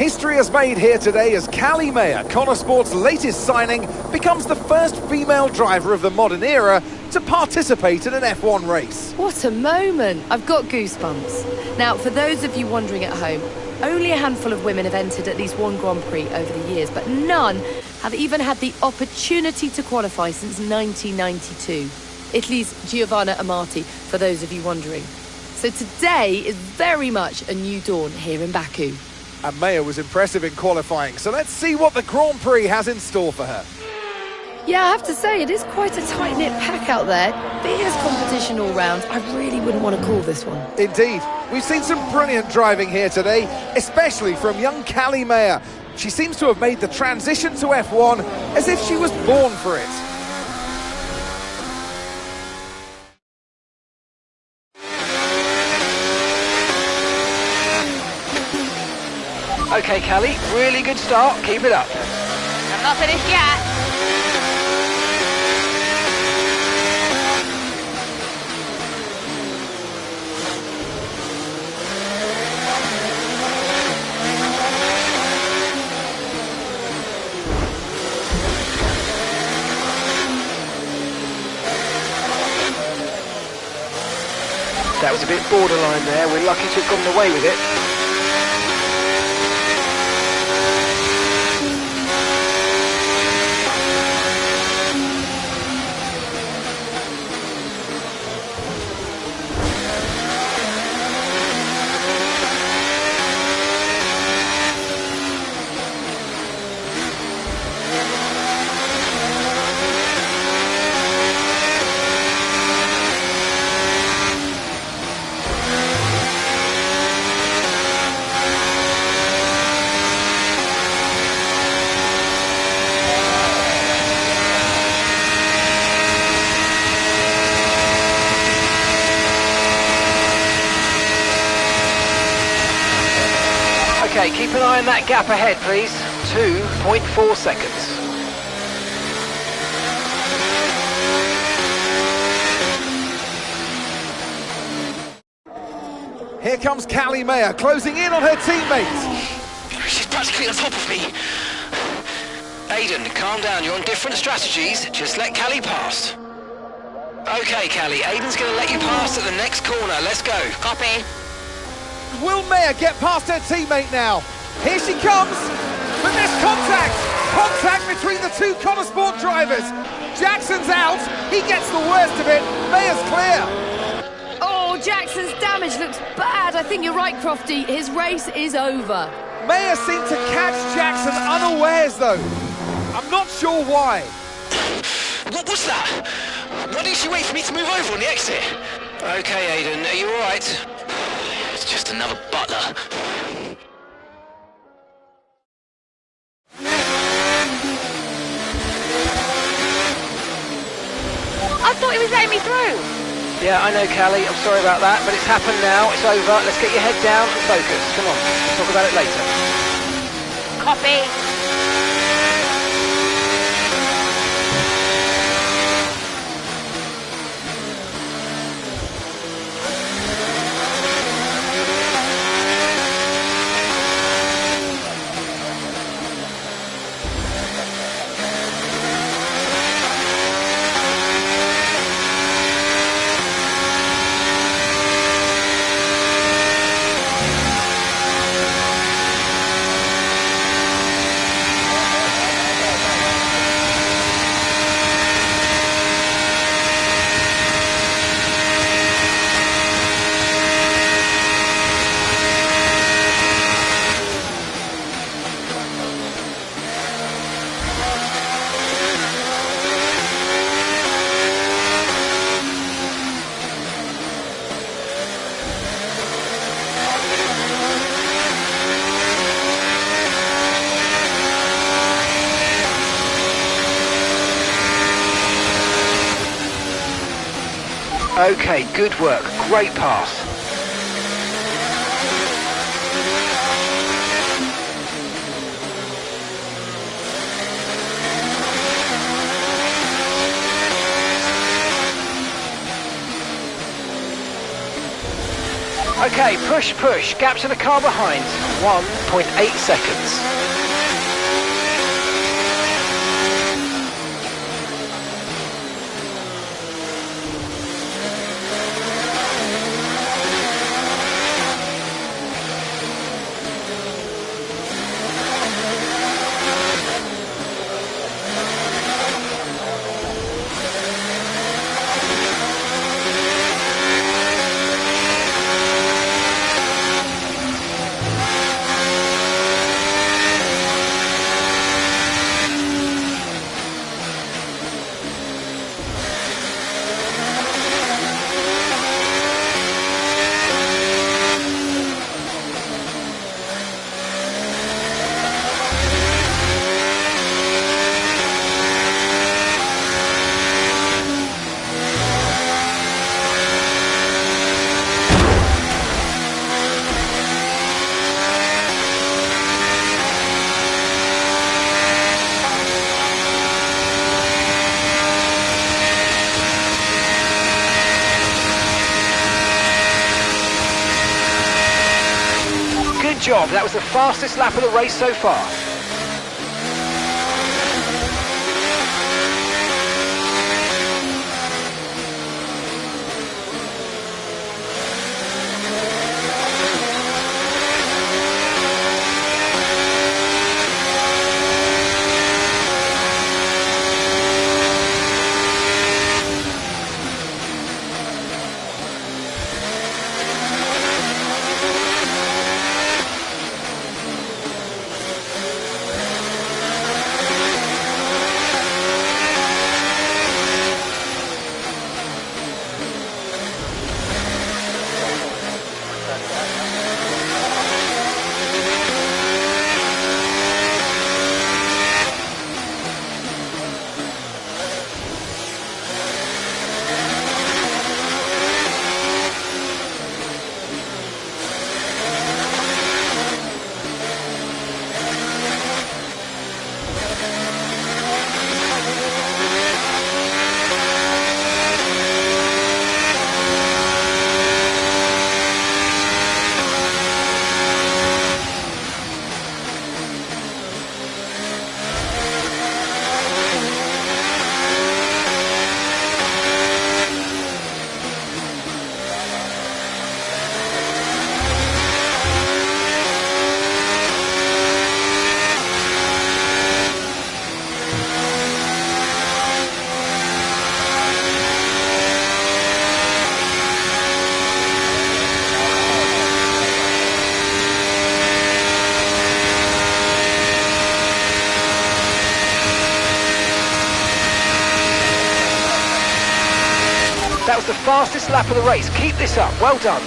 History is made here today as Callie Mayer, Connor Sport's latest signing, becomes the first female driver of the modern era to participate in an F1 race. What a moment! I've got goosebumps. Now, for those of you wondering at home, only a handful of women have entered at least one Grand Prix over the years, but none have even had the opportunity to qualify since 1992. Italy's Giovanna Amati, for those of you wondering. So today is very much a new dawn here in Baku. And Mayer was impressive in qualifying, so let's see what the Grand Prix has in store for her. Yeah, I have to say, it is quite a tight-knit pack out there. Fierce competition all round. I really wouldn't want to call this one. Indeed. We've seen some brilliant driving here today, especially from young Callie Mayer. She seems to have made the transition to F1 as if she was born for it. Okay, Callie, really good start. Keep it up. I'm not finished yet. That was a bit borderline there. We're lucky to have gotten away with it. Okay, keep an eye on that gap ahead, please. 2.4 seconds. Here comes Callie Mayer, closing in on her teammates. She's practically on top of me. Aiden, calm down. You're on different strategies. Just let Callie pass. Okay, Callie. Aiden's going to let you pass at the next corner. Let's go. Copy. Will Mayer get past her teammate now? Here she comes, but there's contact! Contact between the two Connor Sport drivers. Jackson's out, he gets the worst of it, Mayer's clear. Oh, Jackson's damage looks bad. I think you're right, Crofty. His race is over. Mayer seemed to catch Jackson unawares though. I'm not sure why. What was that? Why didn't she wait for me to move over on the exit? Okay, Aiden, are you all right? It's just another butler. I thought he was letting me through. Yeah, I know, Callie. I'm sorry about that, but it's happened now. It's over. Let's get your head down and focus. Come on, we'll talk about it later. Copy. Okay, good work. Great pass. Okay, push, push. Gap to the car behind. 1.8 seconds. Good job, that was the fastest lap of the race so far. That was the fastest lap of the race. Keep this up. Well done.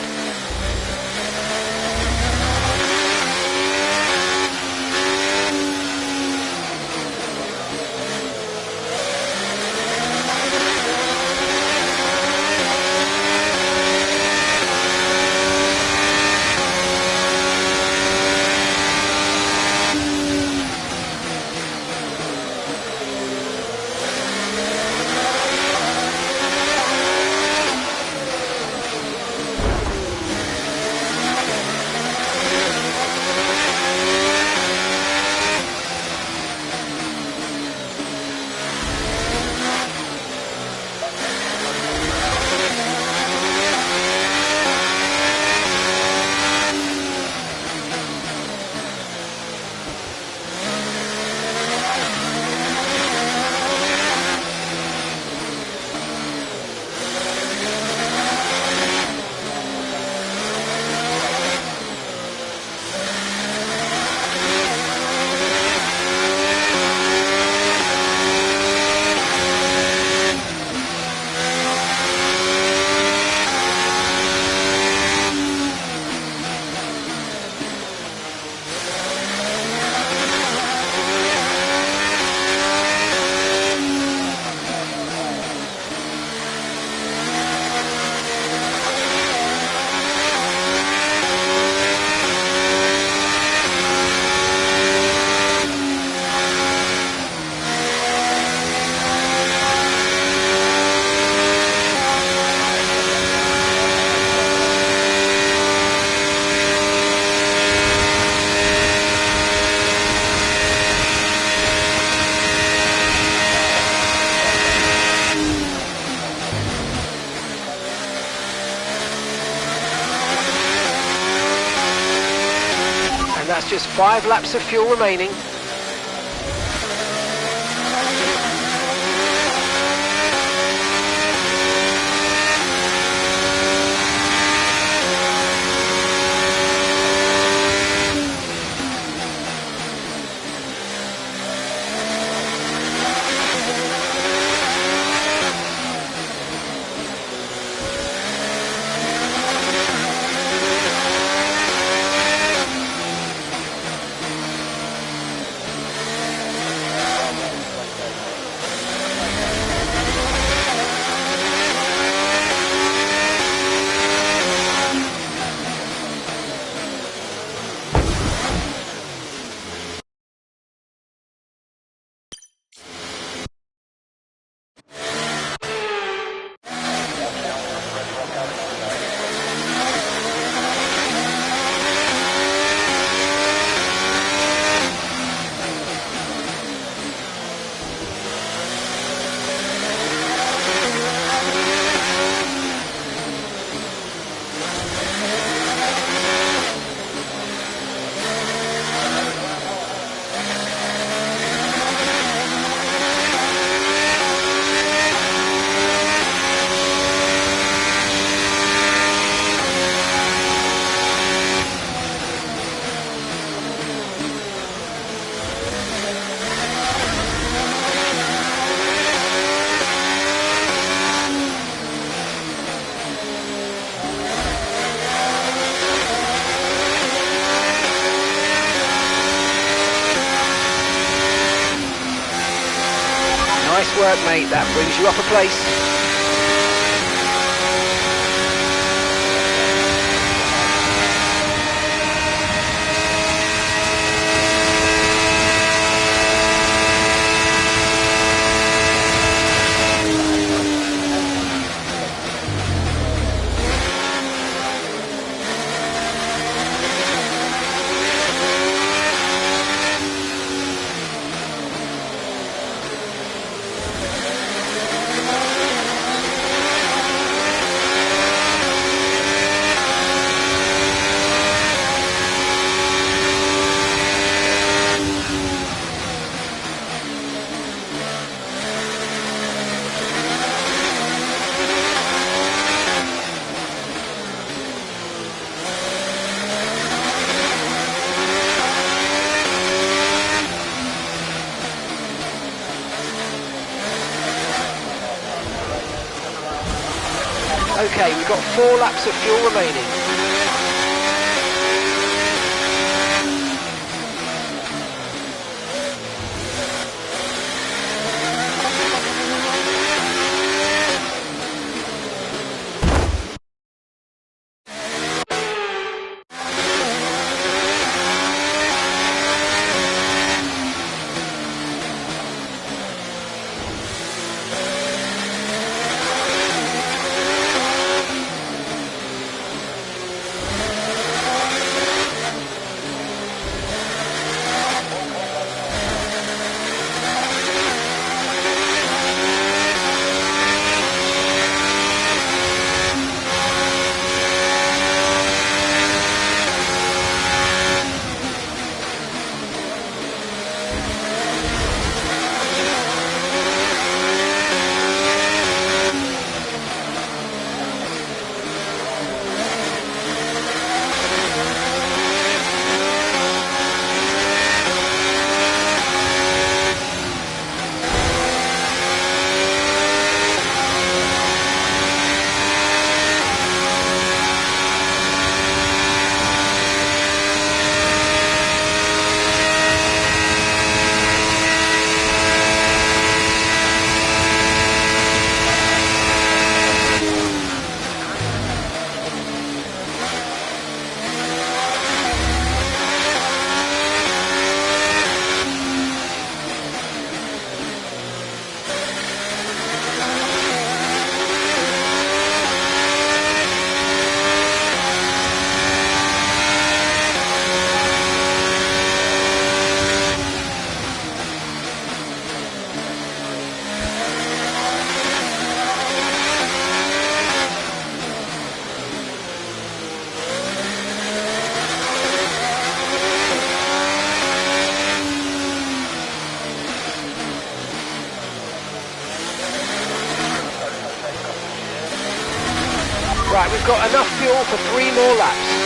Just 5 laps of fuel remaining. Nice work, mate. That brings you up a place. Okay, we've got 4 laps of fuel remaining. Right, we've got enough fuel for 3 more laps.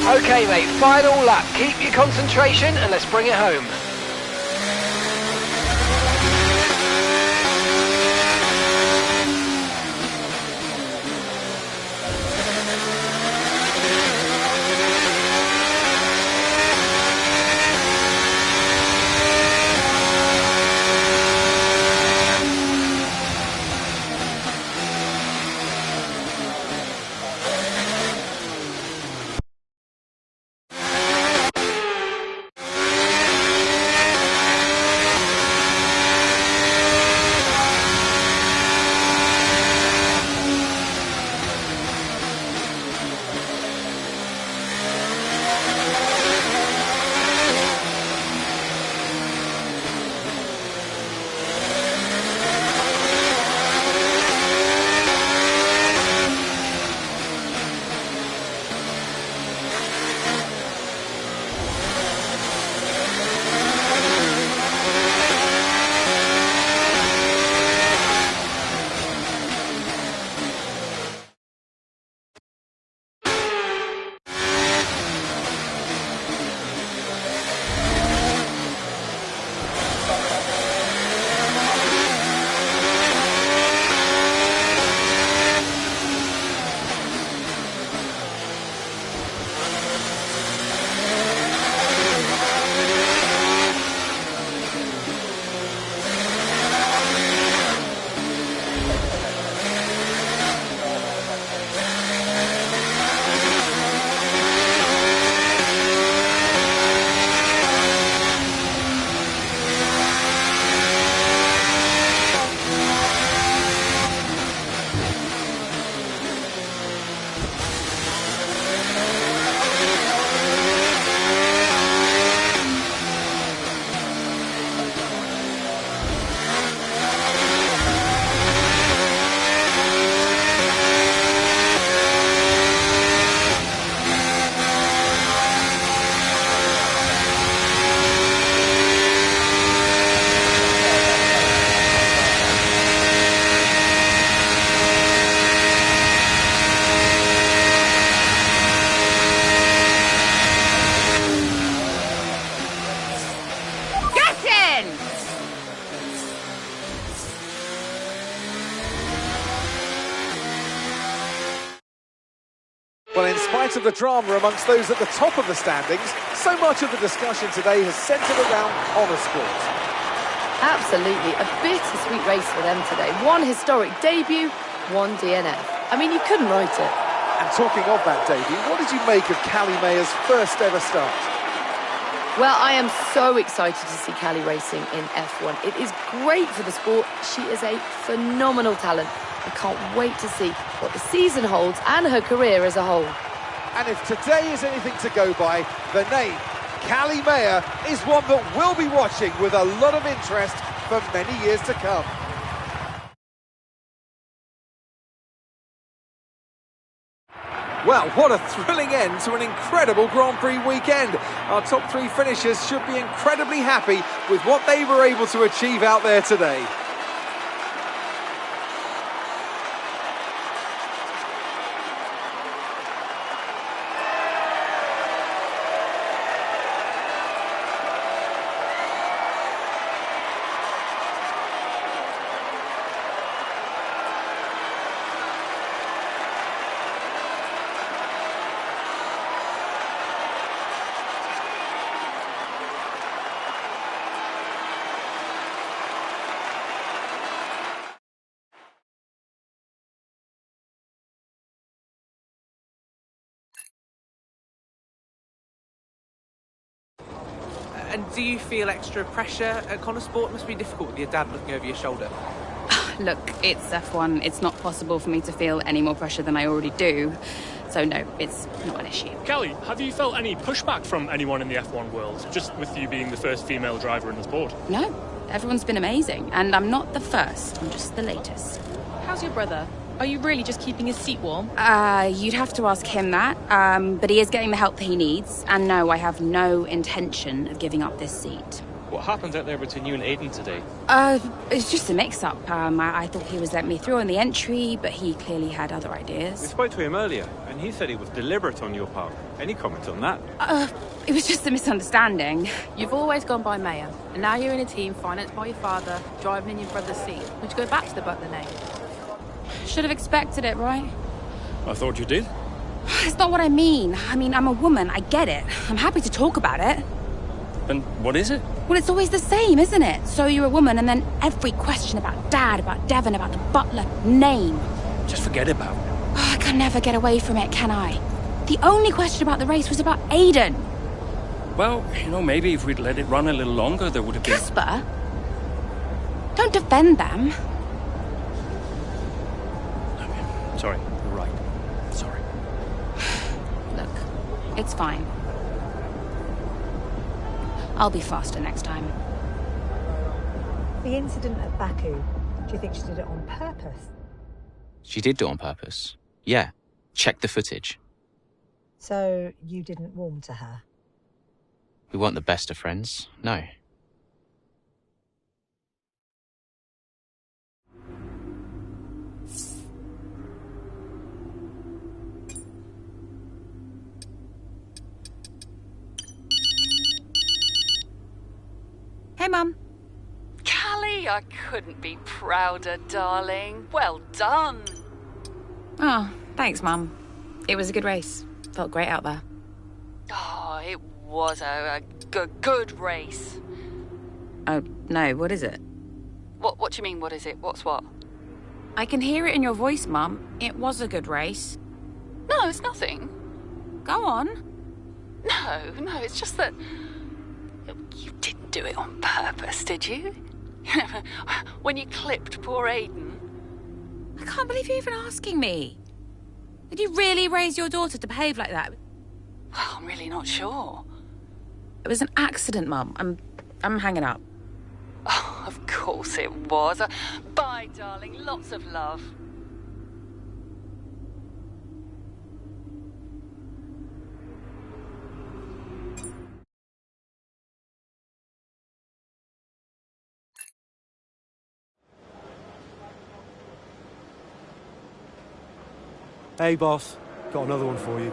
Okay mate, final lap. Keep your concentration and let's bring it home. Well, in spite of the drama amongst those at the top of the standings, so much of the discussion today has centred around honour sport. Absolutely, a bittersweet race for them today. One historic debut, one DNF. I mean, you couldn't write it. And talking of that debut, what did you make of Callie Mayer's first ever start? Well, I am so excited to see Callie racing in F1. It is great for the sport. She is a phenomenal talent. I can't wait to see what the season holds and her career as a whole. And if today is anything to go by, the name Callie Mayer is one that we'll be watching with a lot of interest for many years to come. Well, what a thrilling end to an incredible Grand Prix weekend. Our top three finishers should be incredibly happy with what they were able to achieve out there today. And do you feel extra pressure at Connor Sport? It must be difficult with your dad looking over your shoulder. Look, it's F1. It's not possible for me to feel any more pressure than I already do. So no, it's not an issue. Kelly, have you felt any pushback from anyone in the F1 world, just with you being the first female driver in the sport? No, everyone's been amazing. And I'm not the first, I'm just the latest. How's your brother? Are you really just keeping his seat warm? You'd have to ask him that. But he is getting the help that he needs. And no, I have no intention of giving up this seat. What happened out there between you and Aiden today? It's just a mix-up. I thought he was letting me through on the entry, but he clearly had other ideas. We spoke to him earlier, and he said it was deliberate on your part. Any comment on that? It was just a misunderstanding. You've always gone by Mayor, and now you're in a team financed by your father, driving in your brother's seat. Would you go back to the Butler name? Should have expected it, right? I thought you did. It's not what I mean. I'm a woman, I get it. I'm happy to talk about it. And what is it? Well, it's always the same, isn't it? So you're a woman, and then every question about Dad, about Devon, about the Butler name. Just forget about it. Oh, I can never get away from it, can I? The only question about the race was about Aiden. Well, maybe if we'd let it run a little longer, there would have been... Casper? Don't defend them. Sorry, you're right. Sorry. Look, it's fine. I'll be faster next time. The incident at Baku, do you think she did it on purpose? She did do it on purpose. Yeah. Check the footage. So you didn't warm to her? We weren't the best of friends, no. Hey, Mum. Callie, I couldn't be prouder, darling. Well done. Oh, thanks, Mum. It was a good race. Felt great out there. Oh, it was a good race. Oh, no, what is it? What do you mean, what is it? What's what? I can hear it in your voice, Mum. It was a good race. No, it's nothing. Go on. No, it's just that... You didn't do it on purpose, did you? When you clipped poor Aiden. I can't believe you're even asking me. Did you really raise your daughter to behave like that? Well, I'm really not sure. It was an accident, Mum. I'm hanging up. Oh, of course it was. Bye, darling. Lots of love. Hey, boss. Got another one for you.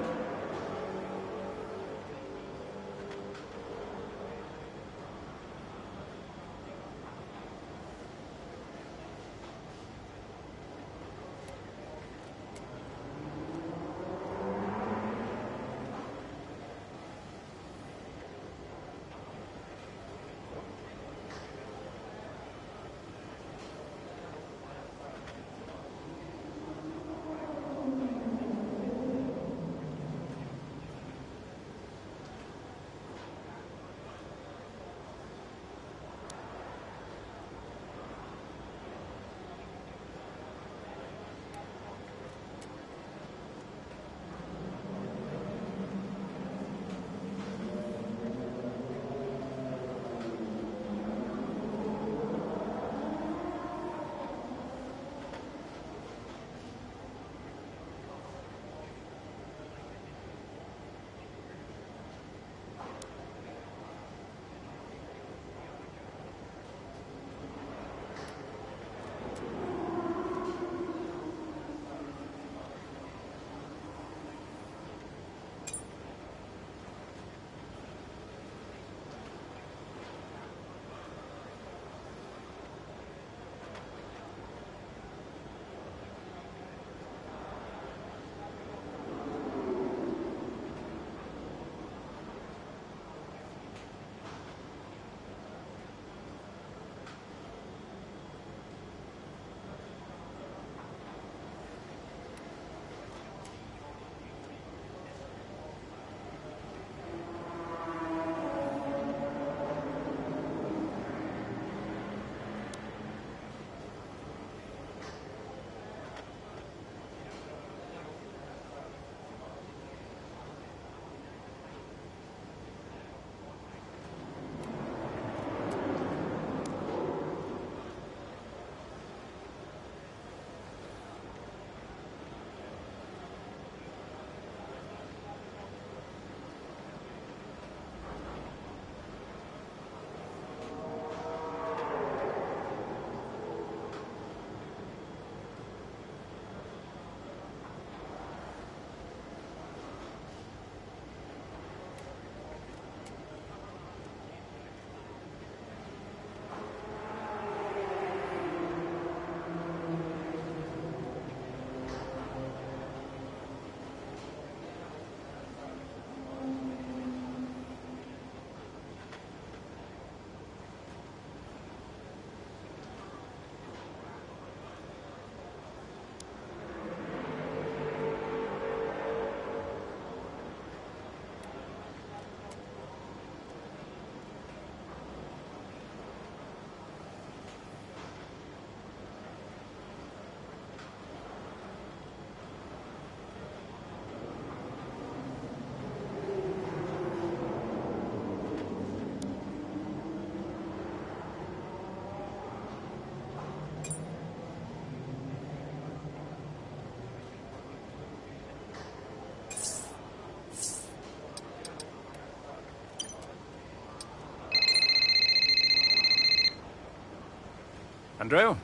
Andrea?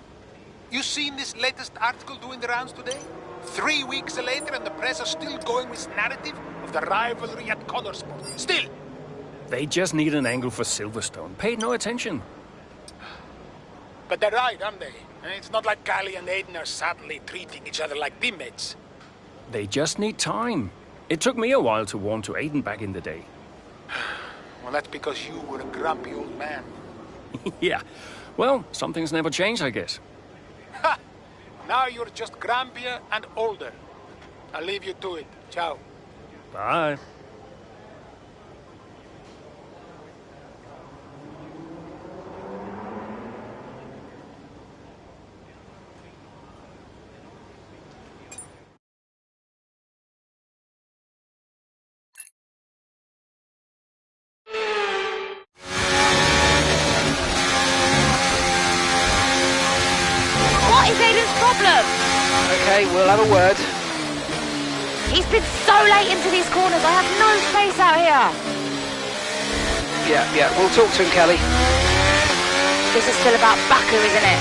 You seen this latest article doing the rounds today? 3 weeks later and the press are still going with this narrative of the rivalry at Connorsport. Still! They just need an angle for Silverstone. Paid no attention. But they're right, aren't they? It's not like Callie and Aiden are sadly treating each other like teammates. They just need time. It took me a while to warm to Aiden back in the day. Well, that's because you were a grumpy old man. Yeah. Well, some things never change, I guess. Ha! Now you're just grumpier and older. I'll leave you to it. Ciao. Bye. What is Aiden's problem? Okay, we'll have a word. He's been so late into these corners. I have no space out here. Yeah, we'll talk to him, Kelly. This is still about Baku, isn't it?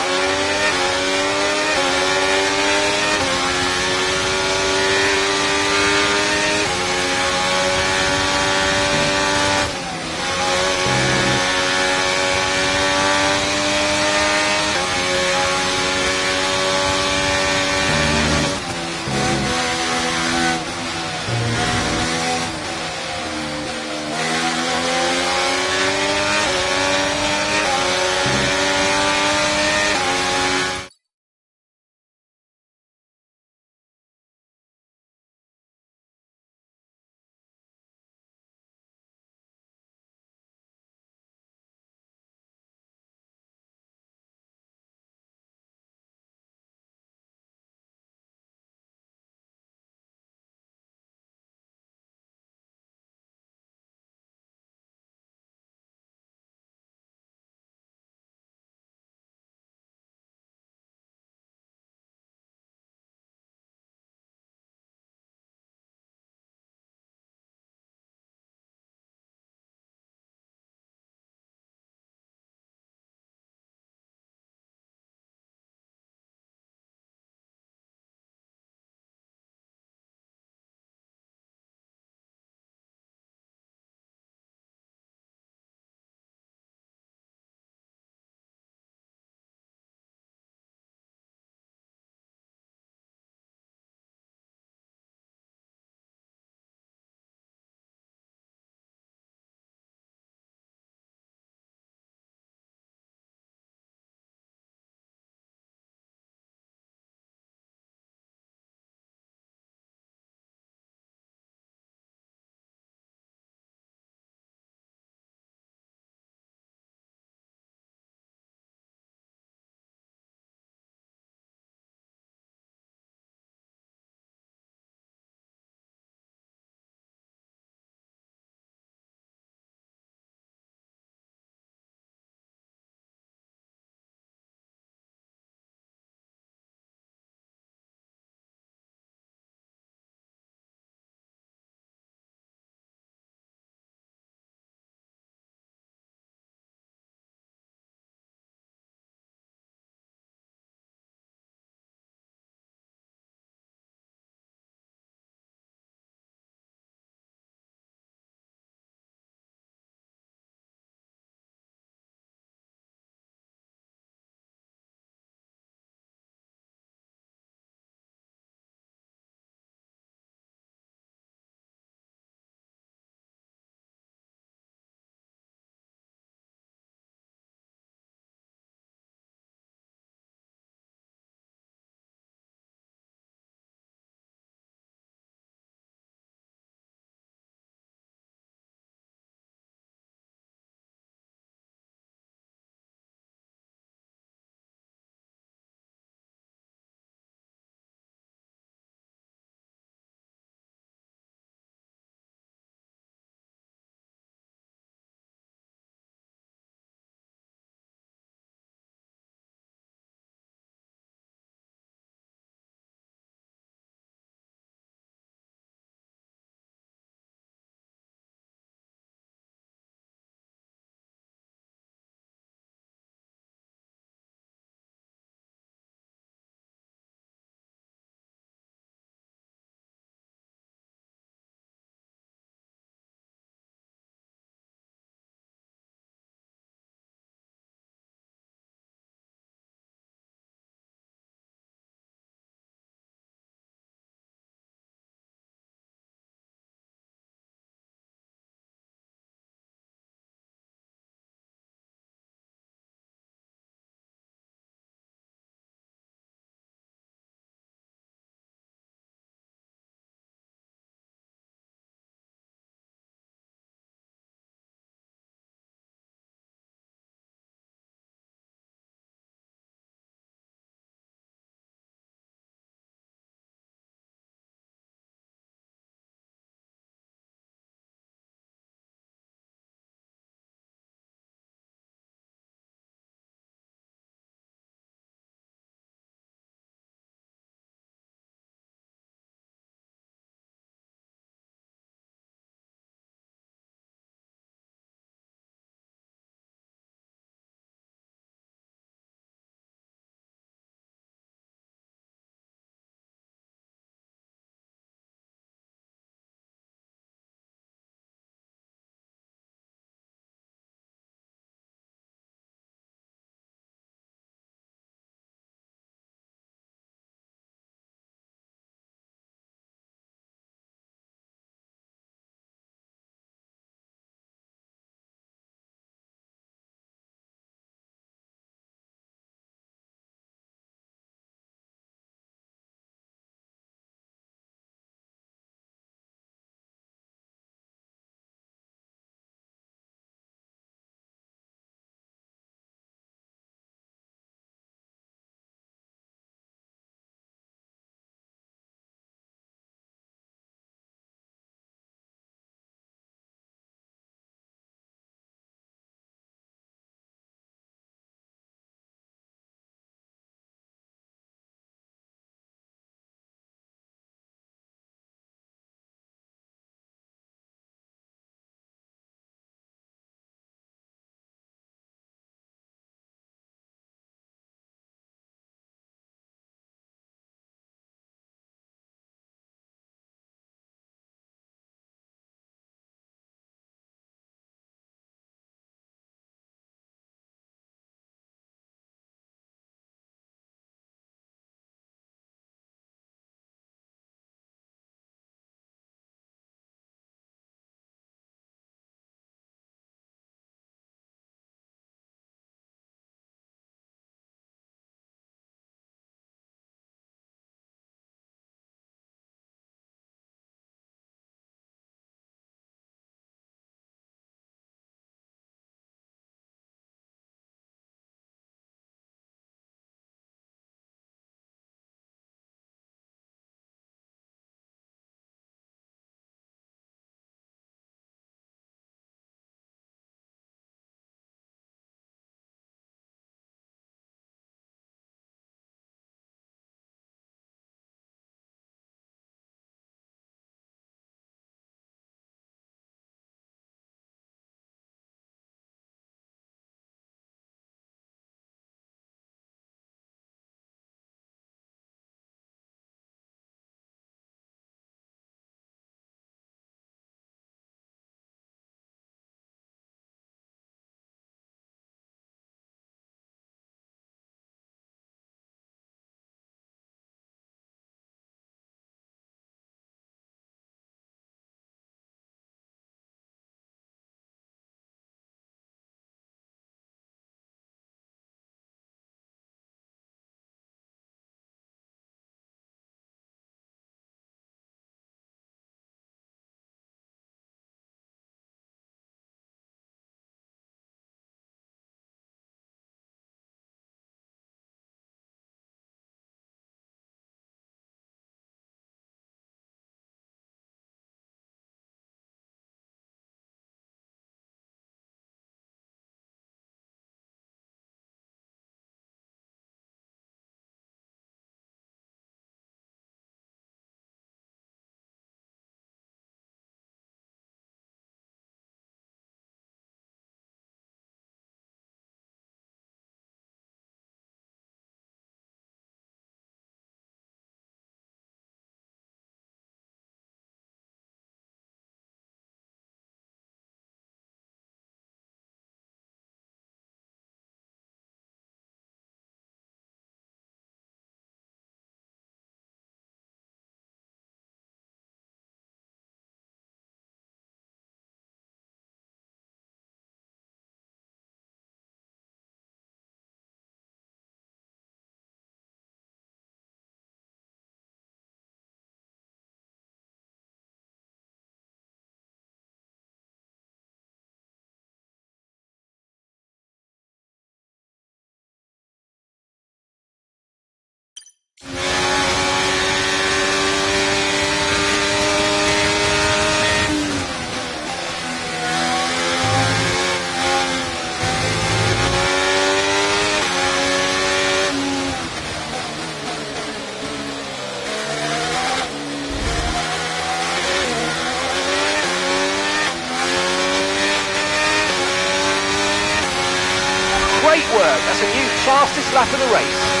That's a new fastest lap of the race.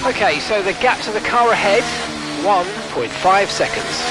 Okay, so the gap to the car ahead, 1.5 seconds.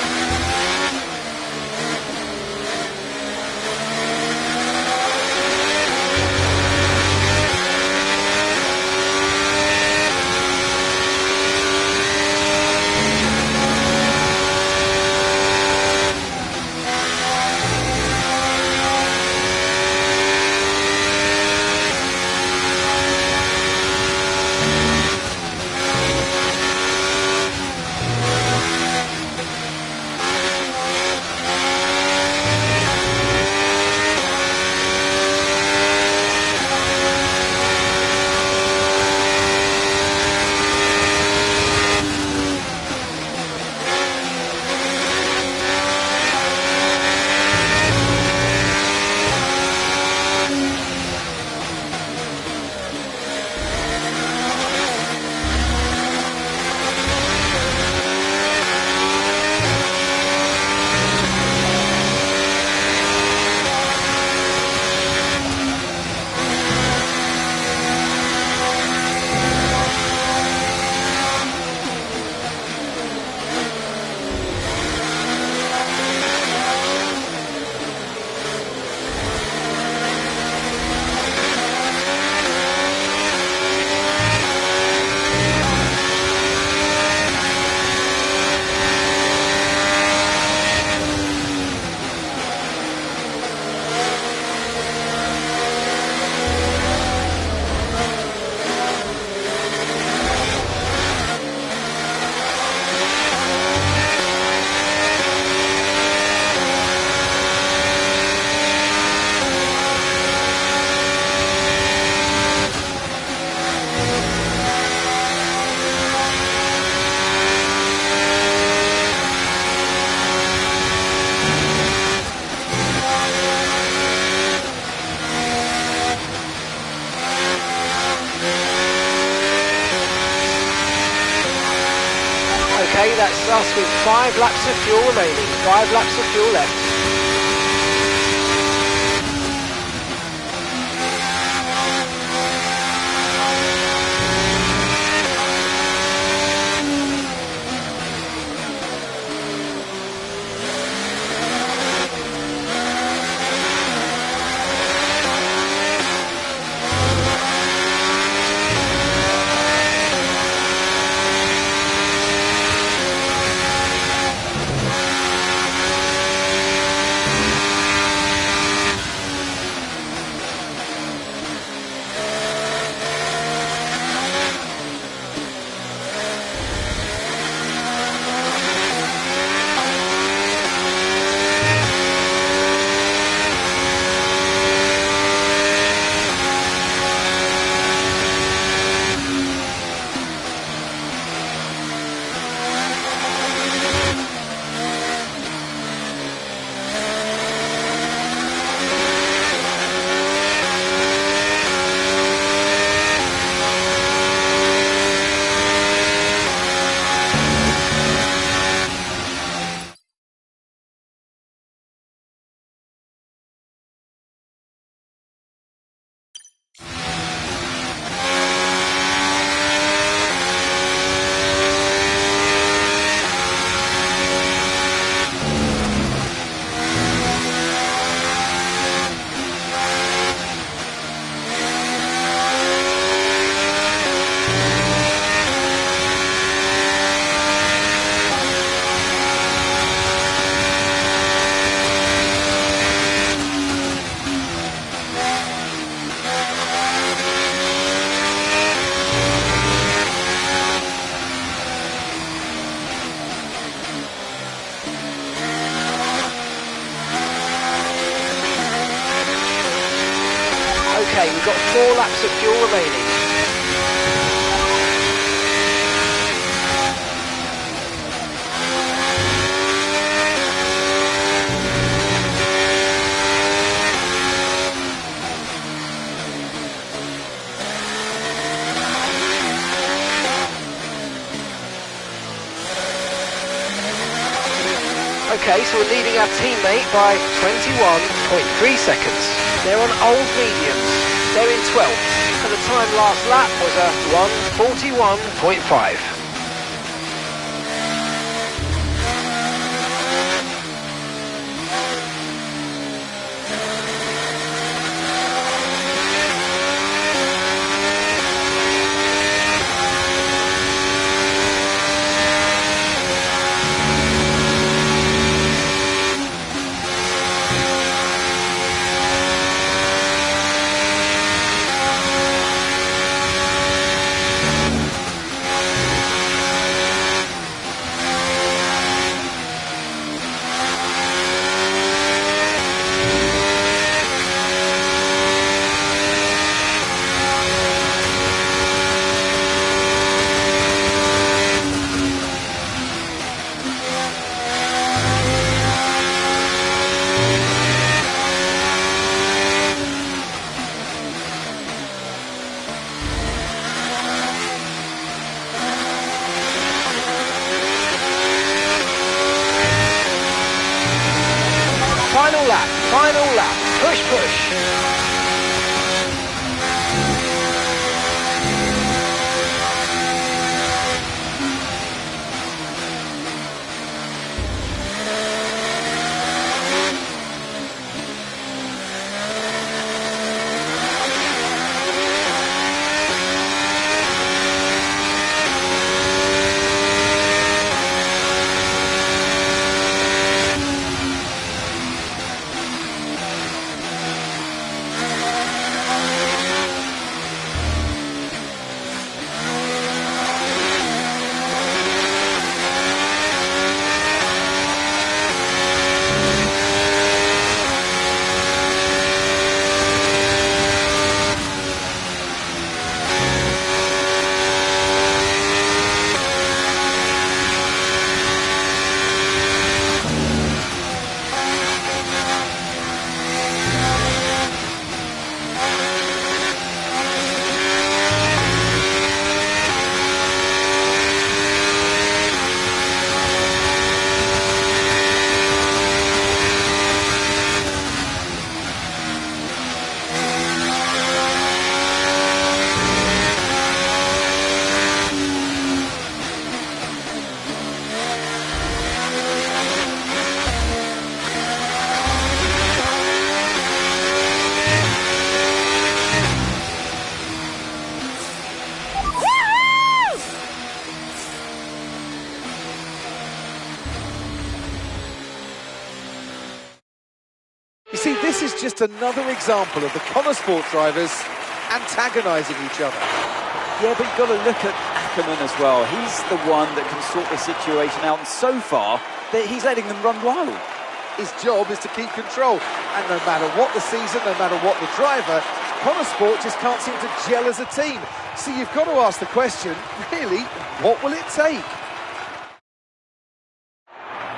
Okay, that's us with 5 laps of fuel remaining, 5 laps of fuel left. Okay, we've got 4 laps of fuel remaining. Okay, so we're leading our teammate by 21.3 seconds. They're on old mediums. They're in 12th, and the time last lap was a 1:41.5. Final lap, push, push. You see, this is just another example of the Connor Sport drivers antagonising each other. Yeah, but you've got to look at Ackerman as well. He's the one that can sort the situation out, and so far, he's letting them run wild. His job is to keep control, and no matter what the season, no matter what the driver, Connor Sport just can't seem to gel as a team. So you've got to ask the question, really, what will it take?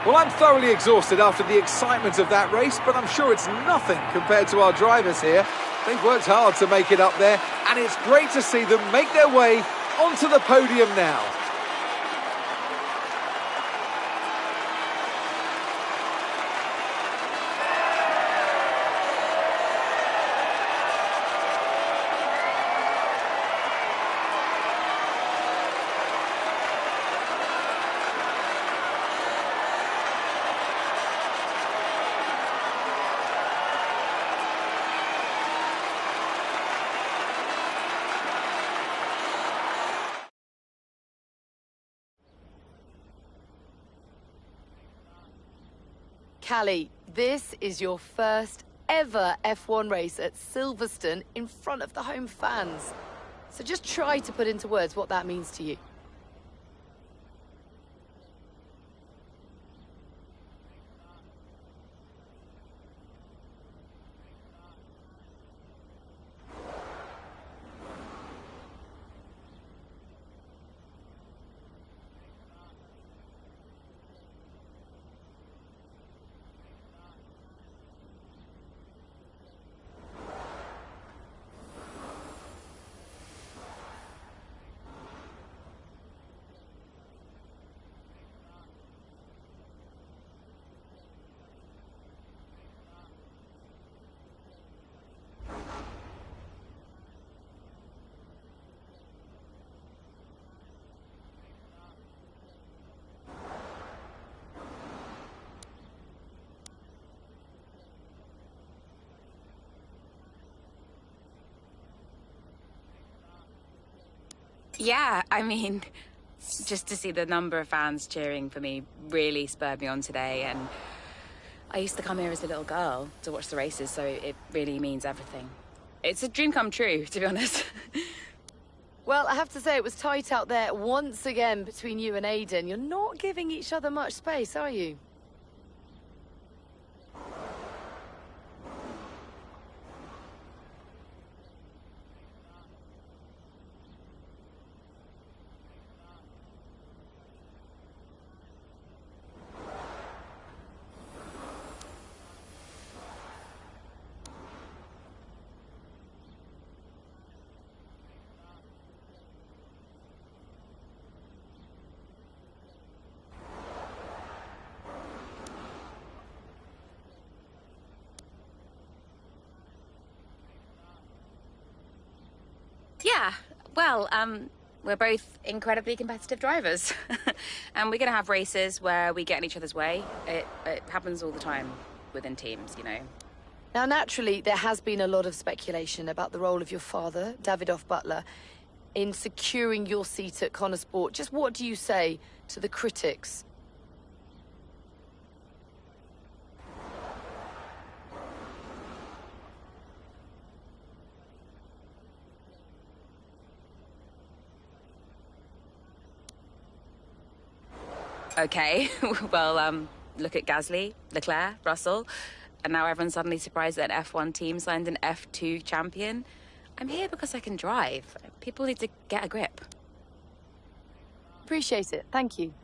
Well, I'm thoroughly exhausted after the excitement of that race, but I'm sure it's nothing compared to our drivers here. They've worked hard to make it up there, and it's great to see them make their way onto the podium now. Callie, this is your first ever F1 race at Silverstone in front of the home fans. So just try to put into words what that means to you. Yeah, I mean, just to see the number of fans cheering for me really spurred me on today. And I used to come here as a little girl to watch the races, so it really means everything. It's a dream come true, to be honest. Well, I have to say, it was tight out there once again between you and Aiden. You're not giving each other much space, are you? Yeah, well, we're both incredibly competitive drivers. And we're going to have races where we get in each other's way. It happens all the time within teams, you know. Now, naturally, there has been a lot of speculation about the role of your father, Davidoff Butler, in securing your seat at Connor Sport. Just what do you say to the critics? Okay, well, look at Gasly, Leclerc, Russell, and now everyone's suddenly surprised that an F1 team signed an F2 champion. I'm here because I can drive. People need to get a grip. Appreciate it. Thank you.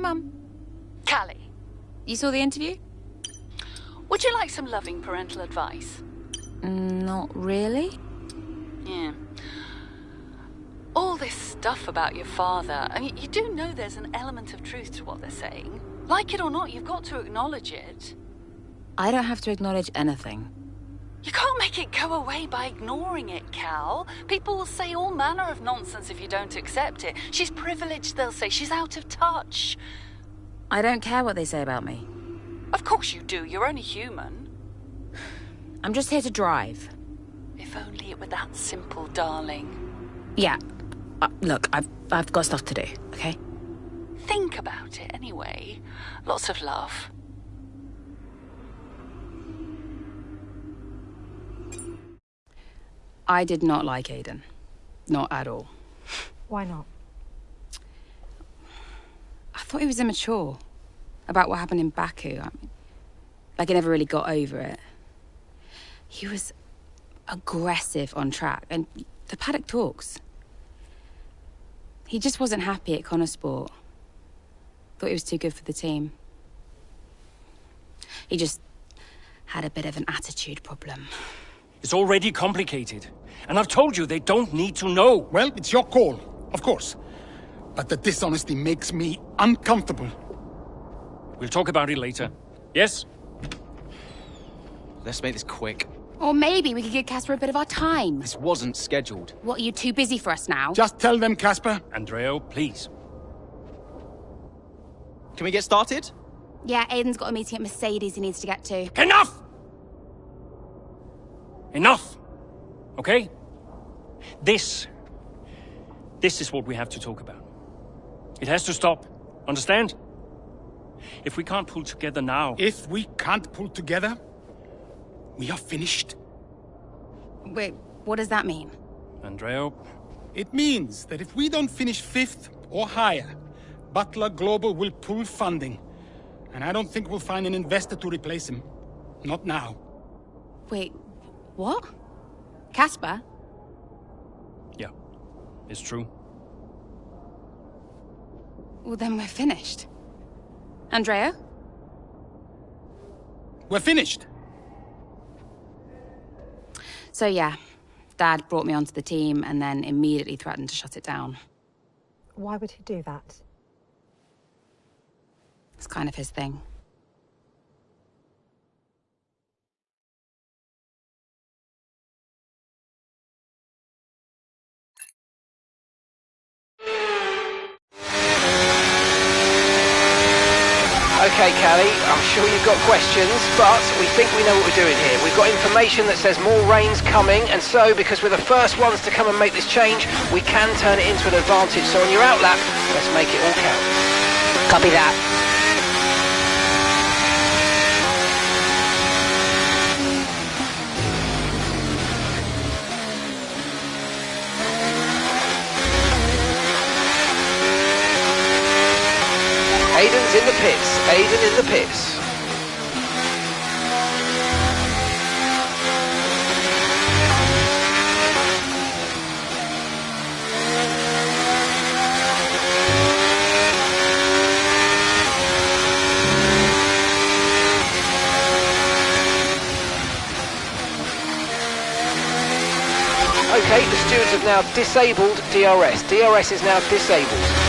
Mum. Callie, You saw the interview? would you like some loving parental advice? Not really. Yeah. All this stuff about your father, I mean, you do know there's an element of truth to what they're saying. Like it or not, you've got to acknowledge it. I don't have to acknowledge anything. You can't make it go away by ignoring it, Cal. People will say all manner of nonsense if you don't accept it. She's privileged, they'll say. She's out of touch. I don't care what they say about me. Of course you do. You're only human. I'm just here to drive. If only it were that simple, darling. Yeah. Look, I've got stuff to do, okay? Think about it anyway. Lots of love. I did not like Aiden. Not at all. Why not? I thought he was immature about what happened in Baku. I mean, like he never really got over it. He was aggressive on track, and the paddock talks. He just wasn't happy at Connosport. Thought he was too good for the team. He just had a bit of an attitude problem. It's already complicated. And I've told you they don't need to know. Well, it's your call, of course. But the dishonesty makes me uncomfortable. We'll talk about it later. Yes? Let's make this quick. Or maybe we could give Casper a bit of our time. This wasn't scheduled. What, are you too busy for us now? Just tell them, Casper. Andrea, please. Can we get started? Yeah, Aiden's got a meeting at Mercedes he needs to get to. Enough! Enough! Okay? This is what we have to talk about. It has to stop. Understand? If we can't pull together now... If we can't pull together, we are finished. Wait, what does that mean? Andrea... It means that if we don't finish 5th or higher, Butler Global will pull funding. And I don't think we'll find an investor to replace him. Not now. Wait, what? Casper? Yeah, it's true. Well, then we're finished. Andrea? We're finished. So yeah, Dad brought me onto the team and then immediately threatened to shut it down. Why would he do that? It's kind of his thing. Okay, Callie, I'm sure you've got questions, but we think we know what we're doing here. We've got information that says more rain's coming, and so, because we're the first ones to come and make this change, we can turn it into an advantage. So on your out lap, let's make it all count. Copy that. Aiden's in the pits. Aiden in the pits. Okay, the stewards have now disabled DRS. DRS is now disabled.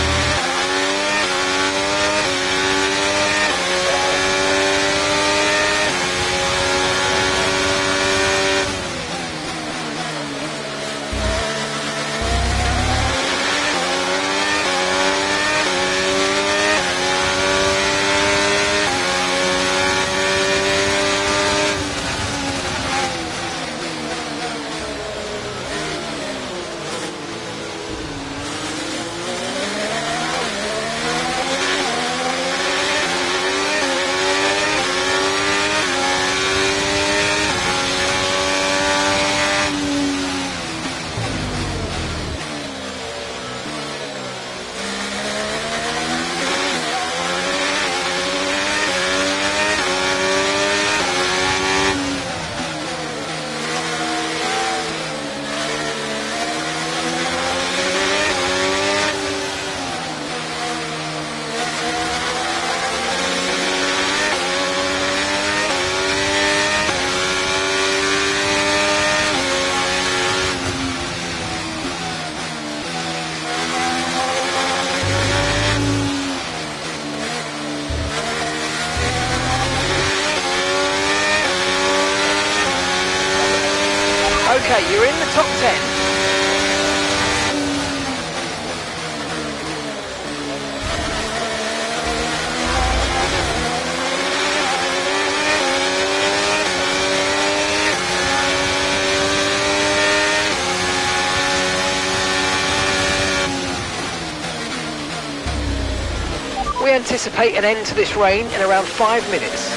Okay, you're in the top 10. We anticipate an end to this rain in around 5 minutes.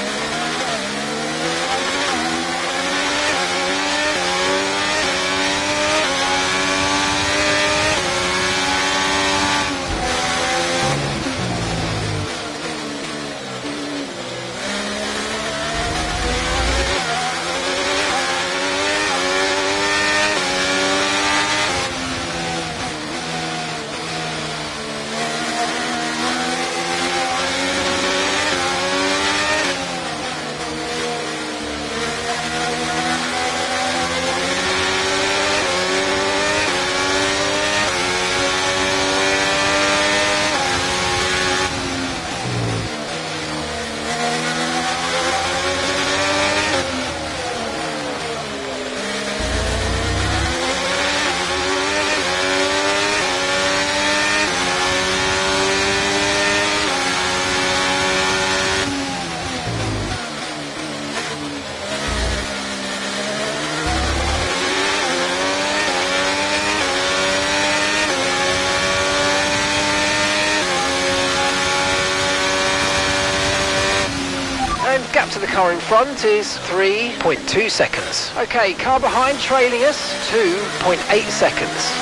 Gap to the car in front is 3.2 seconds. Okay, car behind trailing us, 2.8 seconds.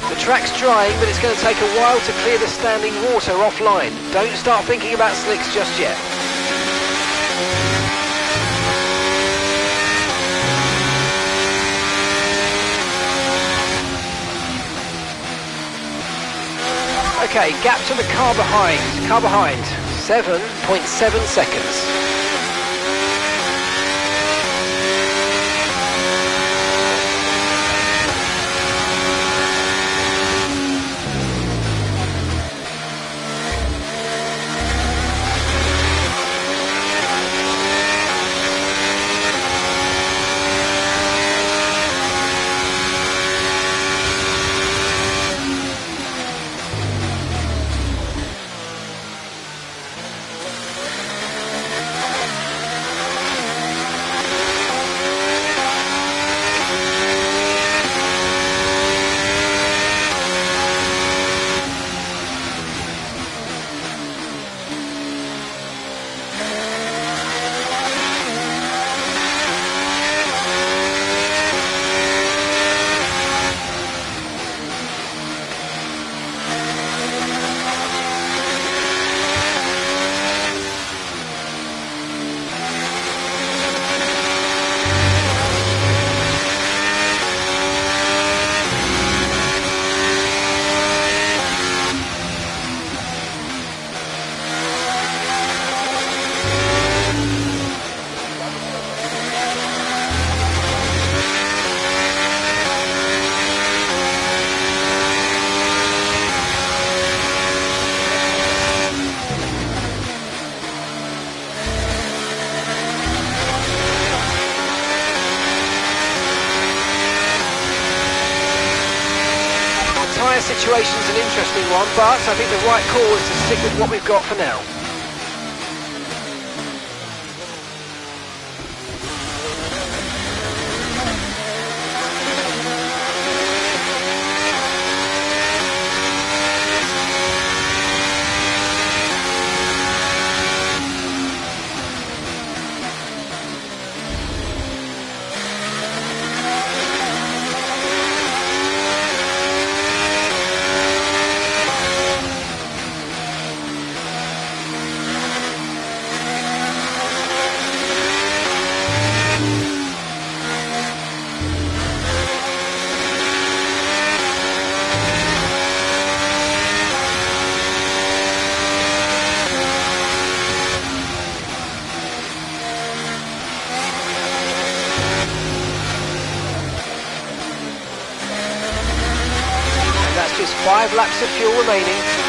The track's drying, but it's going to take a while to clear the standing water offline. Don't start thinking about slicks just yet. Okay, gap to the car behind. 7.7 seconds. situation's an interesting one, but I think the right call is to stick with what we've got for now. Just 5 laps of fuel remaining.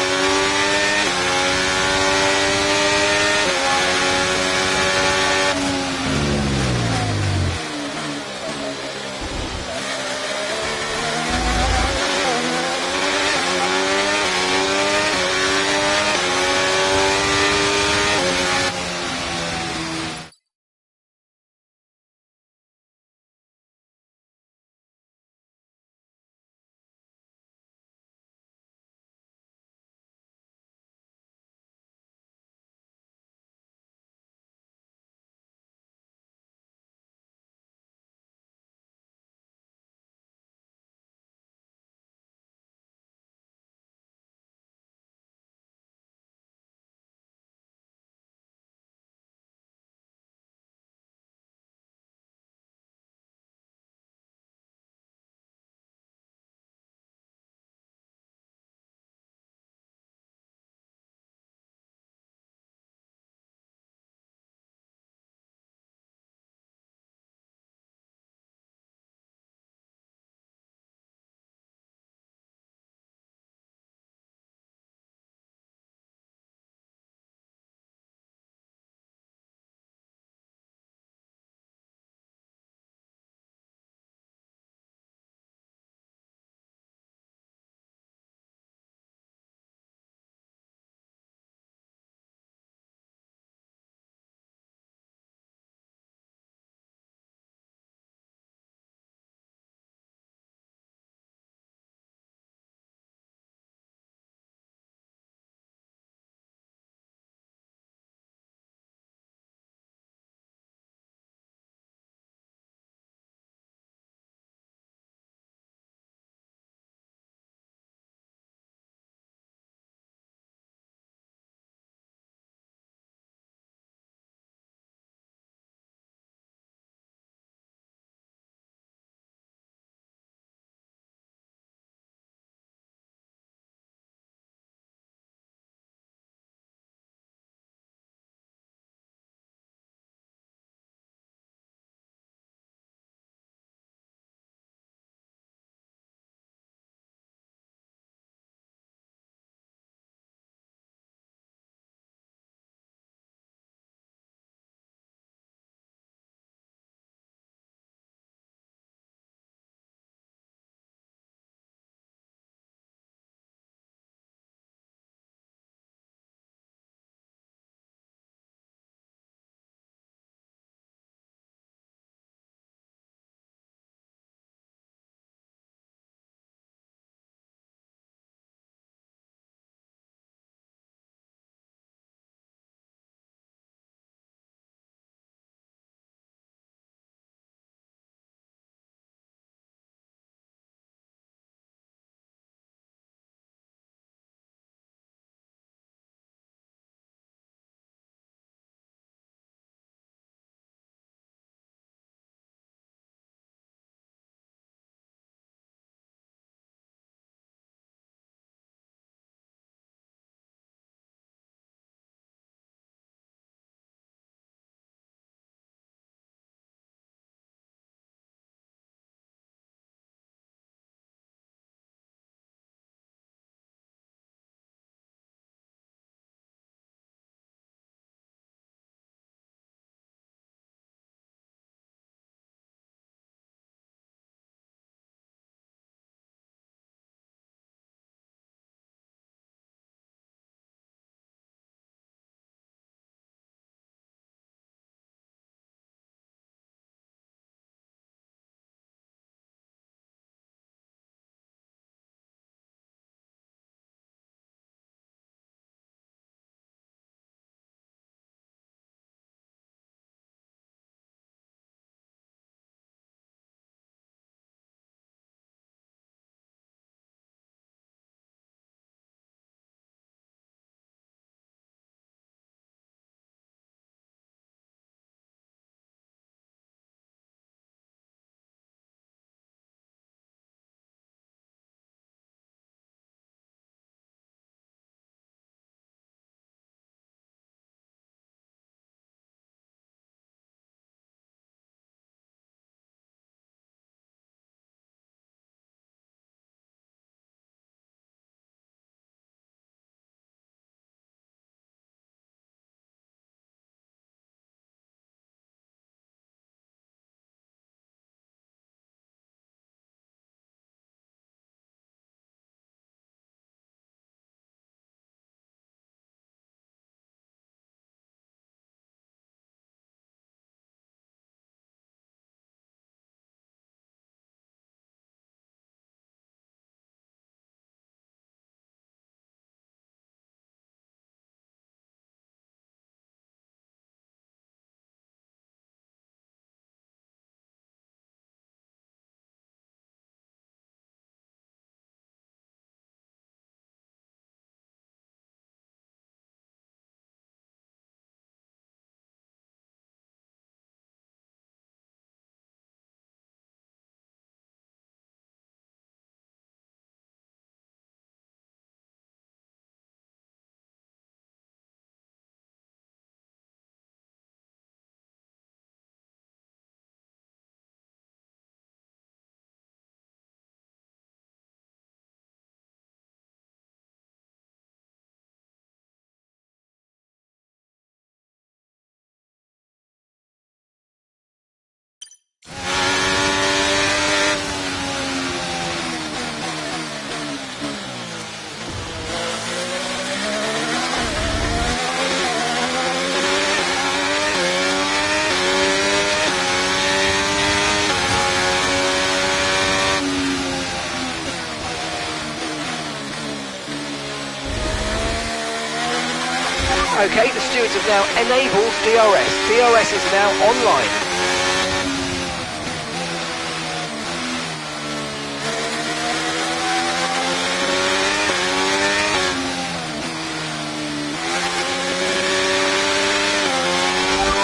Okay, the stewards have now enabled DRS. DRS is now online.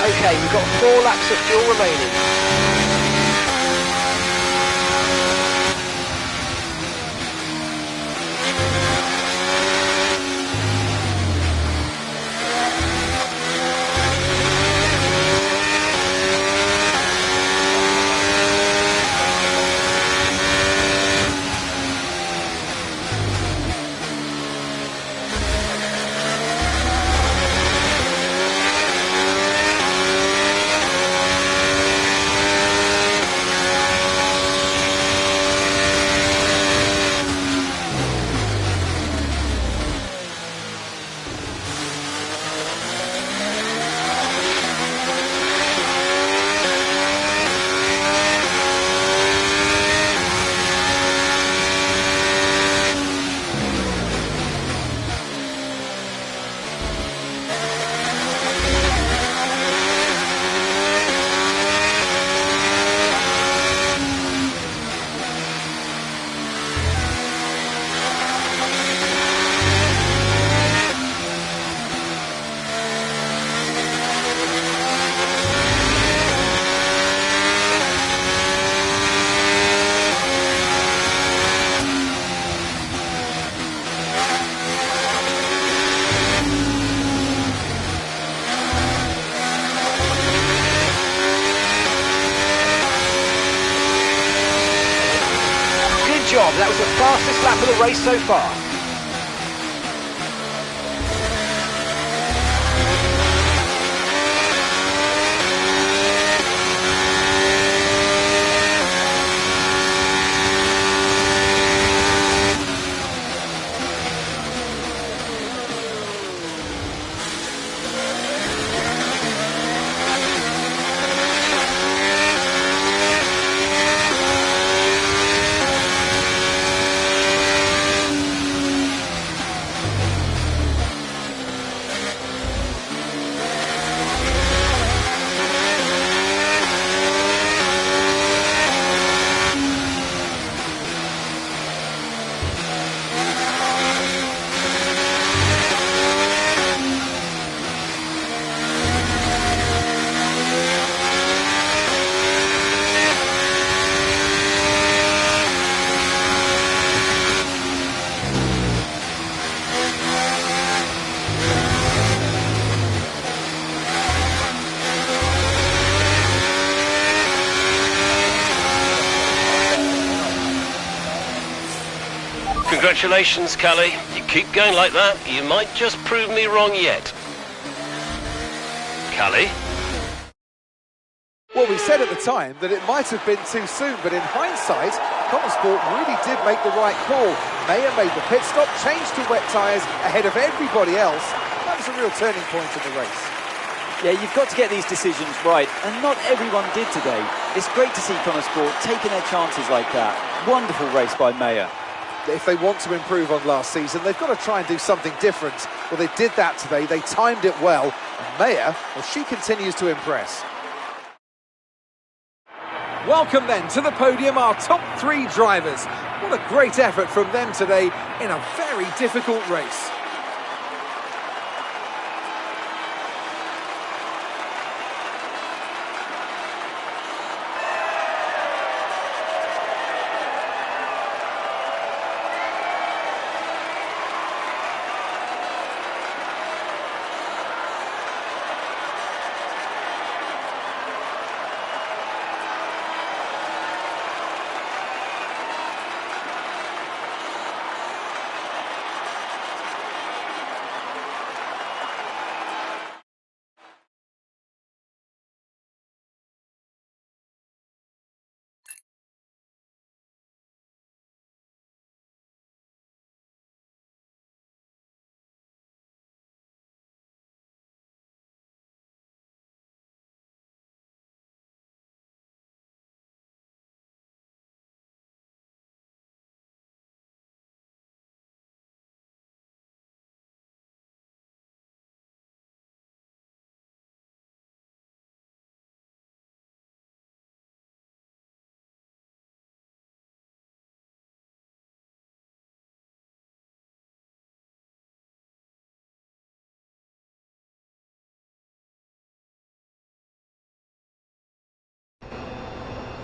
Okay, we've got 4 laps of fuel remaining. Job. That was the fastest lap of the race so far. Congratulations, Callie. You keep going like that, you might just prove me wrong yet. Callie? Well, we said at the time that it might have been too soon, but in hindsight, Sport really did make the right call. Mayer made the pit stop, changed to wet tyres ahead of everybody else. That was a real turning point in the race. Yeah, you've got to get these decisions right, and not everyone did today. It's great to see Sport taking their chances like that. Wonderful race by Mayer. If they want to improve on last season, they've got to try and do something different. Well, they did that today. They timed it well. And Mayer, well, she continues to impress. Welcome then to the podium, our top 3 drivers. What a great effort from them today in a very difficult race.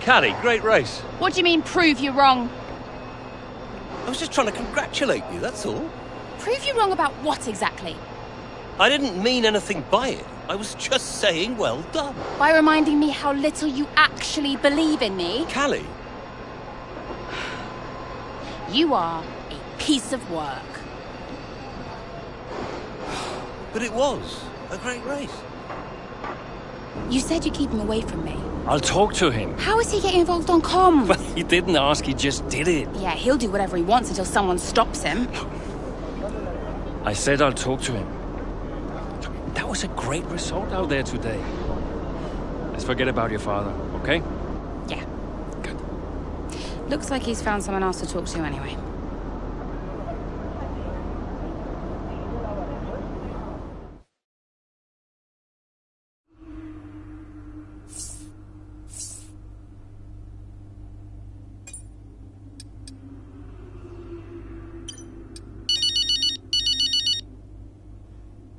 Callie, great race. What do you mean, prove you wrong? I was just trying to congratulate you, that's all. Prove you wrong about what exactly? I didn't mean anything by it. I was just saying well done. By reminding me how little you actually believe in me. Callie. You are a piece of work. But it was a great race. You said you'd keep him away from me. I'll talk to him. How is he getting involved on comms? Well, he didn't ask, he just did it. Yeah, he'll do whatever he wants until someone stops him. I said I'll talk to him. That was a great result out there today. Let's forget about your father, okay? Yeah. Good. Looks like he's found someone else to talk to anyway.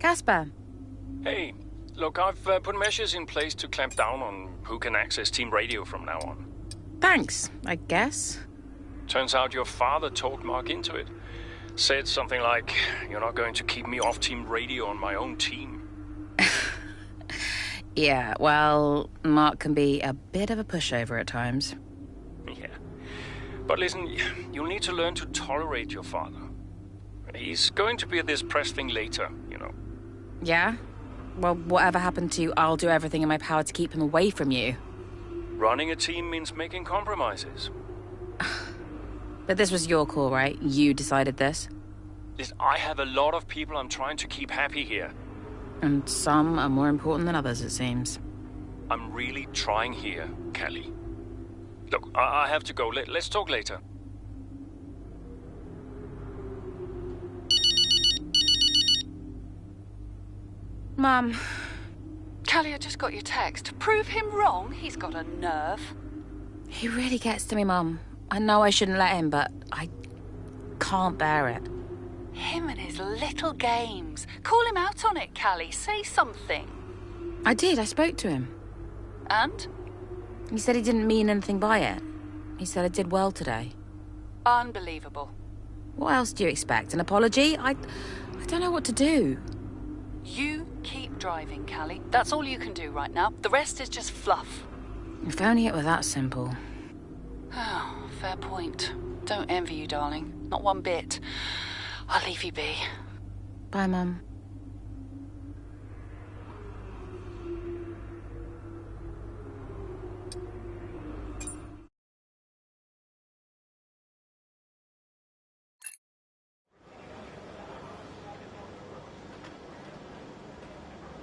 Casper. Hey, look, I've put measures in place to clamp down on who can access team radio from now on. Thanks, I guess. Turns out your father talked Mark into it. Said something like, "You're not going to keep me off team radio on my own team." Yeah, well, Mark can be a bit of a pushover at times. Yeah. But listen, you'll need to learn to tolerate your father. He's going to be at this press thing later, you know. Yeah? Well, whatever happened to you, I'll do everything in my power to keep him away from you. Running a team means making compromises. But this was your call, right? You decided this? Listen, I have a lot of people I'm trying to keep happy here. And some are more important than others, it seems. I'm really trying here, Callie. Look, I have to go. Let's talk later. Mum. Callie, I just got your text. Prove him wrong? He's got a nerve. He really gets to me, Mum. I know I shouldn't let him, but I can't bear it. Him and his little games. Call him out on it, Callie. Say something. I did. I spoke to him. And? He said he didn't mean anything by it. He said I did well today. Unbelievable. What else do you expect? An apology? I don't know what to do. You keep driving, Callie. That's all you can do right now. The rest is just fluff. If only it were that simple. Oh, fair point. Don't envy you, darling. Not one bit. I'll leave you be. Bye, Mum.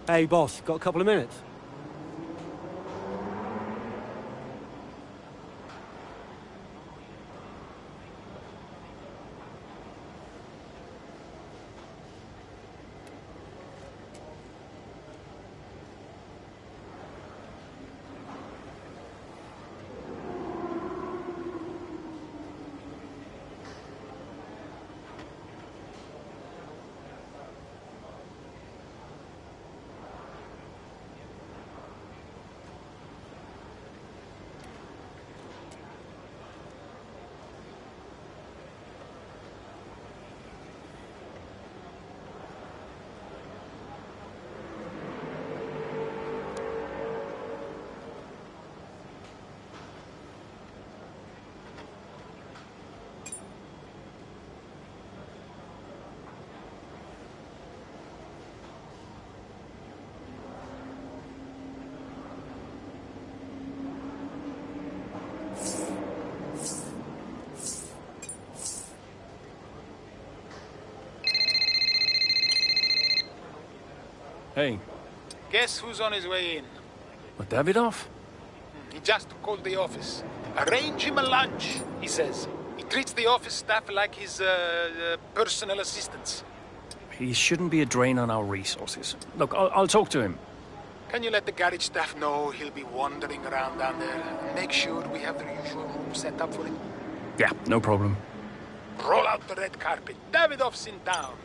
Hey, boss, got a couple of minutes? Hey. Guess who's on his way in? What, Davidoff? He just called the office. Arrange him a lunch, he says. He treats the office staff like his personal assistants. He shouldn't be a drain on our resources. Look, I'll talk to him. Can you let the garage staff know he'll be wandering around down there? And make sure we have the usual room set up for him. Yeah, no problem. Roll out the red carpet. Davidoff's in town.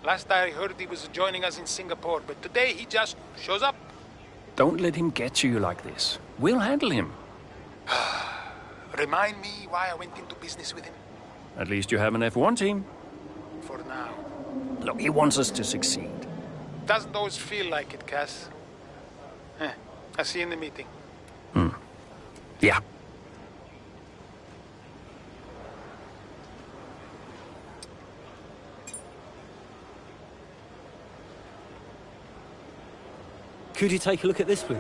Last I heard he was joining us in Singapore, but today he just shows up. Don't let him get to you like this. We'll handle him. Remind me why I went into business with him? At least you have an F1 team. For now. Look, he wants us to succeed. Doesn't always feel like it, Cass. I'll see you in the meeting. Yeah. Could you take a look at this, please?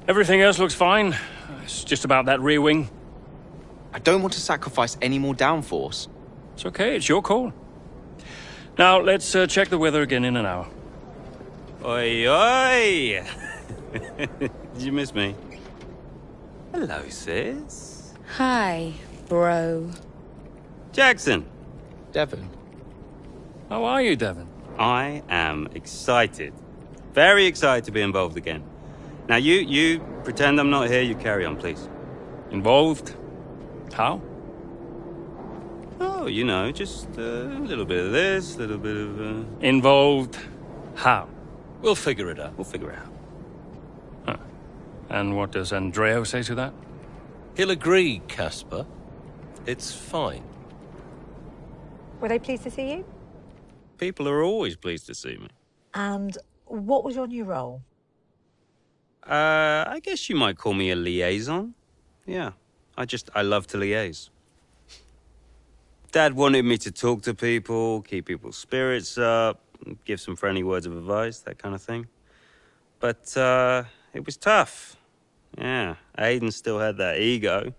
Everything else looks fine. It's just about that rear wing. I don't want to sacrifice any more downforce. It's okay, it's your call. Now, let's check the weather again in an hour. Oi, oi! Did you miss me? Hello, sis. Hi, bro. Jackson. Devon. How are you, Devon? I am excited. Very excited to be involved again. Now, you pretend I'm not here, you carry on, please. Involved? How? Oh, you know, just a little bit of this, a little bit of... Involved? How? We'll figure it out. We'll figure it out. Huh. And what does Andreo say to that? He'll agree, Casper. It's fine. Were they pleased to see you? People are always pleased to see me. And what was your new role? I guess you might call me a liaison. Yeah, I love to liaise. Dad wanted me to talk to people, keep people's spirits up, give some friendly words of advice, that kind of thing. But, it was tough. Yeah, Aiden still had that ego.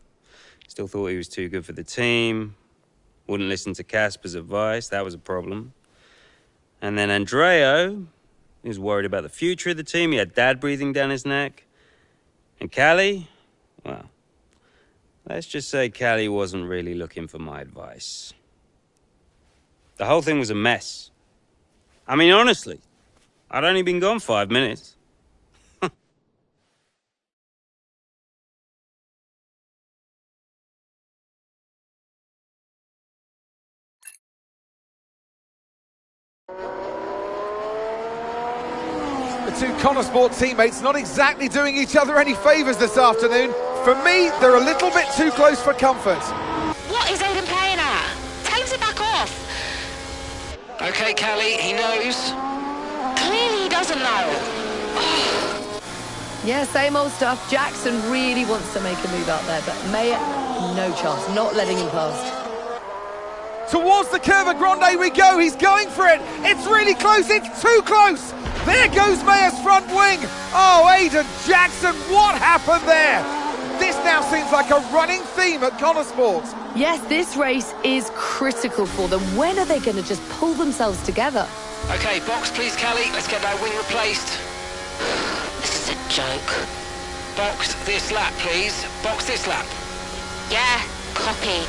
Still thought he was too good for the team. Wouldn't listen to Casper's advice, that was a problem. And then Andreo, he was worried about the future of the team. He had Dad breathing down his neck. And Callie, well, let's just say Callie wasn't really looking for my advice. The whole thing was a mess. I mean, honestly, I'd only been gone 5 minutes. The two Connorsport teammates not exactly doing each other any favours this afternoon. For me, they're a little bit too close for comfort. What is Aiden playing at? Tell him to back off. Okay, Callie, he knows. Clearly he doesn't know. Yeah, same old stuff. Jackson really wants to make a move out there, but Maya, no chance, not letting him past. Towards the Curva Grande we go, he's going for it. It's really close, it's too close. There goes Maya's front wing. Oh, Aiden Jackson, what happened there? This now seems like a running theme at Connorsport. Yes, this race is critical for them. When are they going to just pull themselves together? Okay, box please, Callie. Let's get that wing replaced. This is a joke. Box this lap, please. Box this lap. Yeah, copy.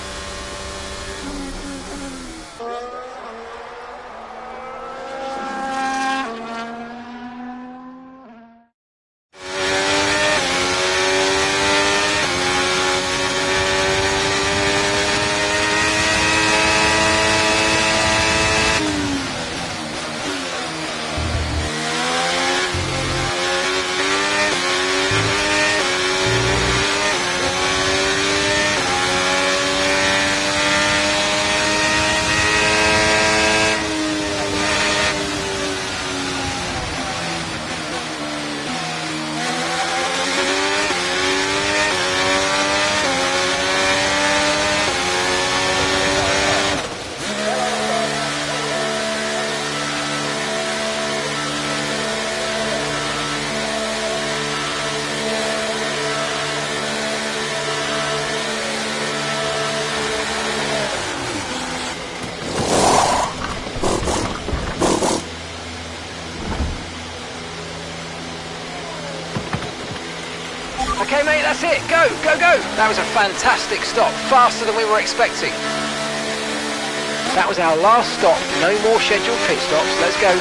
go, go! That was a fantastic stop, faster than we were expecting. That was our last stop, no more scheduled pit stops, let's go.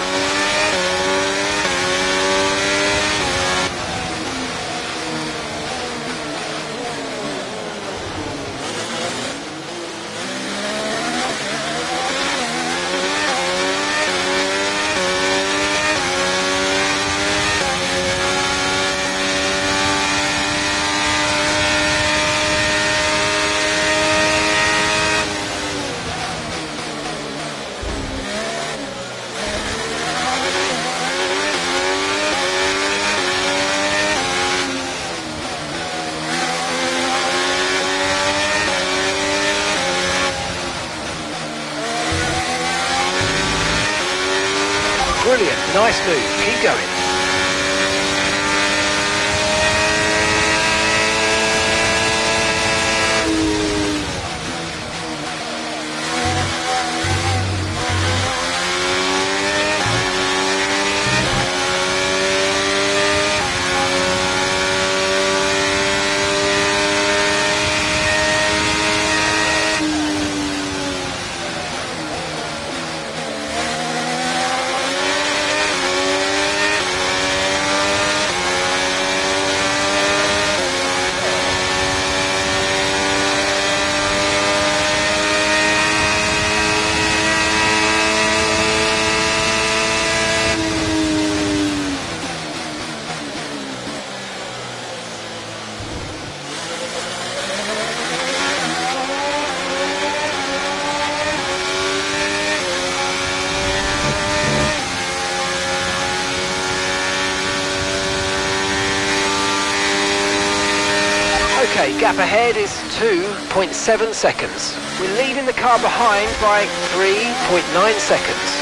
Brilliant, nice move, keep going. Okay, gap ahead is 2.7 seconds. We're leading the car behind by 3.9 seconds.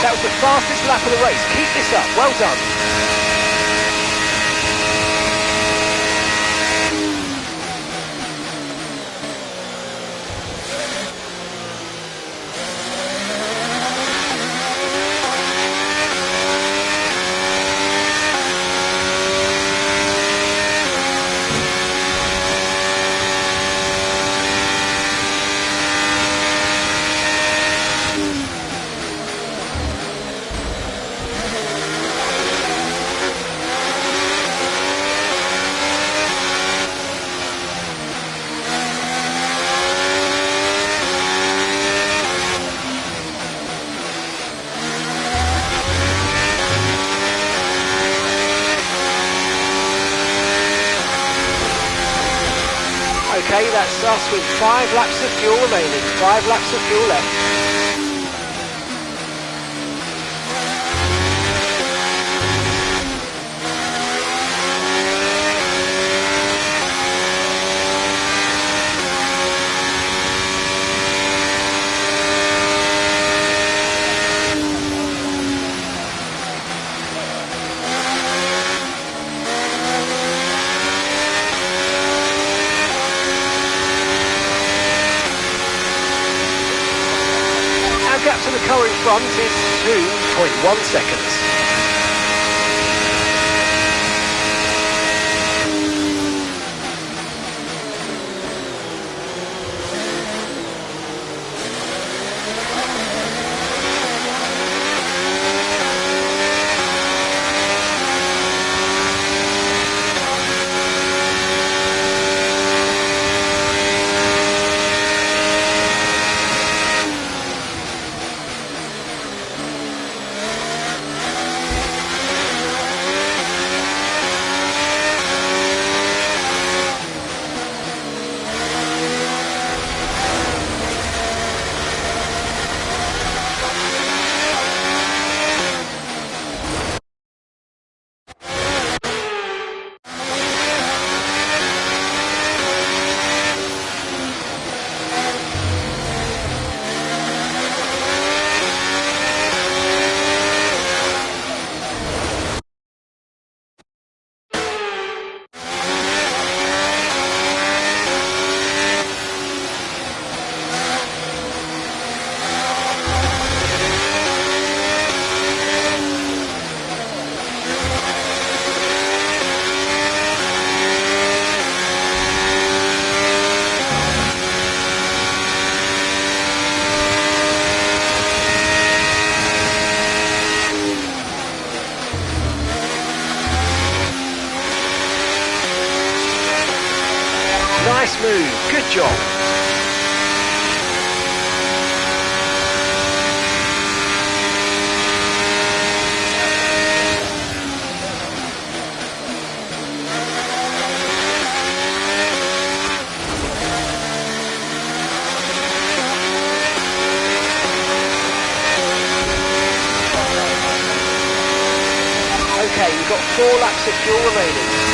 That was the fastest lap of the race. Keep this up. Well done. Okay, that's us with 5 laps of fuel remaining. 5 laps of fuel left. Gap to the car in front is 2.1 seconds. Nice move. Good job. Okay, you've got 4 laps of fuel remaining.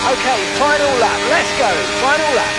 Okay, final lap, let's go, final lap.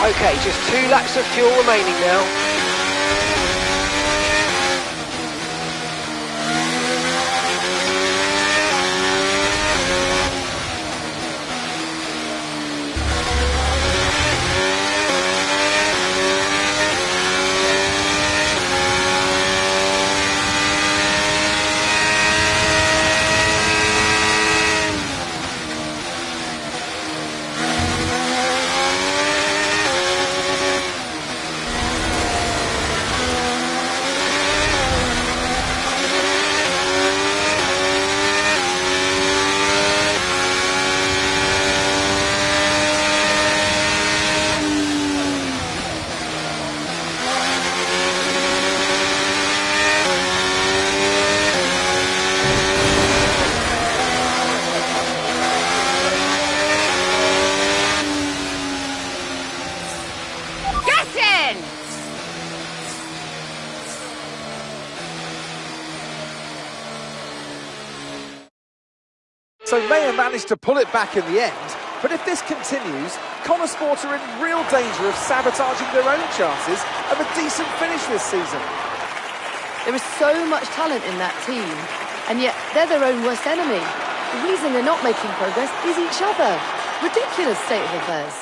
Okay, just 2 laps of fuel remaining now. So Mayer managed to pull it back in the end, but if this continues, Connor Sport are in real danger of sabotaging their own chances of a decent finish this season. There is so much talent in that team, and yet they're their own worst enemy. The reason they're not making progress is each other. Ridiculous state of affairs.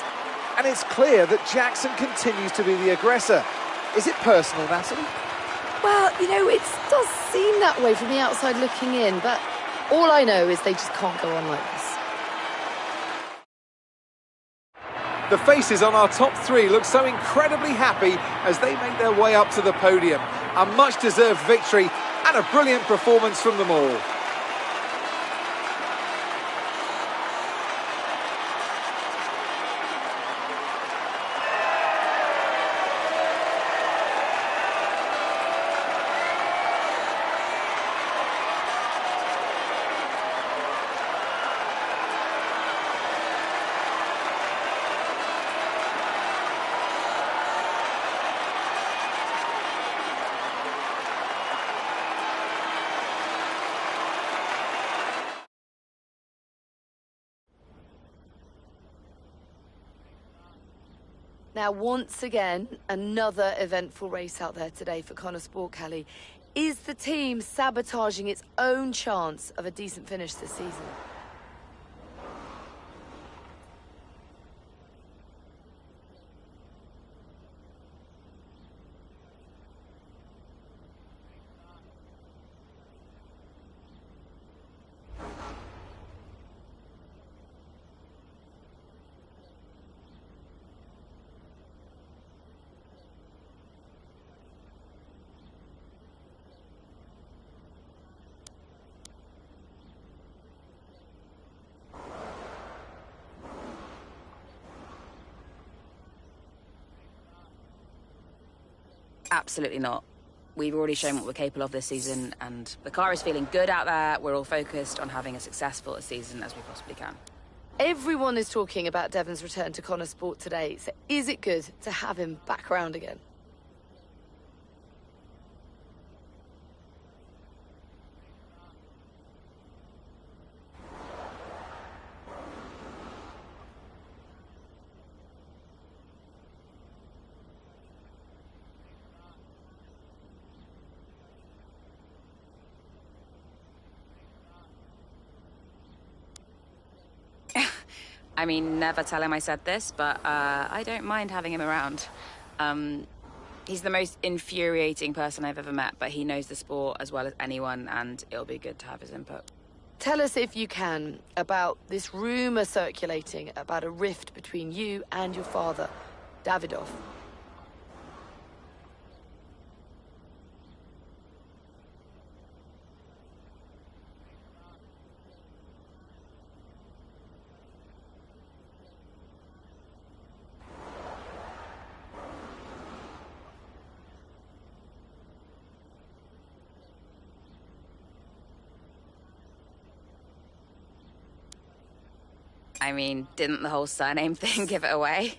And it's clear that Jackson continues to be the aggressor. Is it personal, Natalie? Well, you know, it does seem that way from the outside looking in, but all I know is they just can't go on like this. The faces on our top 3 look so incredibly happy as they make their way up to the podium. A much-deserved victory and a brilliant performance from them all. Now, once again, another eventful race out there today for Connor Sport, Callie. Is the team sabotaging its own chance of a decent finish this season? Absolutely not. We've already shown what we're capable of this season, and the car is feeling good out there. We're all focused on having as successful a season as we possibly can. Everyone is talking about Devon's return to Connor Sport today, so is it good to have him back around again? I mean, never tell him I said this, but I don't mind having him around. He's the most infuriating person I've ever met, but he knows the sport as well as anyone, and it'll be good to have his input. Tell us, if you can, about this rumour circulating about a rift between you and your father, Davidoff. I mean, didn't the whole surname thing give it away?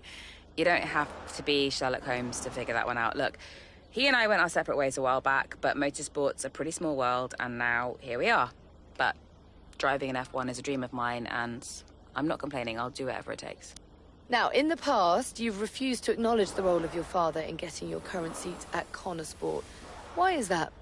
You don't have to be Sherlock Holmes to figure that one out. Look, he and I went our separate ways a while back, but motorsport's a pretty small world, and now here we are. But driving an F1 is a dream of mine, and I'm not complaining. I'll do whatever it takes. Now, in the past, you've refused to acknowledge the role of your father in getting your current seat at Connor Sport. Why is that?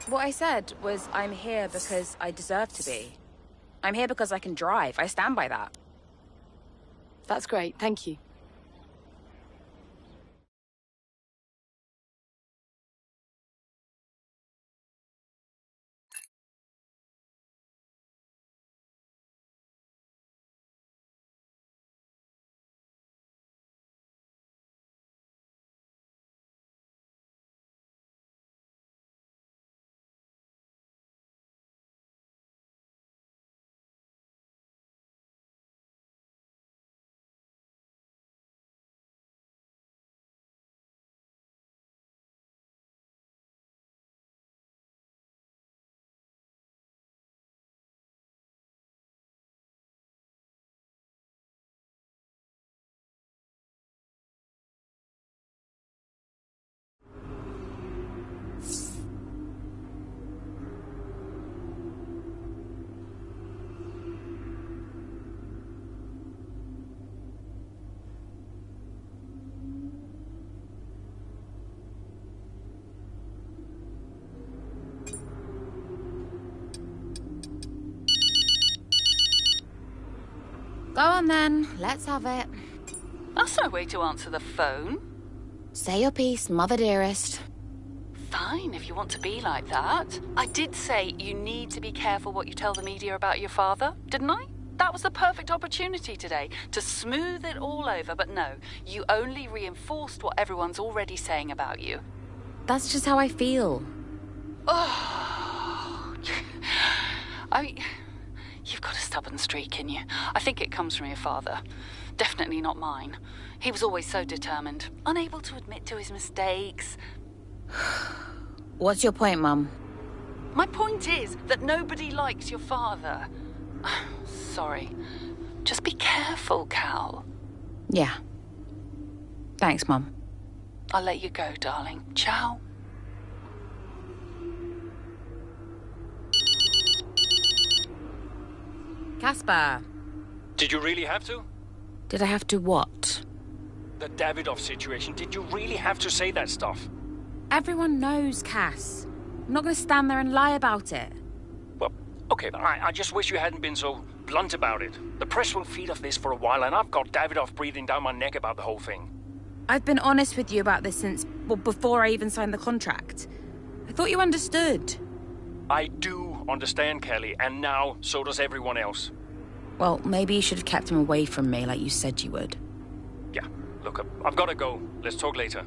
What I said was I'm here because I deserve to be. I'm here because I can drive. I stand by that. That's great, thank you. Go on then, let's have it. That's no way to answer the phone. Say your piece, mother dearest. Fine, if you want to be like that. I did say you need to be careful what you tell the media about your father, didn't I? That was the perfect opportunity today to smooth it all over, but no, you only reinforced what everyone's already saying about you. That's just how I feel. Oh, I mean, you've got a stubborn streak in you. I think it comes from your father. Definitely not mine. He was always so determined, unable to admit to his mistakes. What's your point, Mum? My point is that nobody likes your father. Sorry. Just be careful, Cal. Yeah. Thanks, Mum. I'll let you go, darling. Ciao. Caspar. Did you really have to? Did I have to what? The Davidoff situation. Did you really have to say that stuff? Everyone knows, Cass. I'm not going to stand there and lie about it. Well, okay, but I just wish you hadn't been so blunt about it. The press will feed off this for a while, and I've got Davidoff breathing down my neck about the whole thing. I've been honest with you about this since, well, before I even signed the contract. I thought you understood. I do understand, Kelly, and now so does everyone else. Well, maybe you should have kept him away from me like you said you would. Yeah, look, I've got to go. Let's talk later.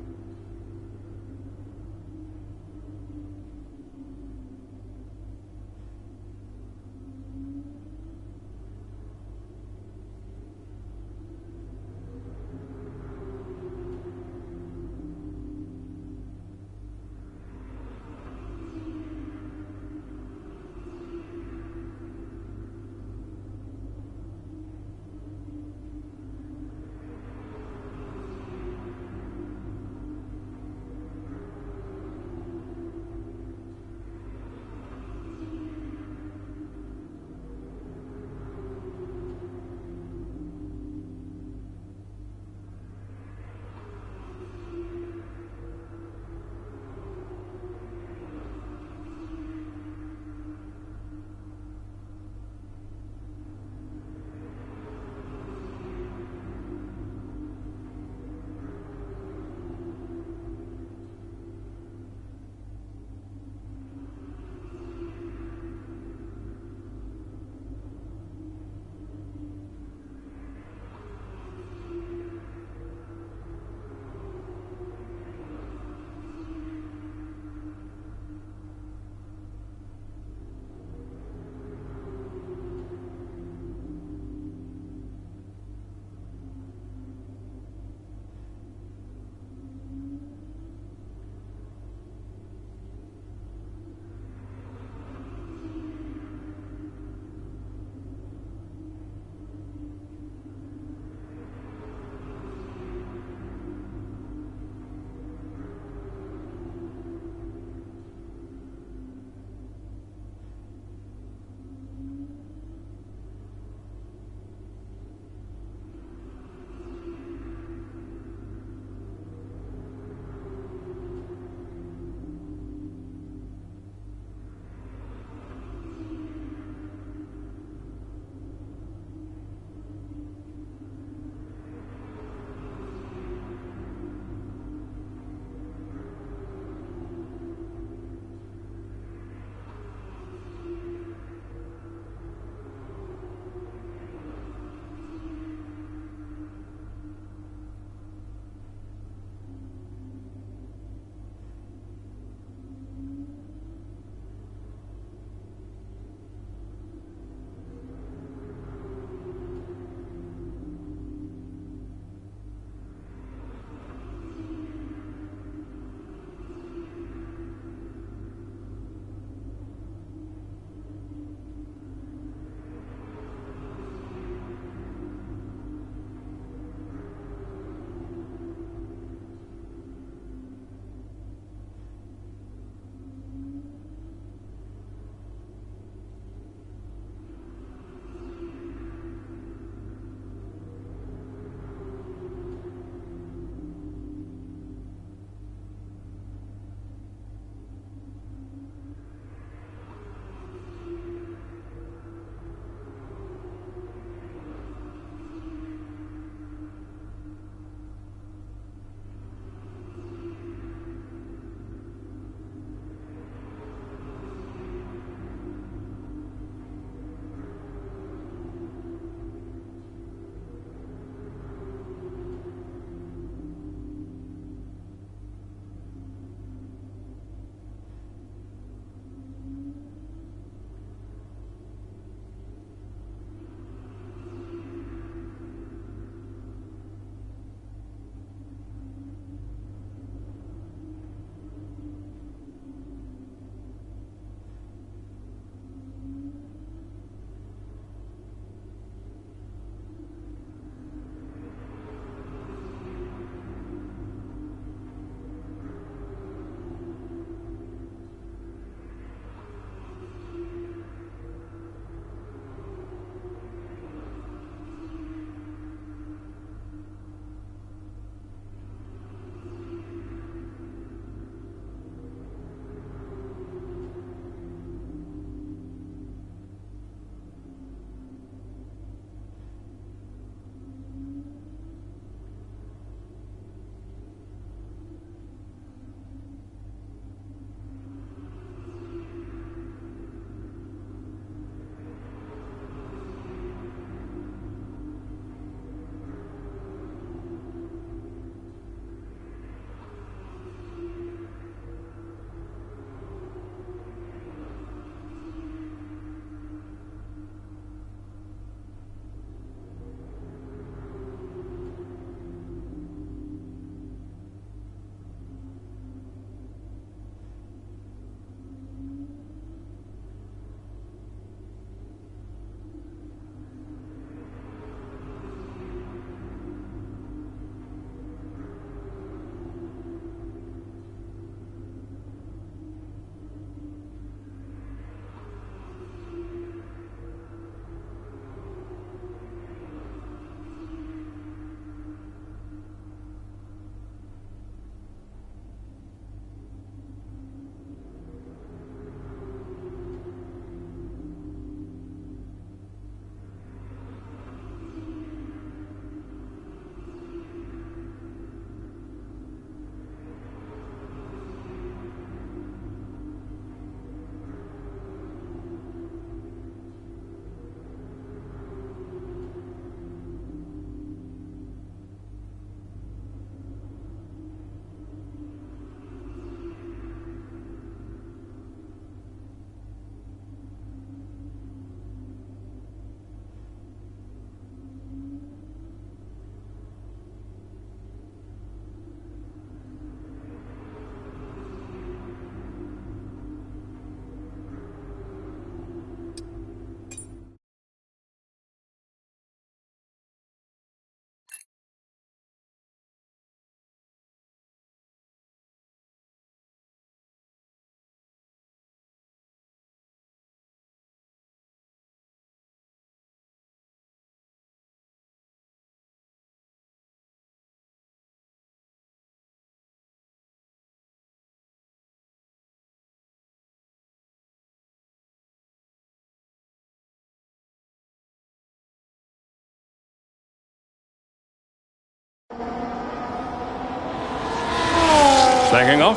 Slacking off?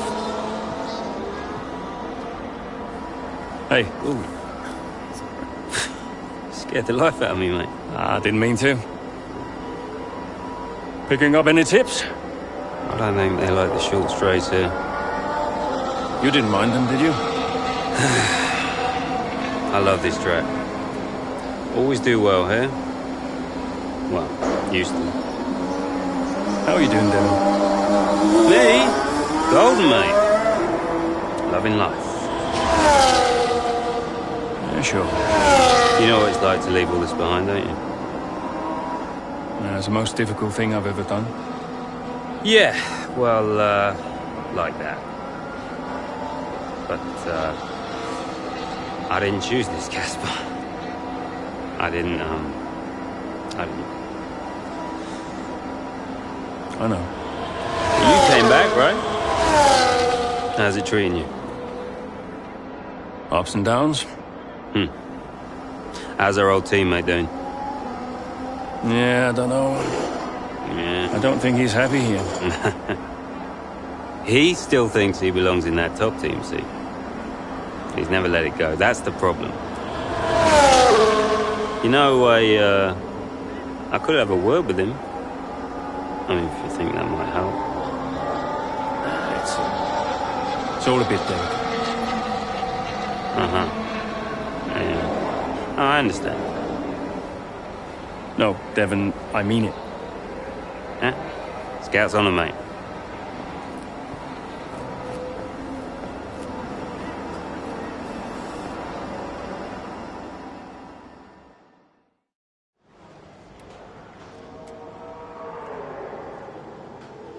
Hey. Ooh. Scared the life out of me, mate. I didn't mean to. Picking up any tips? I don't think they like the short straights here. You didn't mind them, did you? I love this track. Always do well here. Well, used to. How are you doing, Devin? Me? Golden, mate. Loving life. Yeah, sure. You know what it's like to leave all this behind, don't you? Yeah, it's the most difficult thing I've ever done. Yeah, well, like that. But, I didn't choose this, Casper. I didn't. I know. You came back, right? How's it treating you? Ups and downs. How's our old teammate doing? Yeah, I don't know. Yeah. I don't think he's happy here. He still thinks he belongs in that top team, see? He's never let it go. That's the problem. You know, I could have a word with him. I mean, if you think that might help. It's all a bit delicate. Yeah. Oh, I understand. No, Devin, I mean it. Yeah? Scout's on him, mate.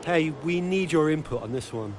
Hey, we need your input on this one.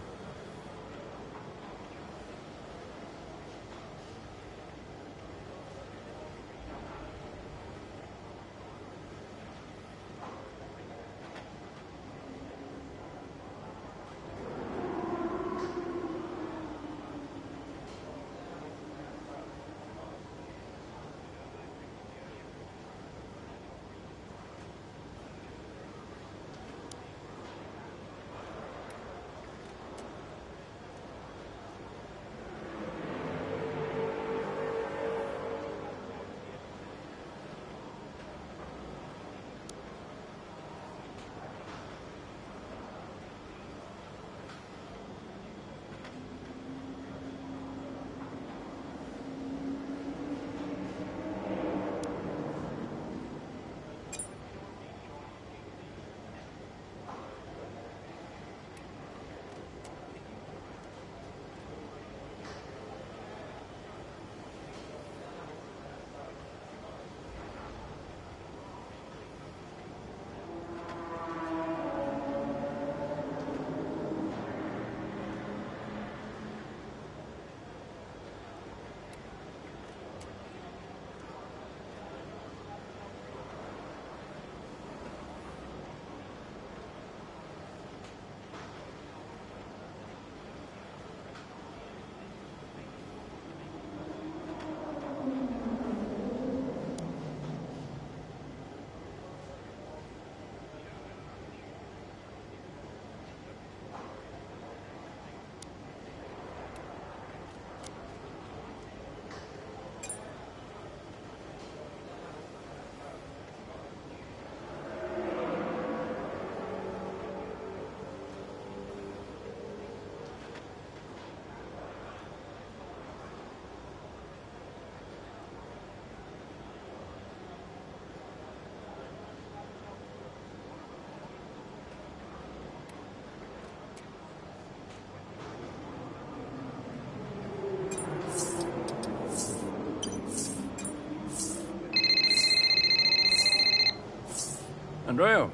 Andrea,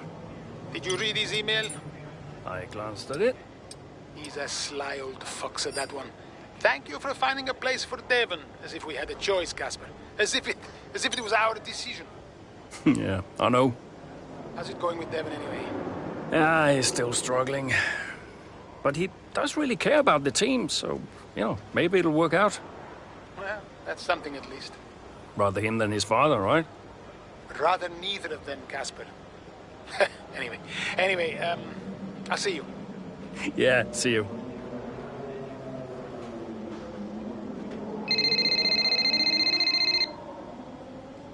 Did you read his email? I glanced at it. He's a sly old fox at that one. Thank you for finding a place for Devon, as if we had a choice, Casper. As if it was our decision. Yeah, I know. How's it going with Devon anyway? Yeah, he's still struggling. But he does really care about the team, so, you know, maybe it'll work out. Well, that's something at least. Rather him than his father, right? Rather neither of them, Casper. Anyway, I'll see you. Yeah, see you.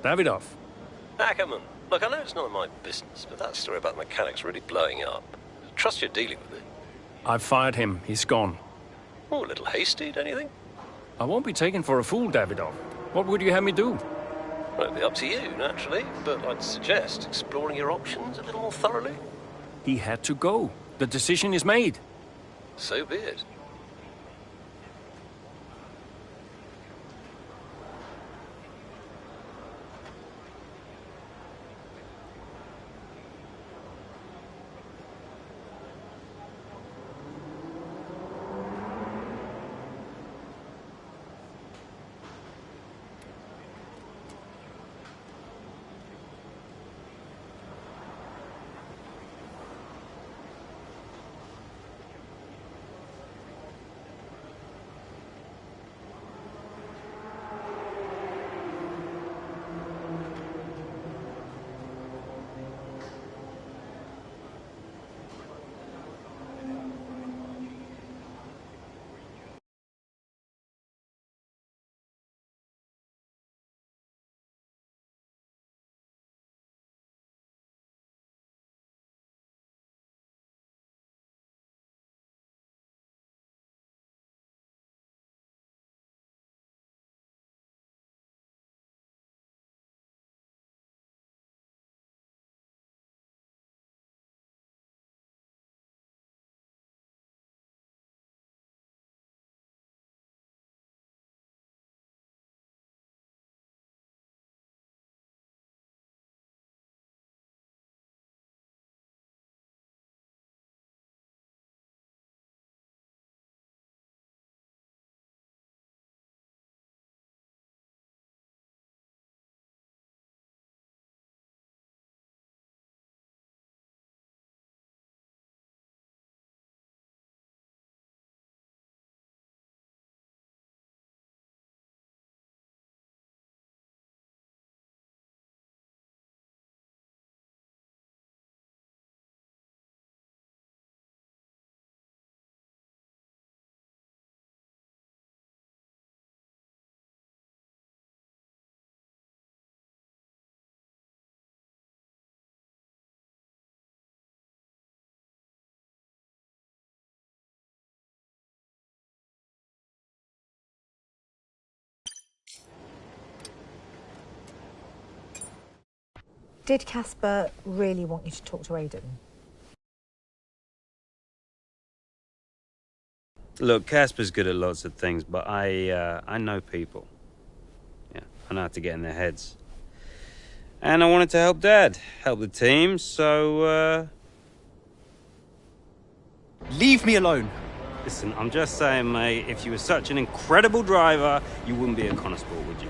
Davidoff. Ackerman, look, I know it's none of my business, but that story about the mechanic's really blowing up. Trust you're dealing with it. I've fired him. He's gone. Oh, a little hasty, don't you think? I won't be taken for a fool, Davidoff. What would you have me do? Well, it'd be up to you, naturally, but I'd suggest exploring your options a little more thoroughly. He had to go. The decision is made. So be it. Did Casper really want you to talk to Aidan? Look, Casper's good at lots of things, but I know people. Yeah, I know how to get in their heads. And I wanted to help Dad, help the team, so, Leave me alone. Listen, I'm just saying, mate, if you were such an incredible driver, you wouldn't be a Connor Sport, would you?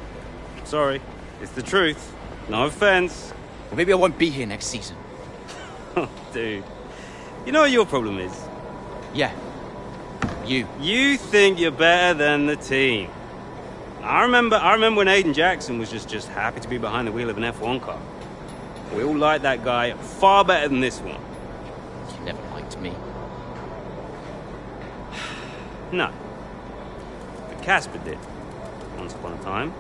Sorry, it's the truth. No offense. Well, maybe I won't be here next season. Oh, dude. You know what your problem is? Yeah. You. You think you're better than the team. I remember when Aiden Jackson was just happy to be behind the wheel of an F1 car. We all like that guy far better than this one. You never liked me. No. But Casper did. Once upon a time.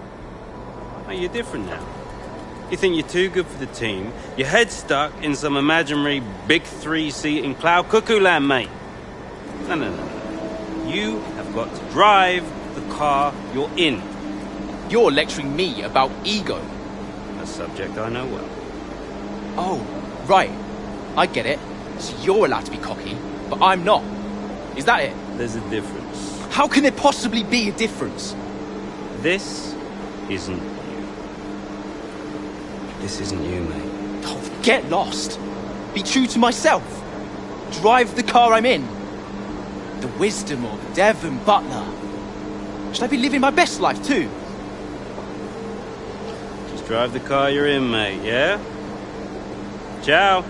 Oh, you're different now. You think you're too good for the team. Your head's stuck in some imaginary big three-seat in cloud cuckoo land, mate. No. You have got to drive the car you're in. You're lecturing me about ego. A subject I know well. Oh, right. I get it. So you're allowed to be cocky, but I'm not. Is that it? There's a difference. How can there possibly be a difference? This isn't you. This isn't you, mate. Oh, get lost. Be true to myself. Drive the car I'm in. The wisdom of Devon Butler. Should I be living my best life too? Just drive the car you're in, mate, yeah? Ciao.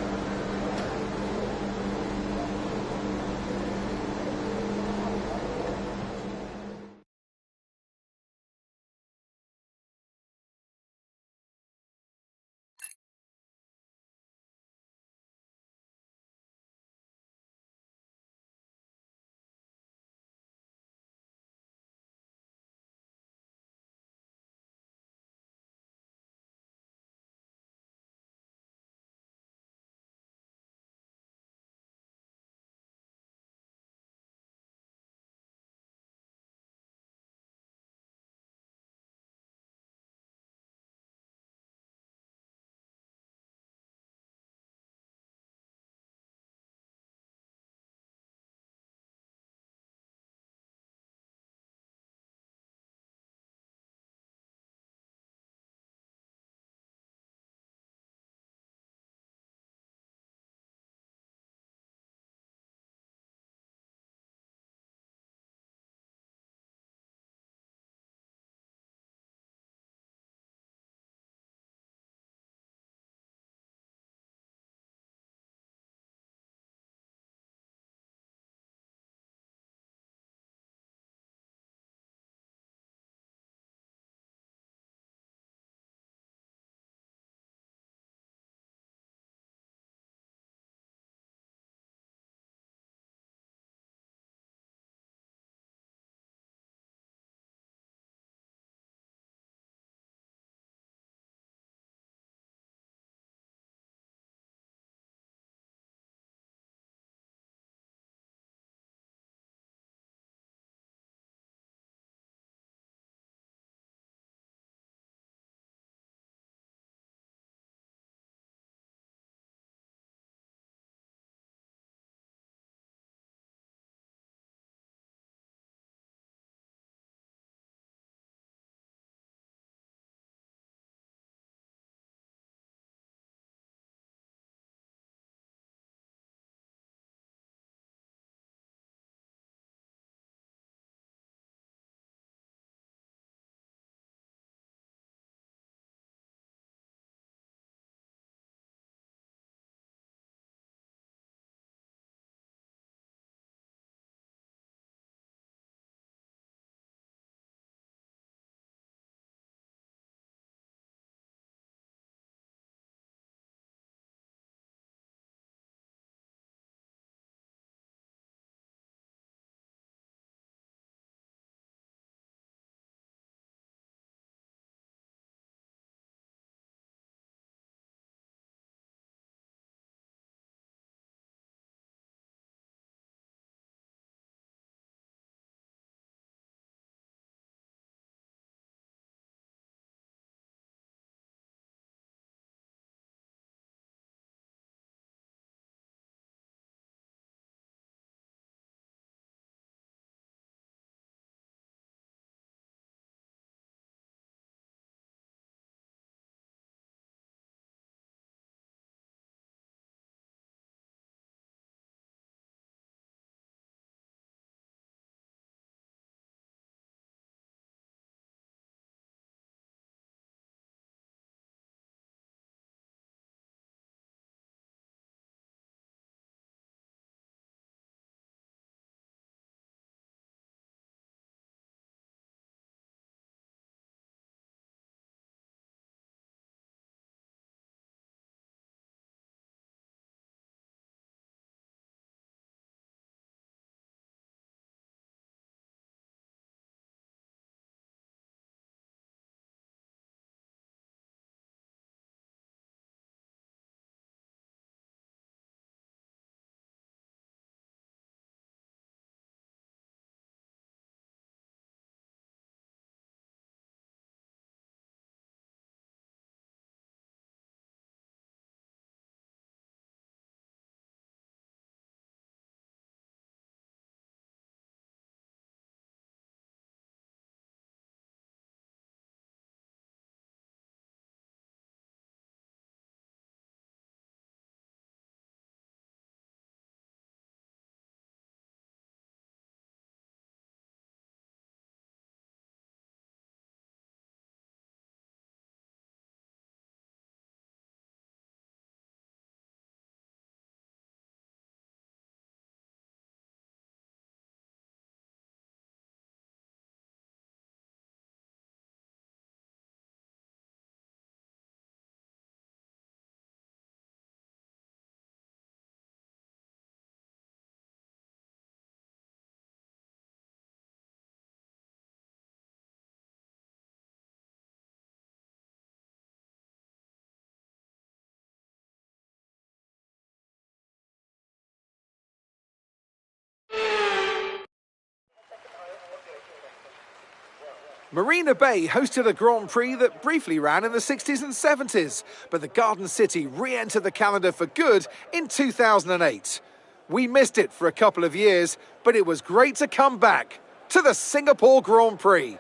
Marina Bay hosted a Grand Prix that briefly ran in the 60s and 70s, but the Garden City re-entered the calendar for good in 2008. We missed it for a couple of years, but it was great to come back to the Singapore Grand Prix.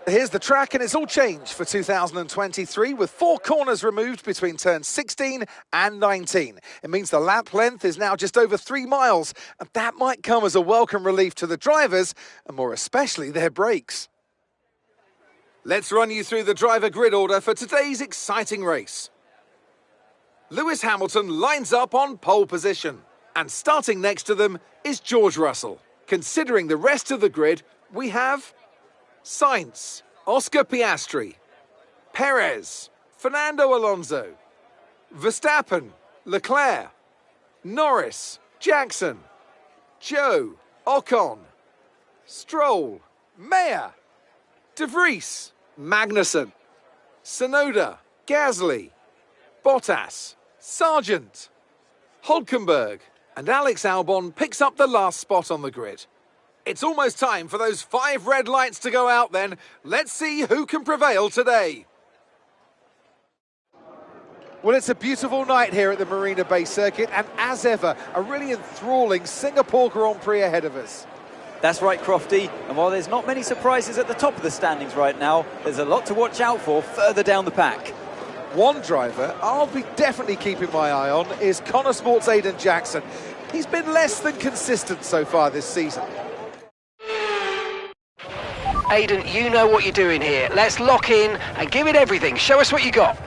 Here's the track, and it's all changed for 2023, with 4 corners removed between turns 16 and 19. It means the lap length is now just over 3 miles, and that might come as a welcome relief to the drivers, and more especially their brakes. Let's run you through the driver grid order for today's exciting race. Lewis Hamilton lines up on pole position, and starting next to them is George Russell. Considering the rest of the grid, we have Sainz, Oscar Piastri, Perez, Fernando Alonso, Verstappen, Leclerc, Norris, Jackson, Joe, Ocon, Stroll, Mayer, De Vries, Magnussen, Tsunoda, Gasly, Bottas, Sargent, Hulkenberg, and Alex Albon picks up the last spot on the grid. It's almost time for those 5 red lights to go out then. Let's see who can prevail today. Well, it's a beautiful night here at the Marina Bay Circuit, and as ever, a really enthralling Singapore Grand Prix ahead of us. That's right, Crofty. And while there's not many surprises at the top of the standings right now, there's a lot to watch out for further down the pack. One driver I'll be definitely keeping my eye on is Connor Sports' Aiden Jackson. He's been less than consistent so far this season. Aiden, you know what you're doing here. Let's lock in and give it everything. Show us what you got.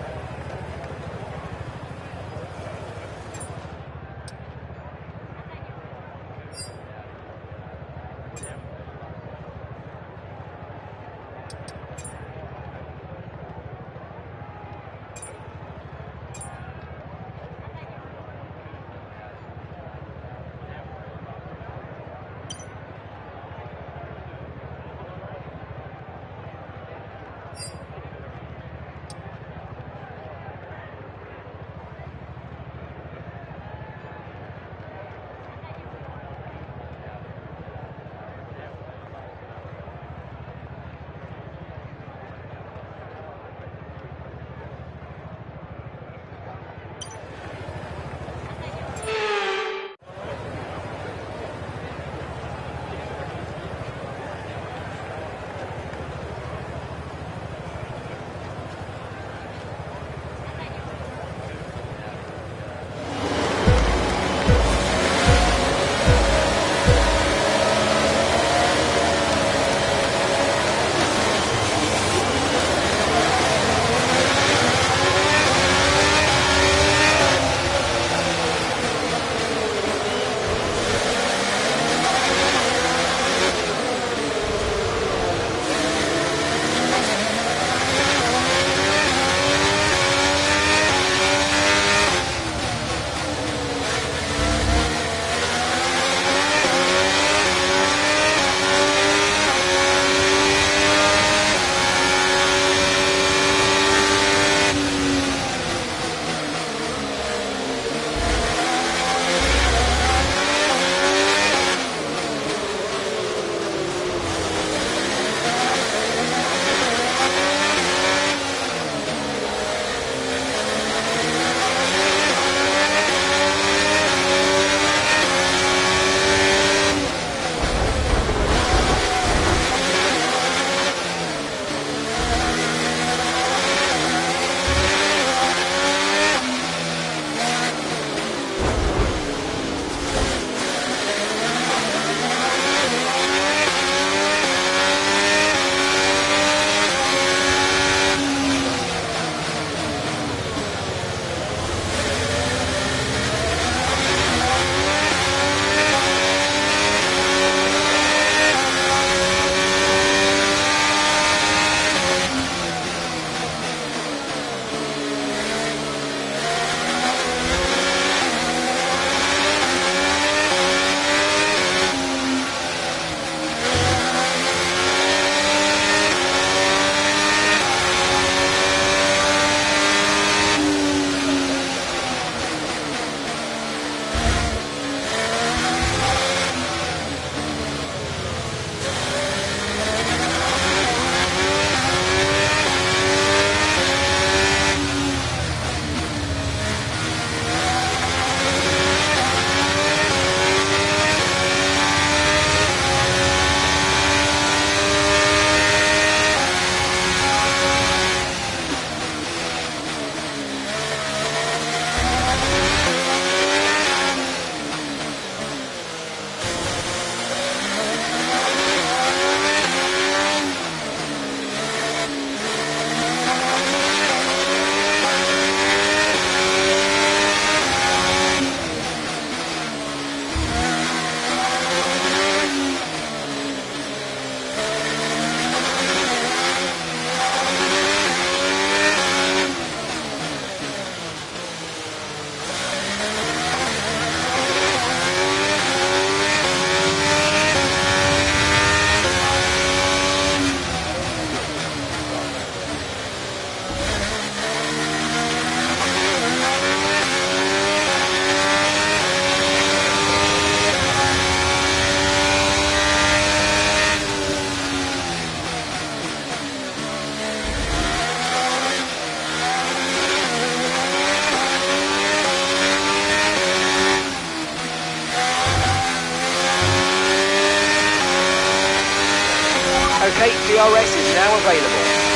Okay, DRS is now available.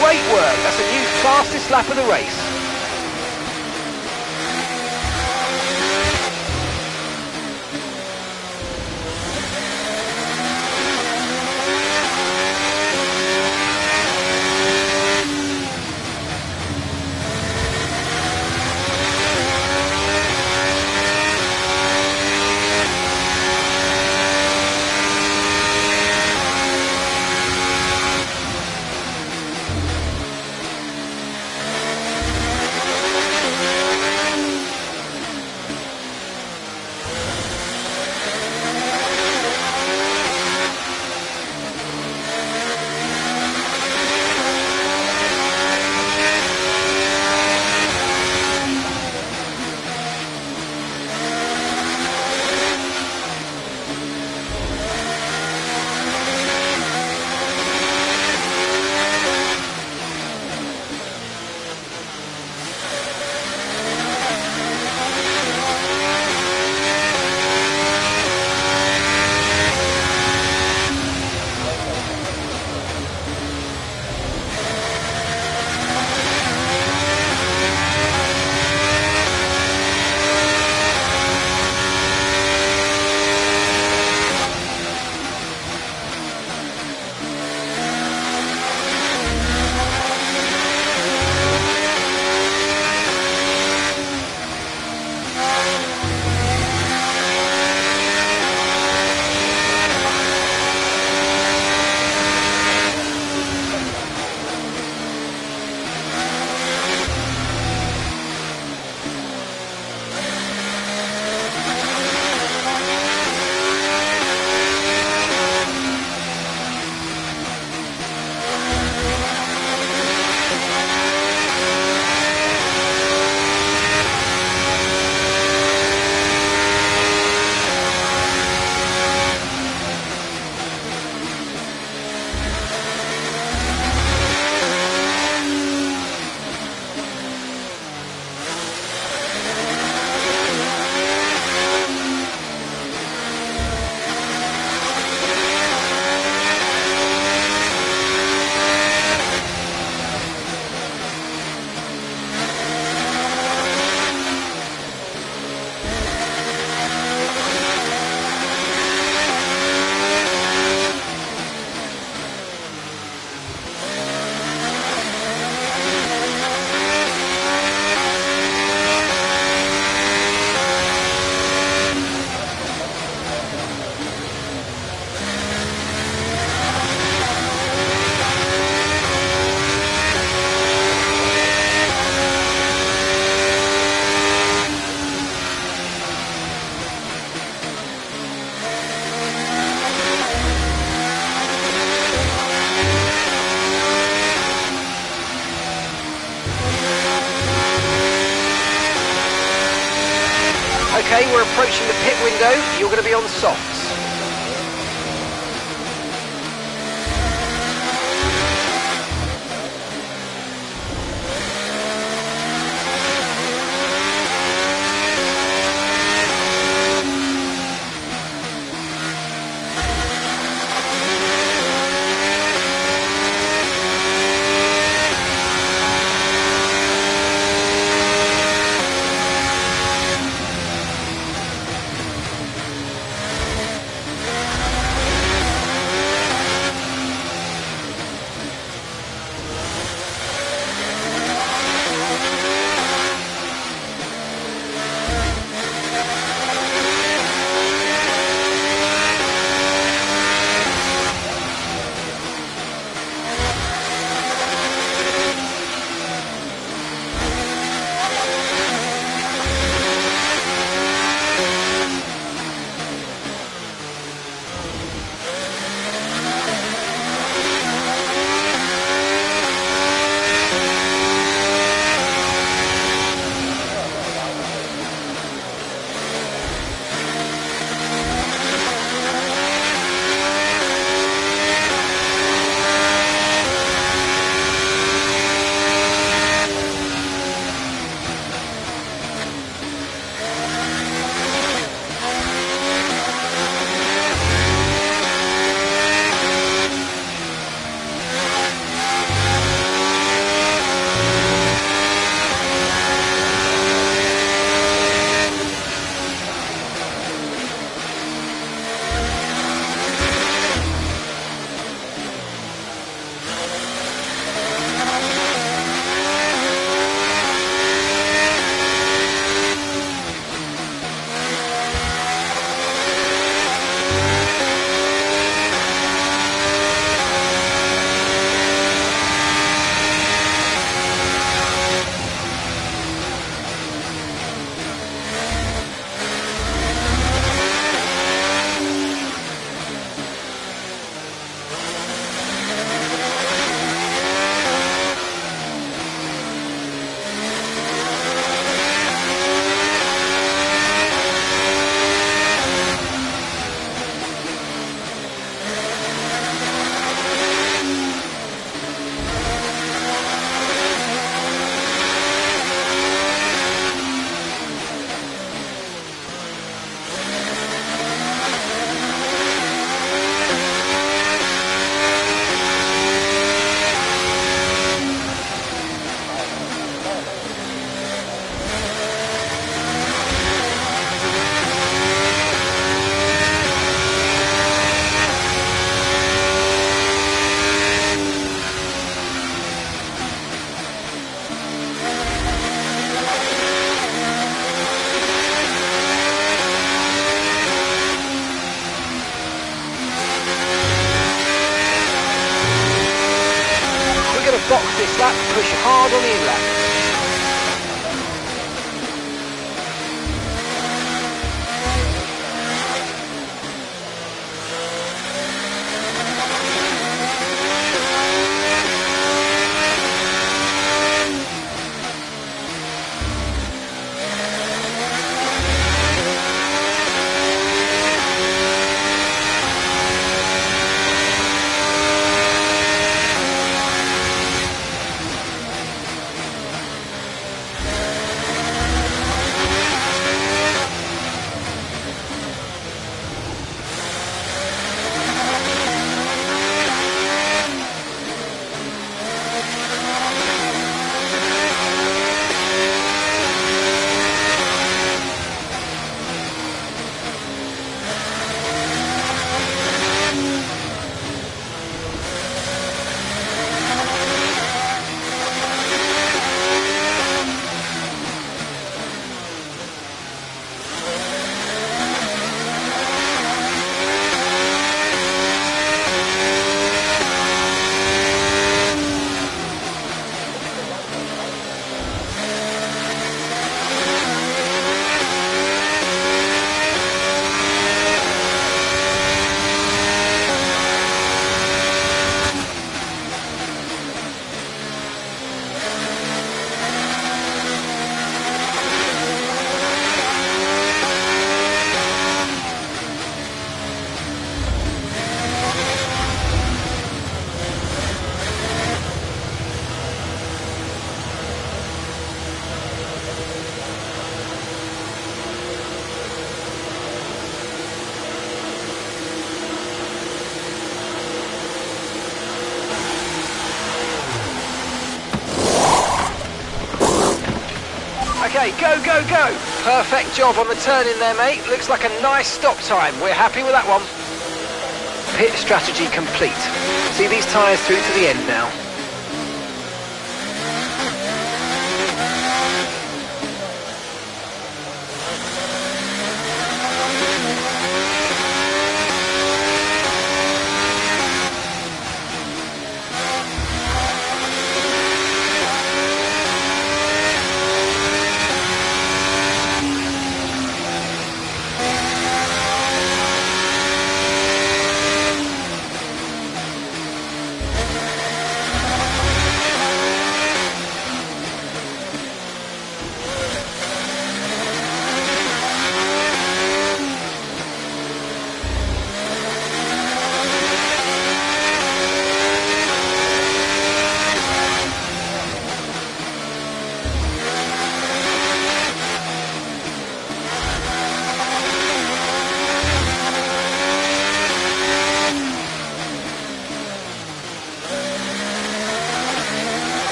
Great work, that's a new fastest lap of the race. Okay, we're approaching the pit window. You're going to be on softs. Box this lap, push hard on the inlet. Okay, go, go, go. Perfect job on the turn in there, mate. Looks like a nice stop time. We're happy with that one. Pit strategy complete. See these tyres through to the end now.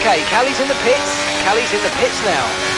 Okay, Callie's in the pits. Callie's in the pits now.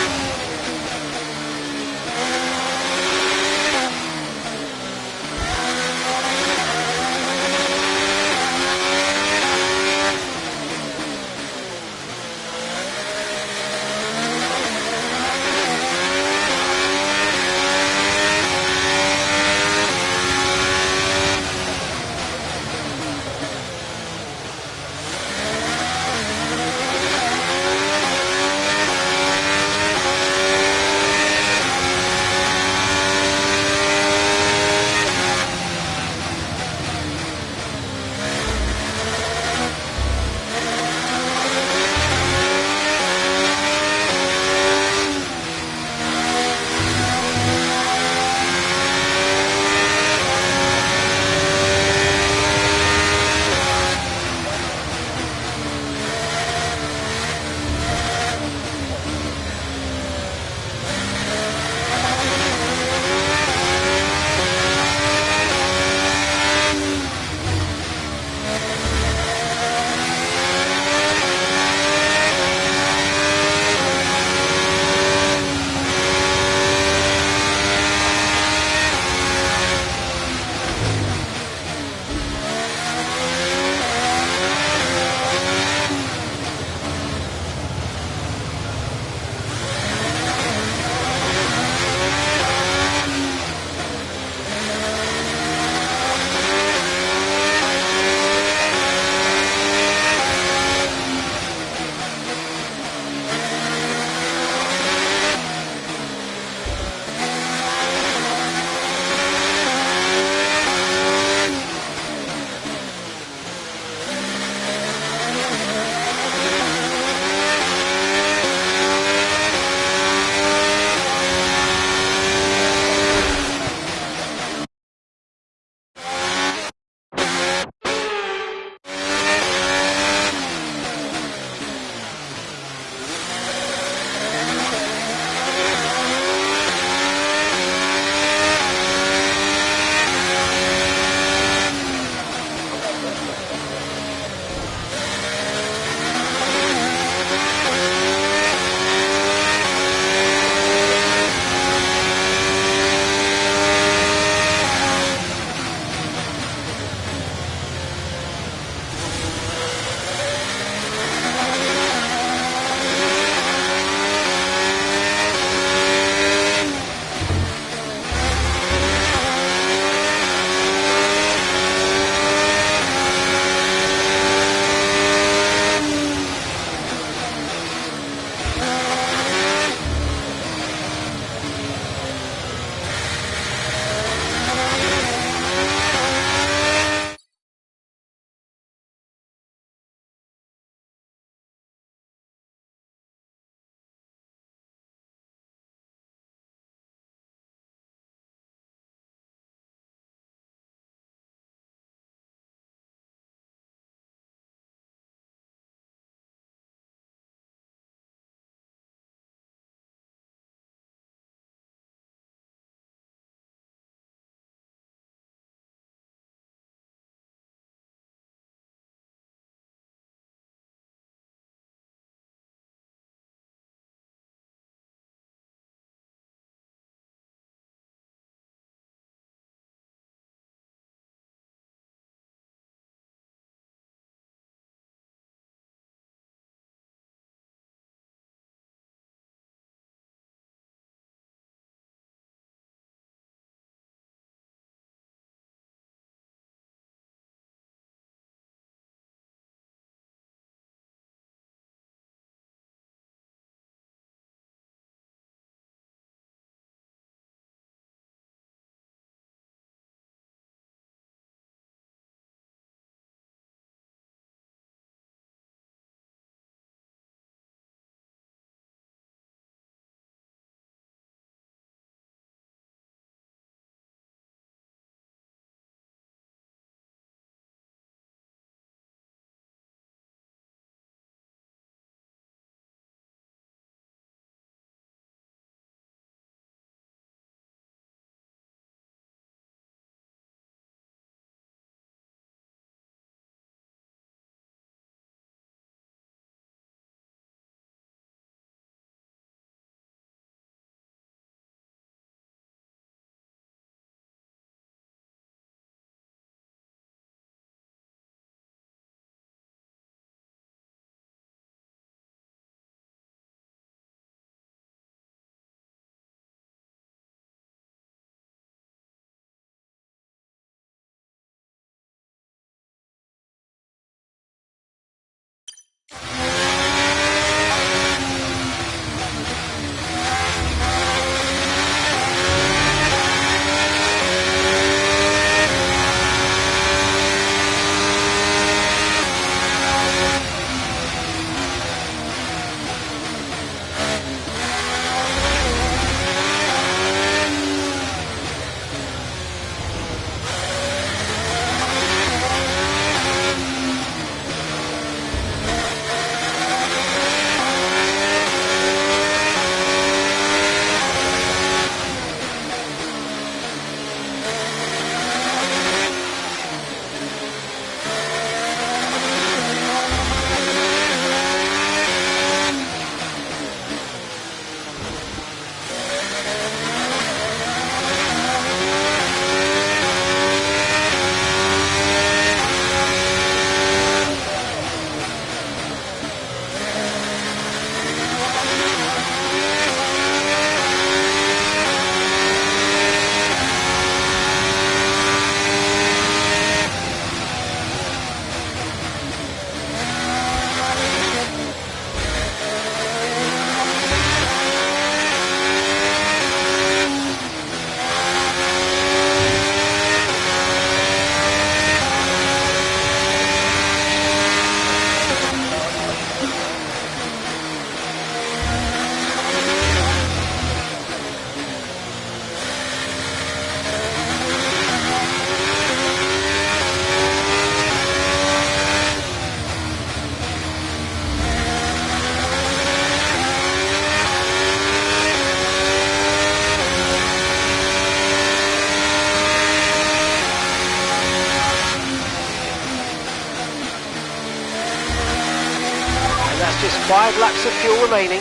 5 laps of fuel remaining.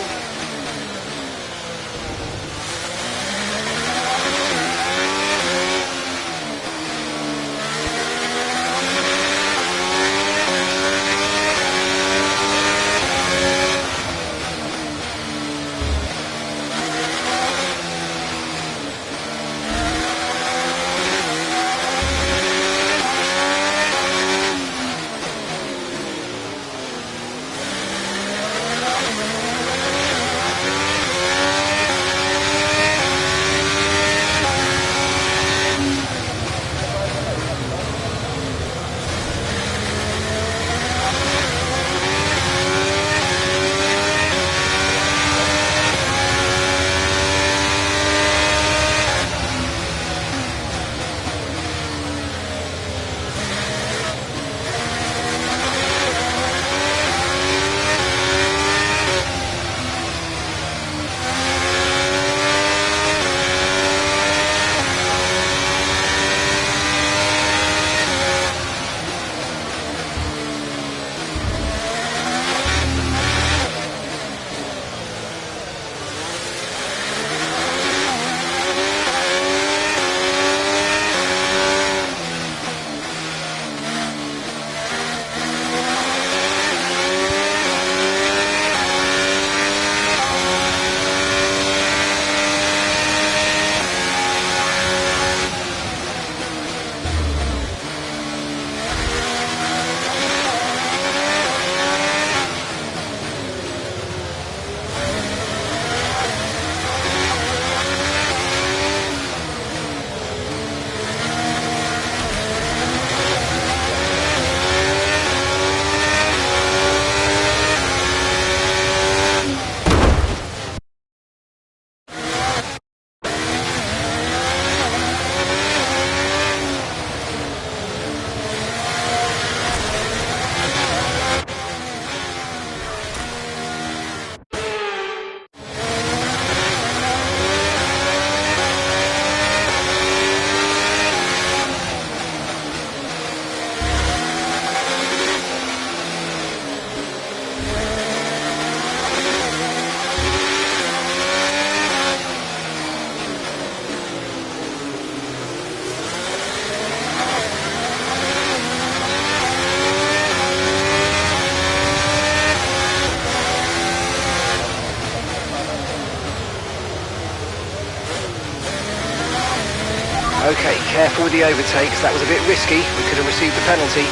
Okay, careful with the overtakes, that was a bit risky, we could have received a penalty.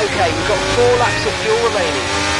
Okay, we've got 4 laps of fuel remaining.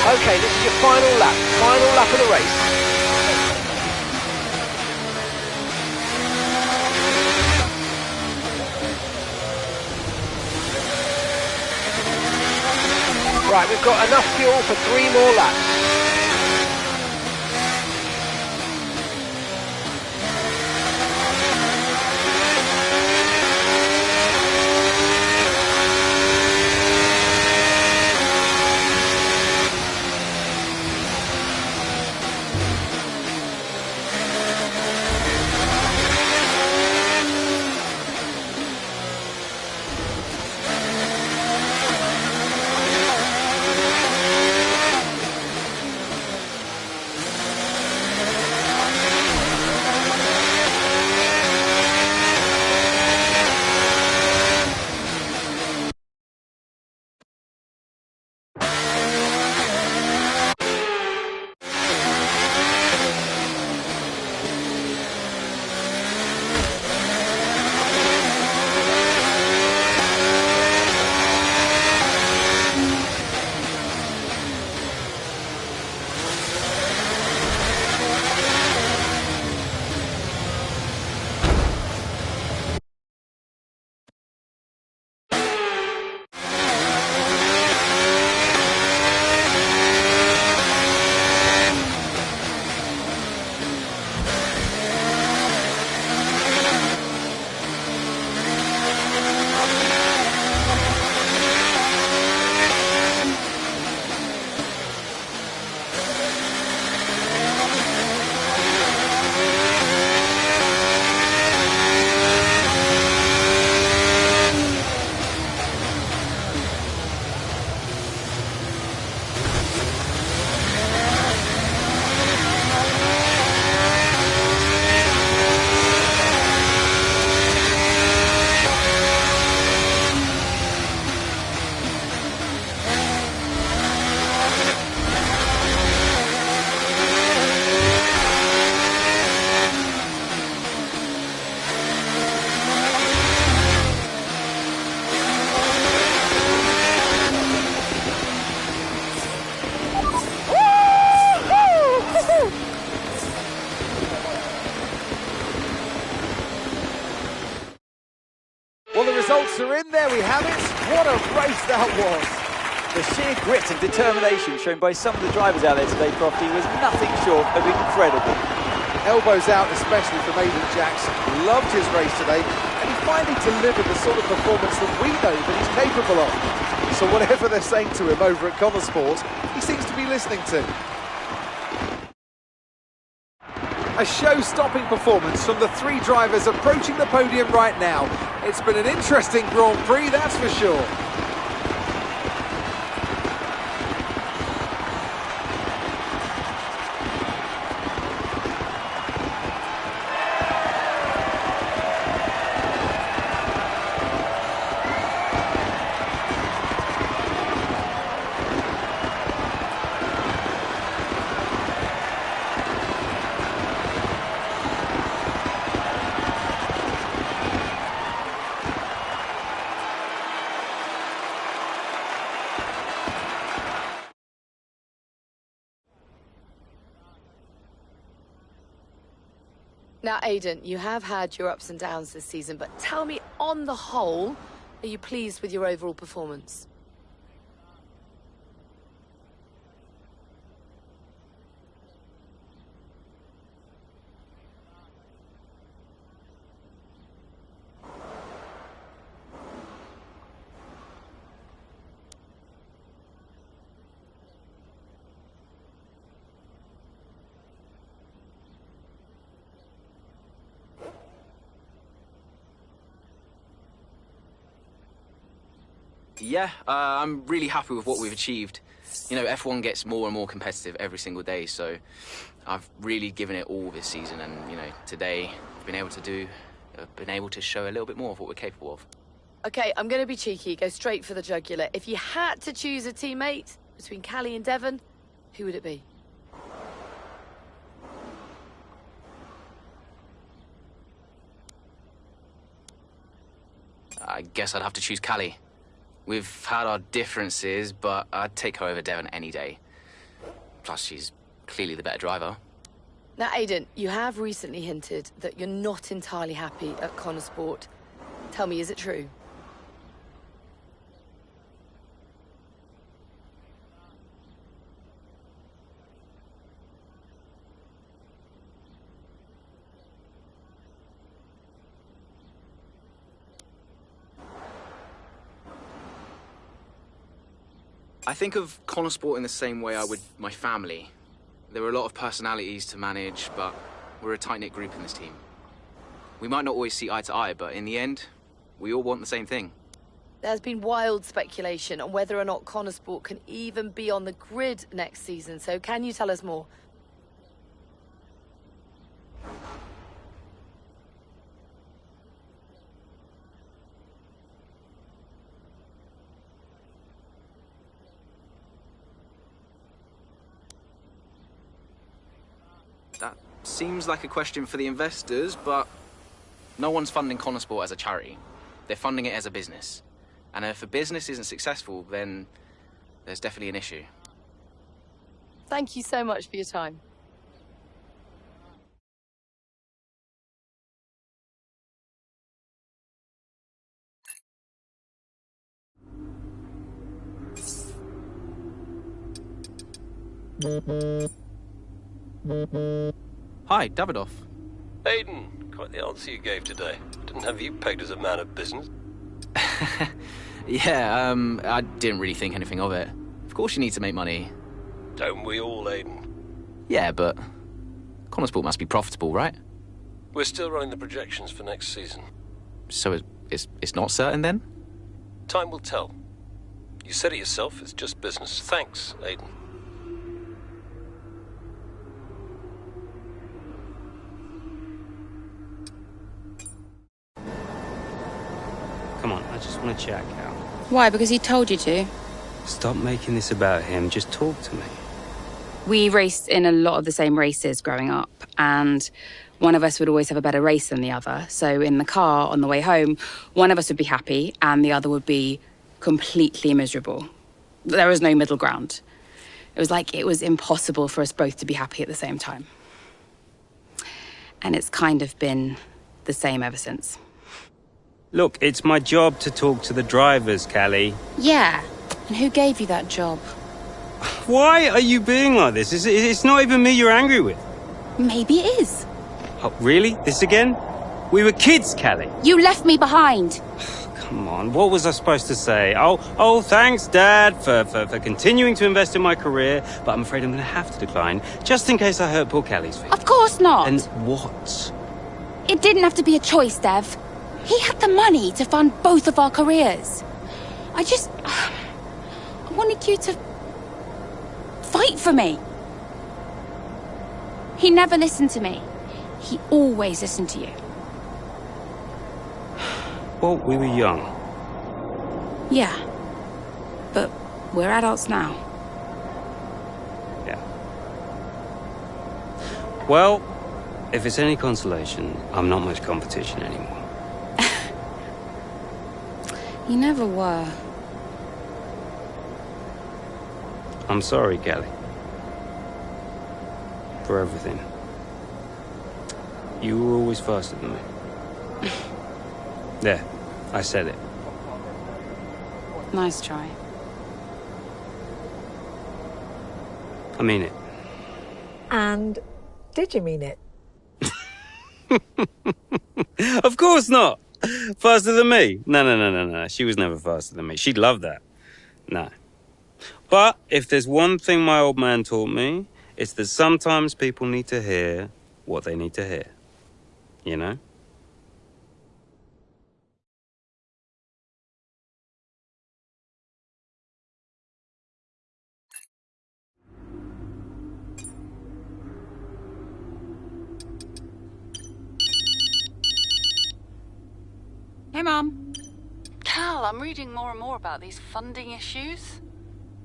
Okay, this is your final lap of the race. Right, we've got enough fuel for 3 more laps. Well, the results are in. There we have it. What a race that was. The sheer grit and determination shown by some of the drivers out there today, Crofty, was nothing short of incredible. Elbows out, especially from Aiden Jackson. Loved his race today, and he finally delivered the sort of performance that we know that he's capable of. So whatever they're saying to him over at Connorsport, he seems to be listening to. A show-stopping performance from the 3 drivers approaching the podium right now. It's been an interesting Grand Prix, that's for sure. Now, Aiden, you have had your ups and downs this season, but tell me, on the whole, are you pleased with your overall performance? Yeah, I'm really happy with what we've achieved. You know, F1 gets more and more competitive every single day, so I've really given it all this season, and, you know, today I've been able to show a little bit more of what we're capable of. Okay, I'm going to be cheeky, go straight for the jugular. If you had to choose a teammate between Callie and Devon, who would it be? I guess I'd have to choose Callie. We've had our differences, but I'd take her over Devon any day. Plus, she's clearly the better driver. Now, Aidan, you have recently hinted that you're not entirely happy at Connor Sport. Tell me, is it true? I think of Connor Sport in the same way I would my family. There are a lot of personalities to manage, but we're a tight-knit group in this team. We might not always see eye to eye, but in the end, we all want the same thing. There's been wild speculation on whether or not Connor Sport can even be on the grid next season, so can you tell us more? That seems like a question for the investors, but no one's funding Connor Sport as a charity. They're funding it as a business. And if a business isn't successful, then there's definitely an issue. Thank you so much for your time. Hi, Davidoff. Aiden, quite the answer you gave today. Didn't have you pegged as a man of business. Yeah, I didn't really think anything of it. Of course you need to make money. Don't we all, Aiden? Yeah, but Connor Sport must be profitable, right? We're still running the projections for next season. So it's not certain then? Time will tell. You said it yourself, it's just business. Thanks, Aiden. Come on, I just want to chat, Cal. Why? Because he told you to? Stop making this about him. Just talk to me. We raced in a lot of the same races growing up, and one of us would always have a better race than the other. So in the car on the way home, one of us would be happy and the other would be completely miserable. There was no middle ground. It was like it was impossible for us both to be happy at the same time. And it's kind of been the same ever since. Look, it's my job to talk to the drivers, Callie. Yeah, and who gave you that job? Why are you being like this? It's not even me you're angry with. Maybe it is. Oh, really? This again? We were kids, Callie. You left me behind. Come on, what was I supposed to say? Oh, thanks, Dad, for continuing to invest in my career, but I'm afraid I'm going to have to decline, just in case I hurt poor Callie's feelings. Of course not. And what? It didn't have to be a choice, Dev. He had the money to fund both of our careers. I wanted you to fight for me. He never listened to me. He always listened to you. Well, we were young. Yeah. But we're adults now. Yeah. Well, if it's any consolation, I'm not much competition anymore. You never were. I'm sorry, Callie. For everything. You were always faster than me. There, I said it. Nice try. I mean it. And did you mean it? Of course not! Faster than me? No. She was never faster than me. She'd love that. No. But if there's one thing my old man taught me, it's that sometimes people need to hear what they need to hear. You know? Hey, Mum. Cal, I'm reading more and more about these funding issues.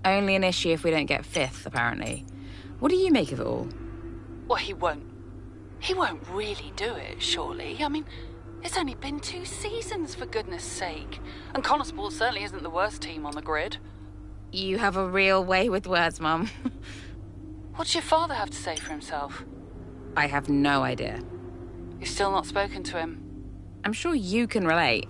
Only an issue if we don't get fifth, apparently. What do you make of it all? Well, he won't really do it, surely. I mean, it's only been 2 seasons, for goodness sake. And Connor Sport certainly isn't the worst team on the grid. You have a real way with words, Mum. What's your father have to say for himself? I have no idea. You've still not spoken to him? I'm sure you can relate.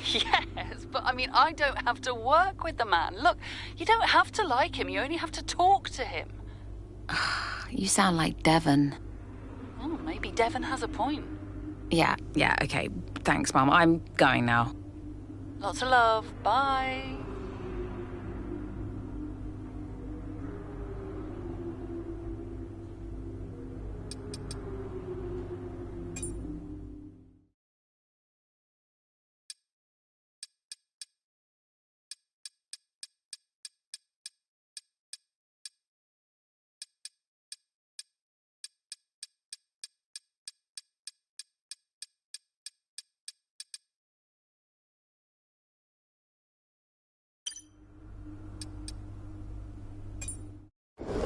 Yes, but I mean, I don't have to work with the man. Look, you don't have to like him, you only have to talk to him. You sound like Devon. Oh, maybe Devon has a point. Yeah, okay. Thanks, Mum. I'm going now. Lots of love. Bye.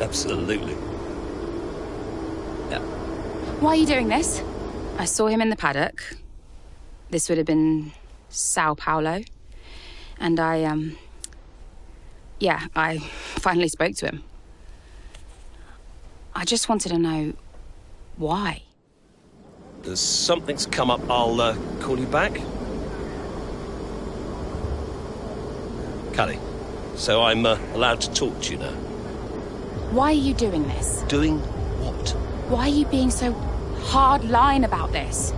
Absolutely. Yeah. Why are you doing this? I saw him in the paddock. This would have been Sao Paulo. And I finally spoke to him. I just wanted to know why. Something's come up. I'll call you back. Callie, so I'm allowed to talk to you now. Why are you doing this? Doing what? Why are you being so hard-line about this?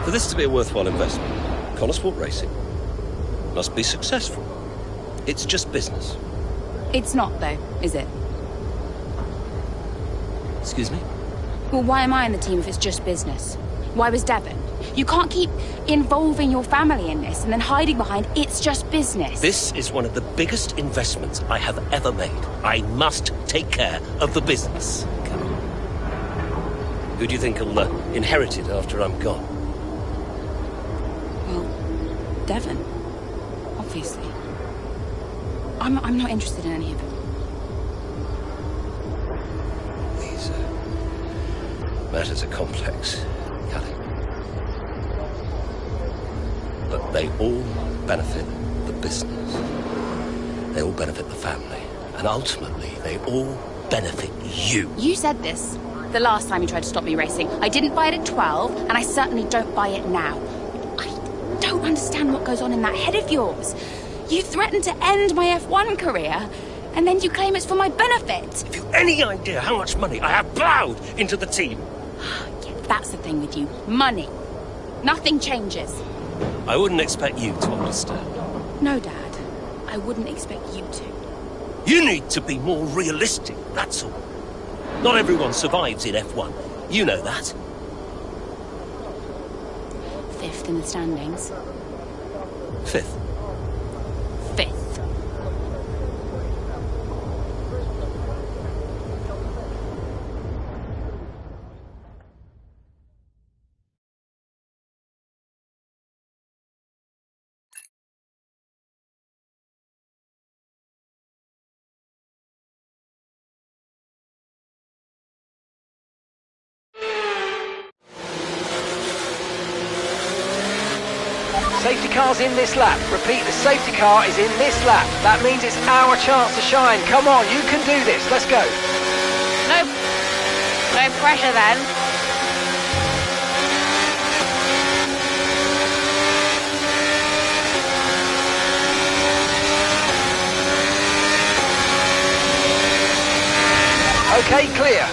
For this to be a worthwhile investment, Connosport Racing must be successful. It's just business. It's not, though, is it? Excuse me? Well, why am I in the team if it's just business? Why was Devon? You can't keep involving your family in this and then hiding behind it's just business. This is one of the biggest investments I have ever made. I must take care of the business. Come on. Who do you think will inherit it after I'm gone? Well, Devon. Obviously. I'm not interested in any of it. These matters are complex, Callie. But they all benefit the business. They all benefit the family. And ultimately, they all benefit you. You said this the last time you tried to stop me racing. I didn't buy it at 12, and I certainly don't buy it now. I don't understand what goes on in that head of yours. You threatened to end my F1 career, and then you claim it's for my benefit. Have you any idea how much money I have plowed into the team? Yeah, that's the thing with you. Money. Nothing changes. I wouldn't expect you to understand. No, Dad. I wouldn't expect you to. You need to be more realistic, that's all. Not everyone survives in F1. You know that. 5th in the standings. 5th. 5th. Safety car's in this lap. Repeat, the safety car is in this lap. That means it's our chance to shine. Come on, you can do this. Let's go. No pressure then. Okay, clear.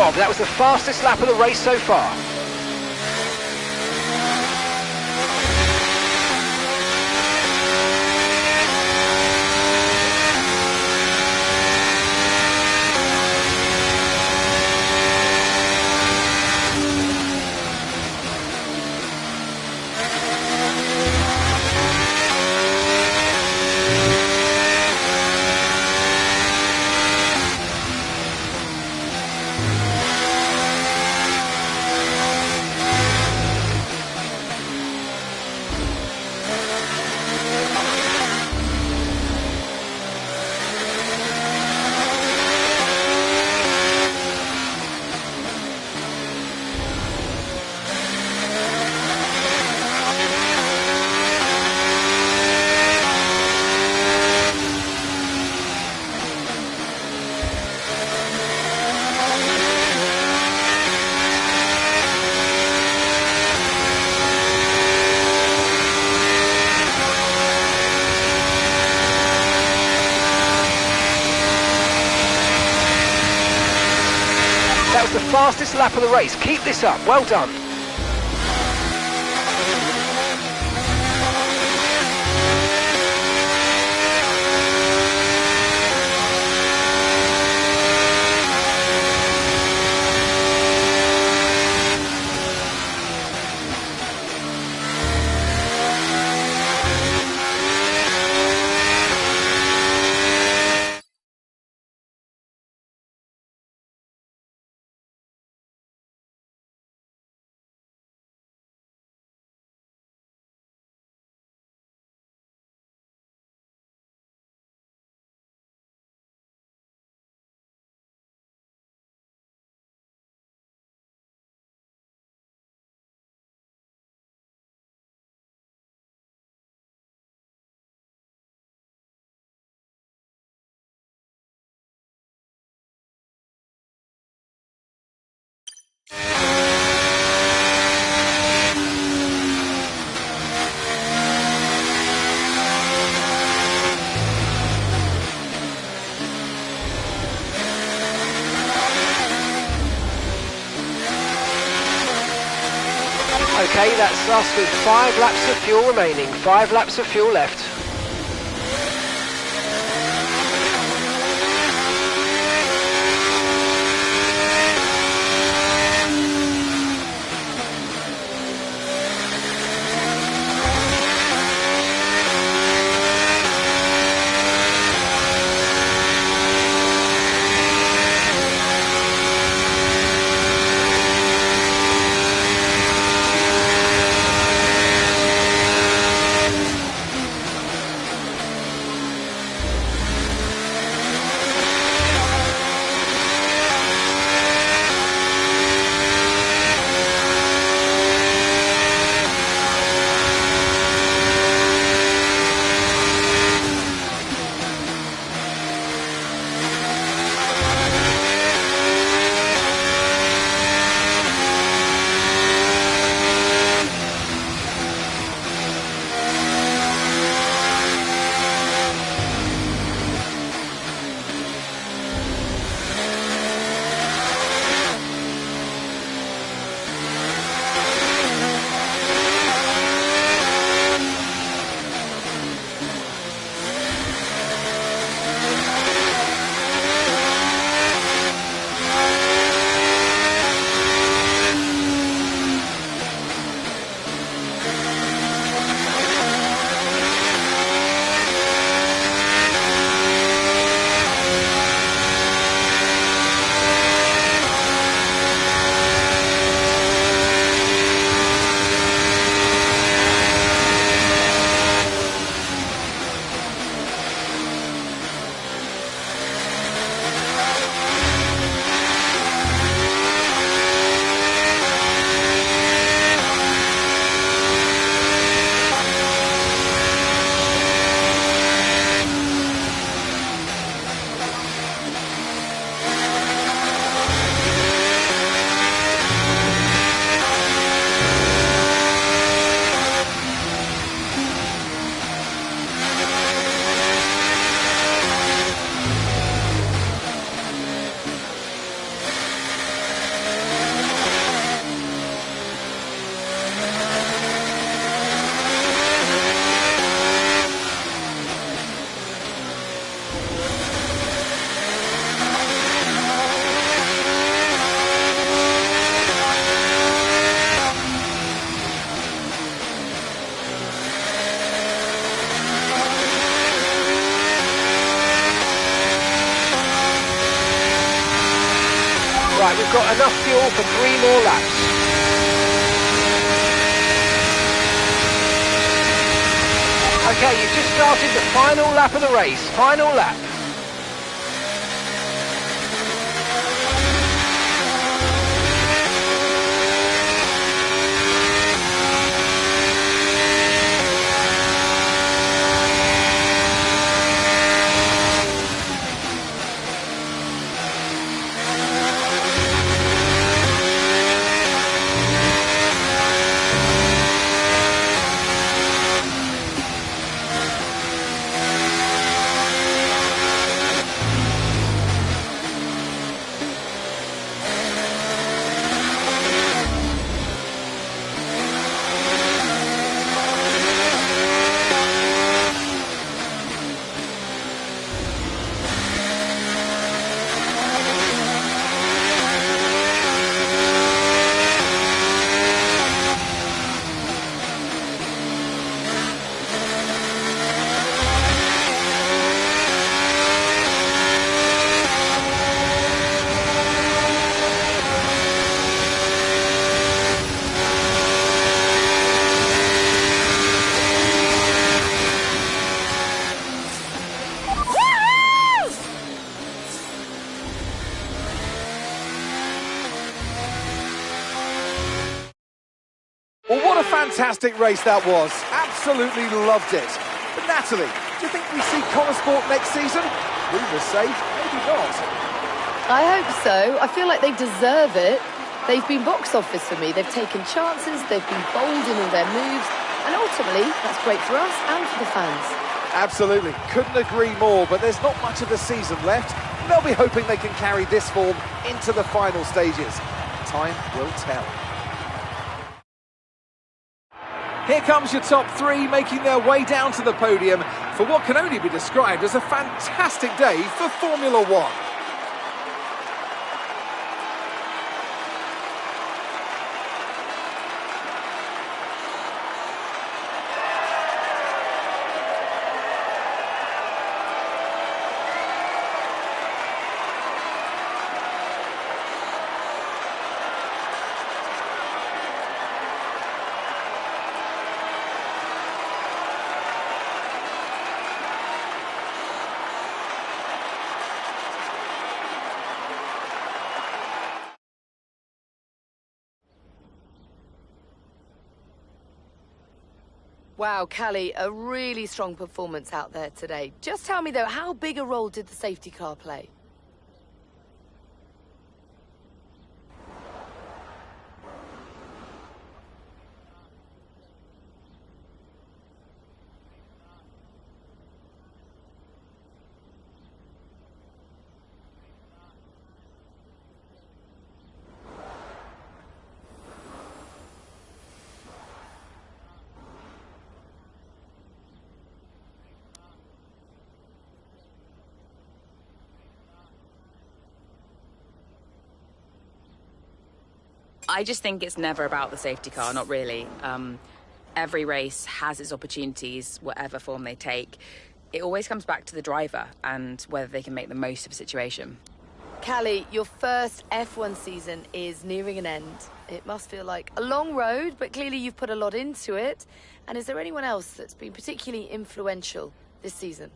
job. That was the fastest lap of the race so far. That was the fastest lap of the race. Keep this up. Well done. Okay, that's us with 5 laps of fuel remaining. 5 laps of fuel left. got enough fuel for 3 more laps. Okay, you've just started the final lap of the race. Final lap. Well, what a fantastic race that was. Absolutely loved it. But Natalie, do you think we see Connor Sport next season? Rumours say maybe not. I hope so. I feel like they deserve it. They've been box office for me. They've taken chances, they've been bold in all their moves, and ultimately, that's great for us and for the fans. Absolutely. Couldn't agree more, but there's not much of the season left. They'll be hoping they can carry this form into the final stages. Time will tell. Here comes your top 3 making their way down to the podium for what can only be described as a fantastic day for Formula One. Wow, Callie, a really strong performance out there today. Just tell me, though, how big a role did the safety car play? I just think it's never about the safety car, not really. Every race has its opportunities, whatever form they take. It always comes back to the driver and whether they can make the most of a situation. Callie, your first F1 season is nearing an end. It must feel like a long road, but clearly you've put a lot into it. And is there anyone else that's been particularly influential this season?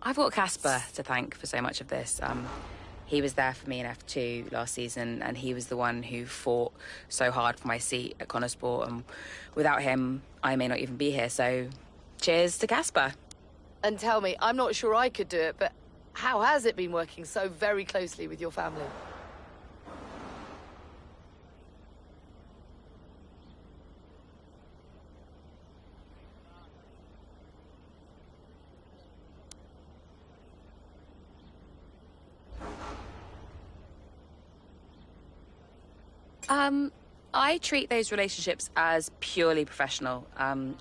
I've got Casper to thank for so much of this. He was there for me in F2 last season, and he was the one who fought so hard for my seat at Connor Sport, and without him, I may not even be here, so cheers to Casper. And tell me, I'm not sure I could do it, but how has it been working so very closely with your family? I treat those relationships as purely professional.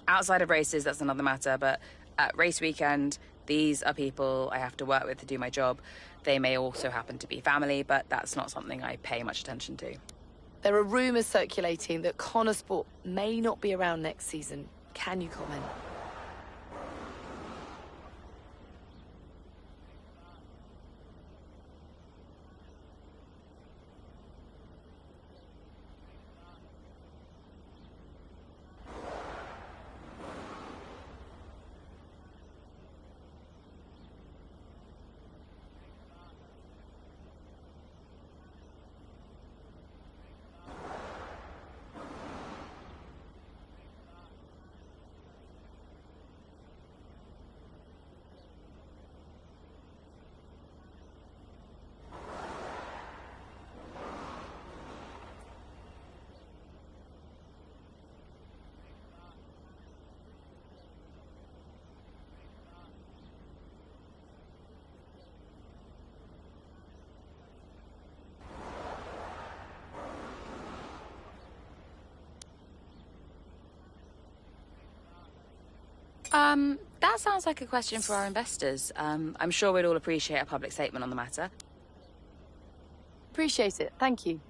Outside of races, that's another matter, but at race weekend, these are people I have to work with to do my job. They may also happen to be family, but that's not something I pay much attention to. There are rumours circulating that Connor Sport may not be around next season. Can you comment? That sounds like a question for our investors. I'm sure we'd all appreciate a public statement on the matter. Appreciate it. Thank you.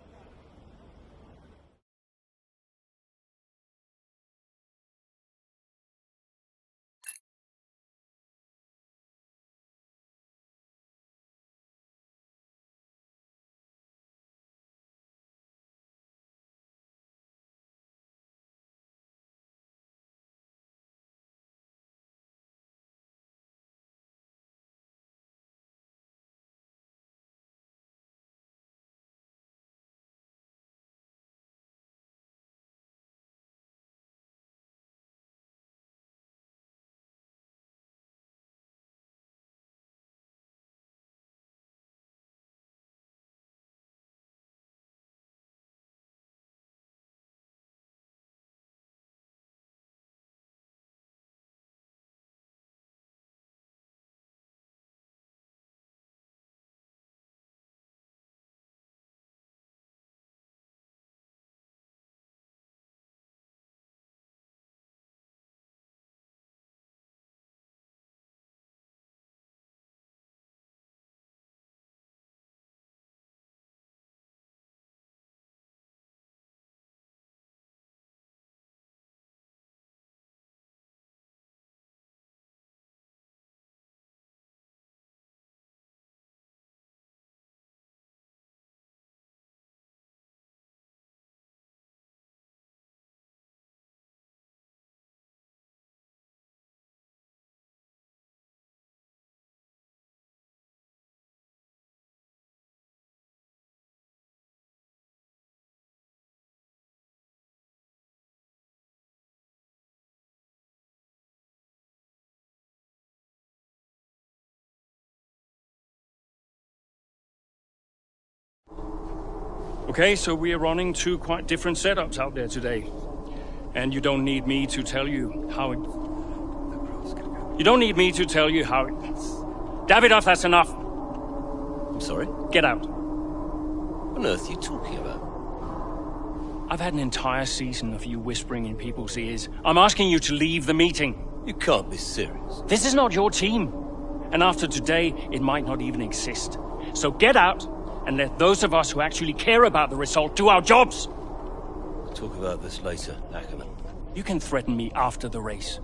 Okay, so we are running two quite different setups out there today. And you don't need me to tell you how it... You don't need me to tell you how it... Davidoff, that's enough. I'm sorry? Get out. What on earth are you talking about? I've had an entire season of you whispering in people's ears. I'm asking you to leave the meeting. You can't be serious. This is not your team. And after today, it might not even exist. So get out and let those of us who actually care about the result do our jobs. We'll talk about this later, Ackerman. You can threaten me after the race.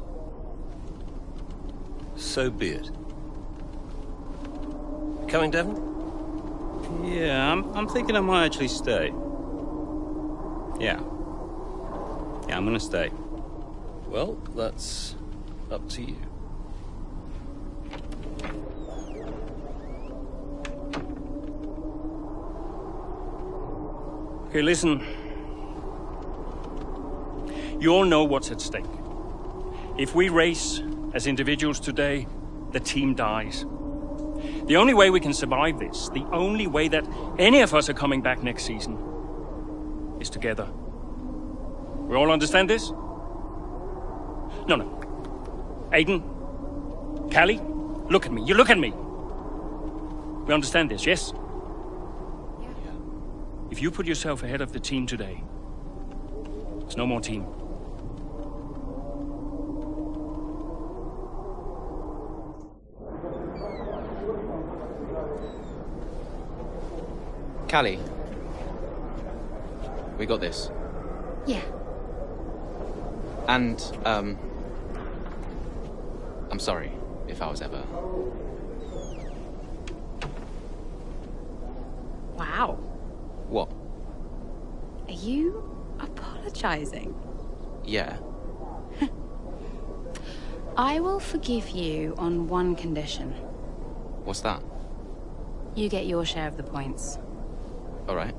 So be it. Coming, Devon? Yeah, I'm thinking I might actually stay. Yeah, I'm gonna stay. Well, that's up to you. Okay, listen. You all know what's at stake. If we race as individuals today, the team dies. The only way we can survive this, the only way that any of us are coming back next season, is together. We all understand this? No. Aiden, Callie, look at me. You look at me. We understand this, yes? Yeah. If you put yourself ahead of the team today, there's no more team. Callie, we got this. Yeah. And, I'm sorry if I was ever... Wow. What? Are you apologizing? Yeah. I will forgive you on one condition. What's that? You get your share of the points. All right.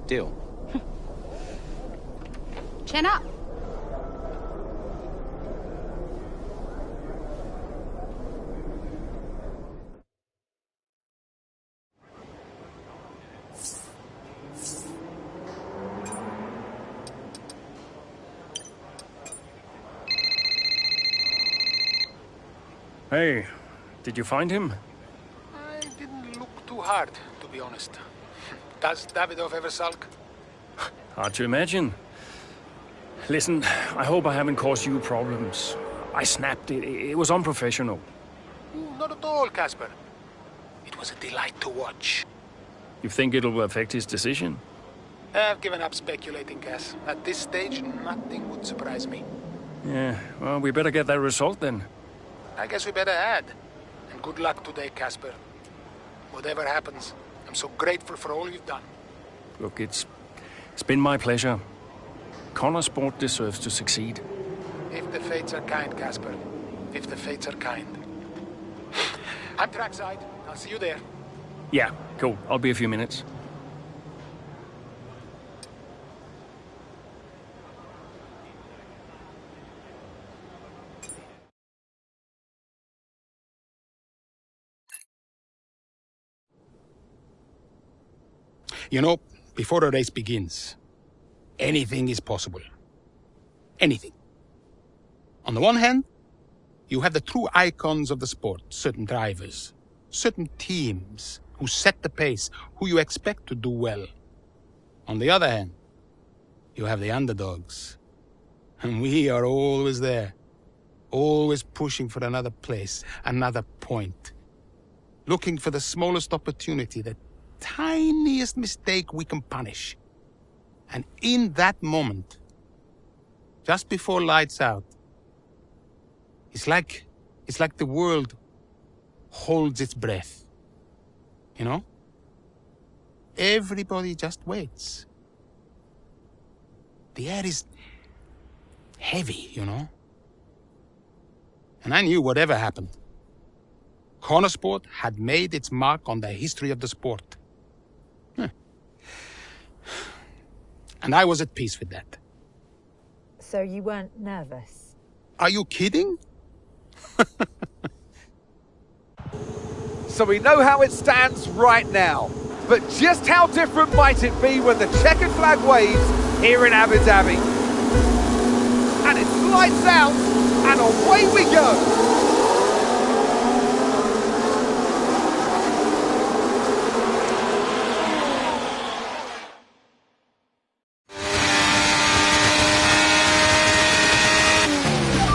Deal. Chin up. Hey, did you find him? I didn't look too hard, to be honest. Does Davidoff ever sulk? Hard to imagine. Listen, I hope I haven't caused you problems. I snapped. It was unprofessional. Not at all, Casper. It was a delight to watch. You think it'll affect his decision? I've given up speculating, Cass. At this stage, nothing would surprise me. Yeah, well, we better get that result then. I guess we better add. And good luck today, Casper. Whatever happens, I'm so grateful for all you've done. Look, it's been my pleasure. Connor Sport deserves to succeed. If the fates are kind, Casper. If the fates are kind. I'm trackside. I'll see you there. Yeah, cool. I'll be a few minutes. You know, before a race begins, anything is possible. Anything. On the one hand, you have the true icons of the sport, certain drivers, certain teams who set the pace, who you expect to do well. On the other hand, you have the underdogs. And we are always there, always pushing for another place, another point. Looking for the smallest opportunity, the tiniest mistake we can punish. And in that moment, just before lights out, it's like the world holds its breath. You know? Everybody just waits. The air is heavy, you know? And I knew whatever happened, Connor Sport had made its mark on the history of the sport. And I was at peace with that. So you weren't nervous? Are you kidding? So we know how it stands right now. But just how different might it be when the checkered flag waves here in Abu Dhabi? And it's lights out, and away we go!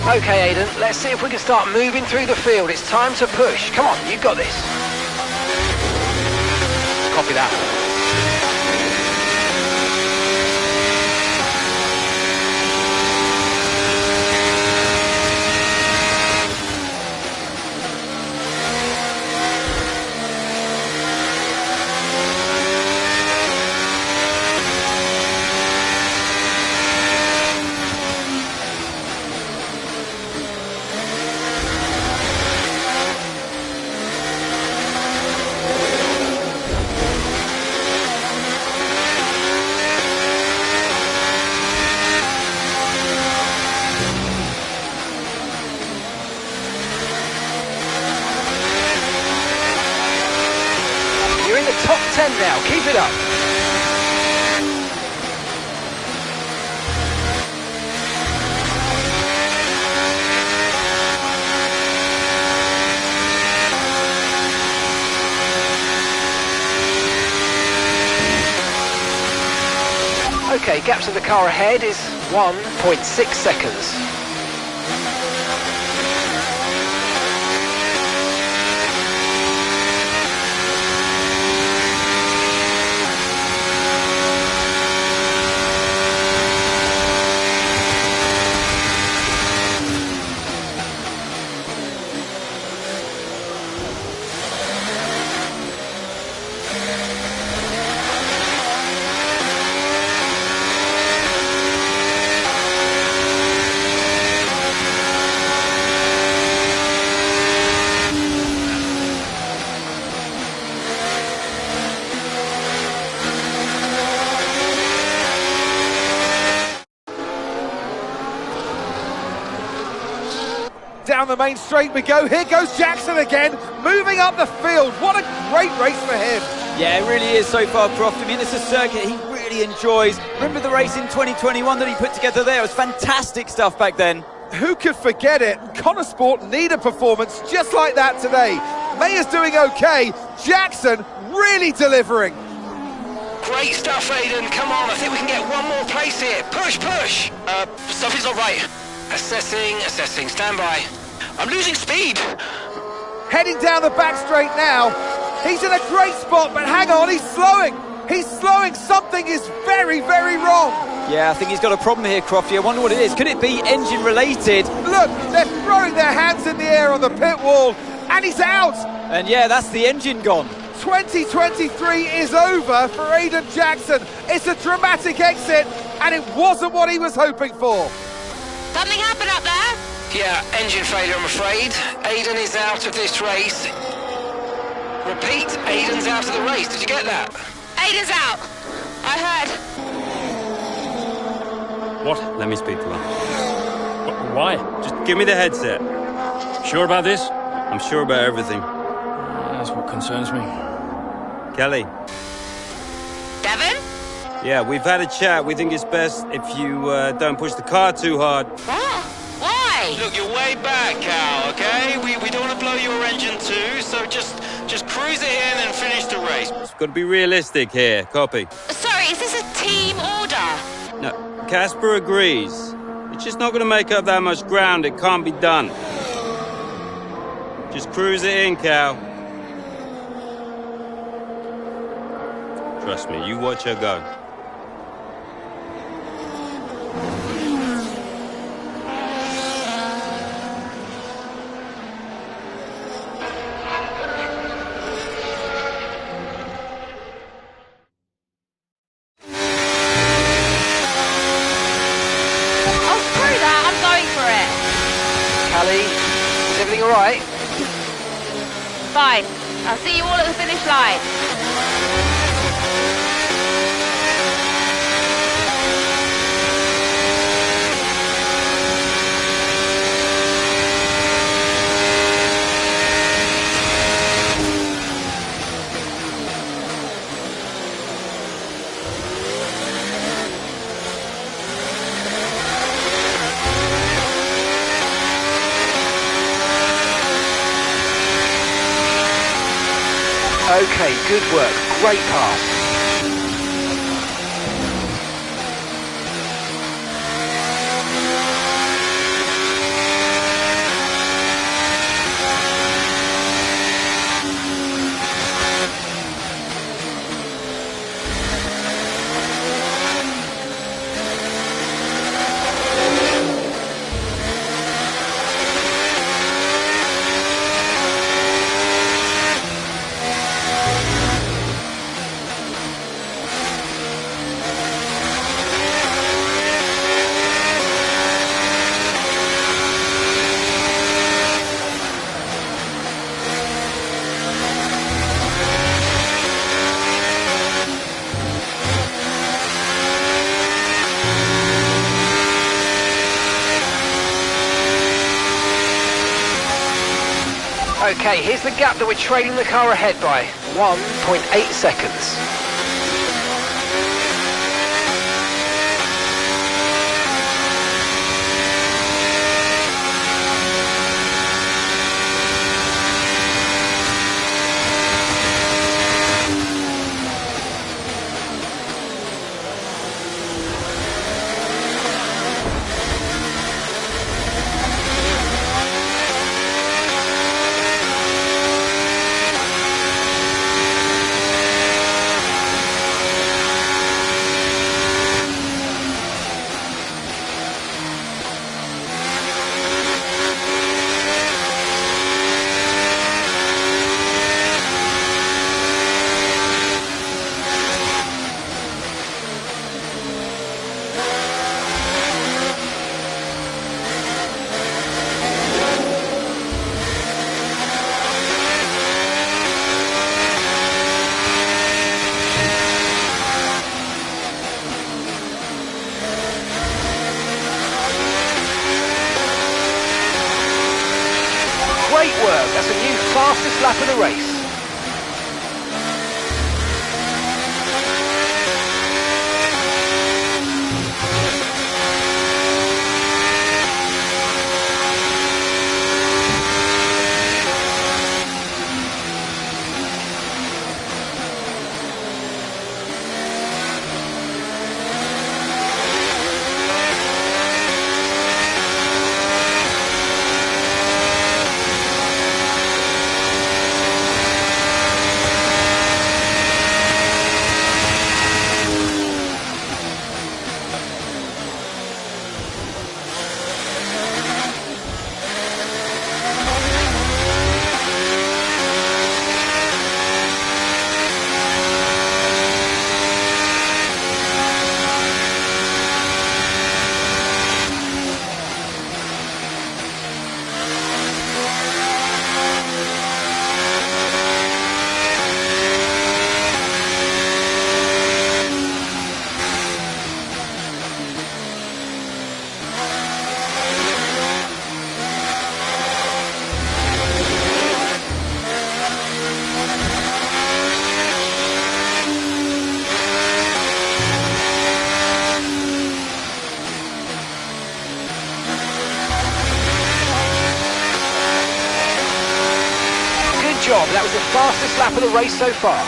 Okay, Aiden, let's see if we can start moving through the field. It's time to push. Come on, you've got this. Copy that. Top 10 now, keep it up. Okay, gap to the car ahead is 1.6 seconds. Down the main straight we go. Here goes Jackson again, moving up the field. What a great race for him. Yeah, it really is so far, Croft. I mean, it's a circuit he really enjoys. Remember the race in 2021 that he put together there? It was fantastic stuff back then. Who could forget it? Connor Sport need a performance just like that today. Mayer's doing okay. Jackson really delivering. Great stuff, Aiden. Come on, I think we can get one more place here. Push, push. Something's not right. Assessing, stand by. I'm losing speed! Heading down the back straight now. He's in a great spot, but hang on, he's slowing. He's slowing. Something is very, very wrong. Yeah, I think he's got a problem here, Crofty. I wonder what it is. Could it be engine related? Look, they're throwing their hands in the air on the pit wall, and he's out. And yeah, that's the engine gone. 2023 is over for Aiden Jackson. It's a dramatic exit, and it wasn't what he was hoping for. Something happened up there? Yeah, engine failure, I'm afraid. Aiden is out of this race. Repeat, Aiden's out of the race. Did you get that? Aiden's out. I heard. What? Let me speak to her. Why? Just give me the headset. Sure about this? I'm sure about everything. That's what concerns me. Kelly. Devon? Yeah, we've had a chat. We think it's best if you don't push the car too hard. What? Why? Look, you're way back, Cal, okay? We don't want to blow your engine too, so just cruise it in and finish the race. It's got to be realistic here. Copy. Sorry, is this a team order? No, Casper agrees. It's just not going to make up that much ground. It can't be done. Just cruise it in, Cal. Trust me, you watch her go. Callie, is everything all right? Fine. I'll see you all at the finish line. Okay, good work. Great pass. Okay, here's the gap that we're trailing the car ahead by. 1.8 seconds. Great work, that's a new fastest lap of the race. job. That was the fastest lap of the race so far.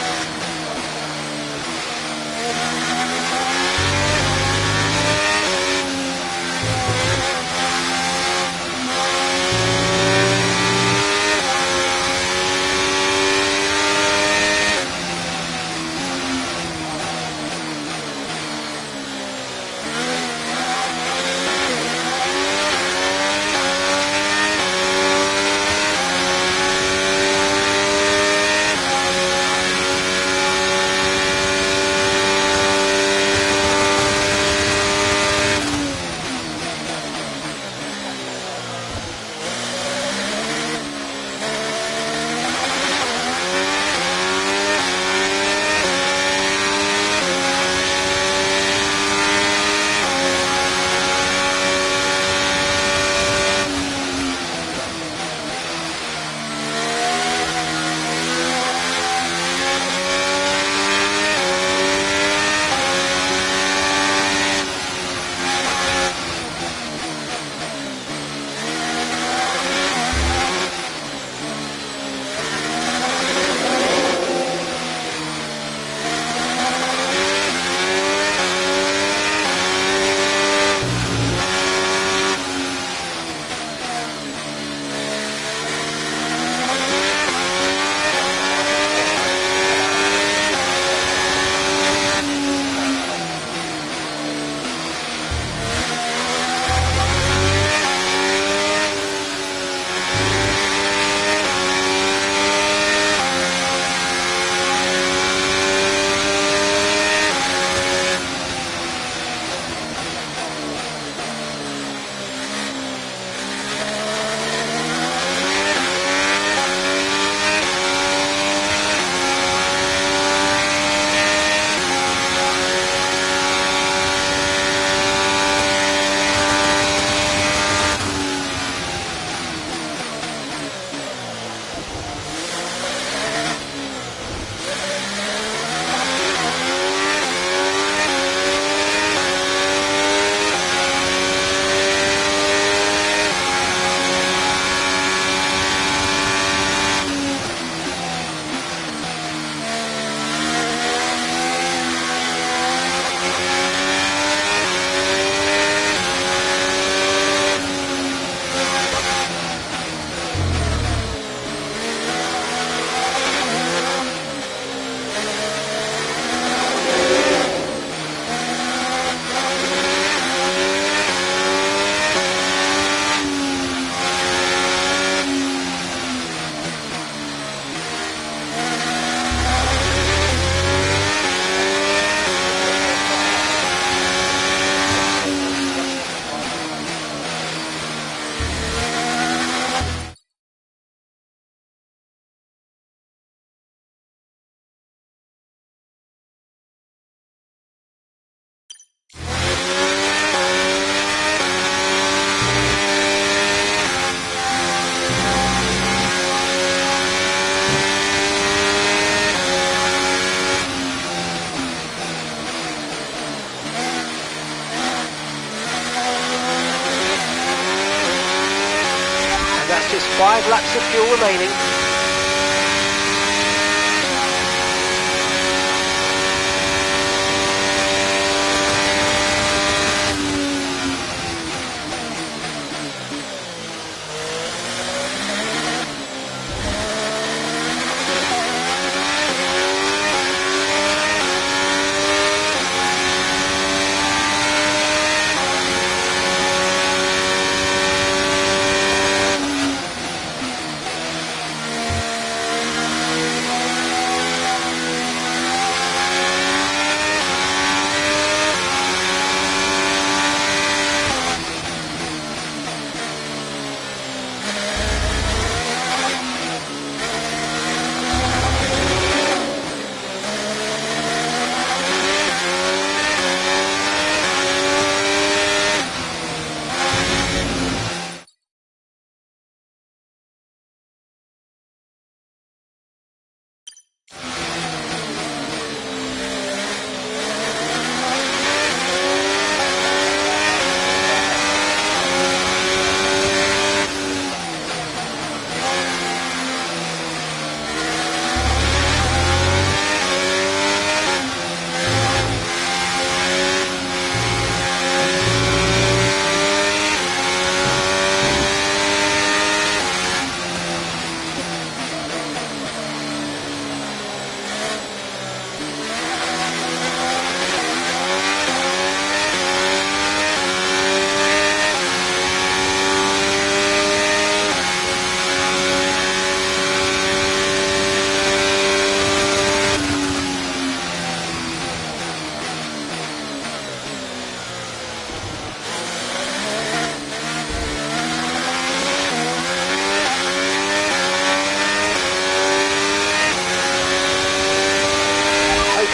Just 5 laps of fuel remaining.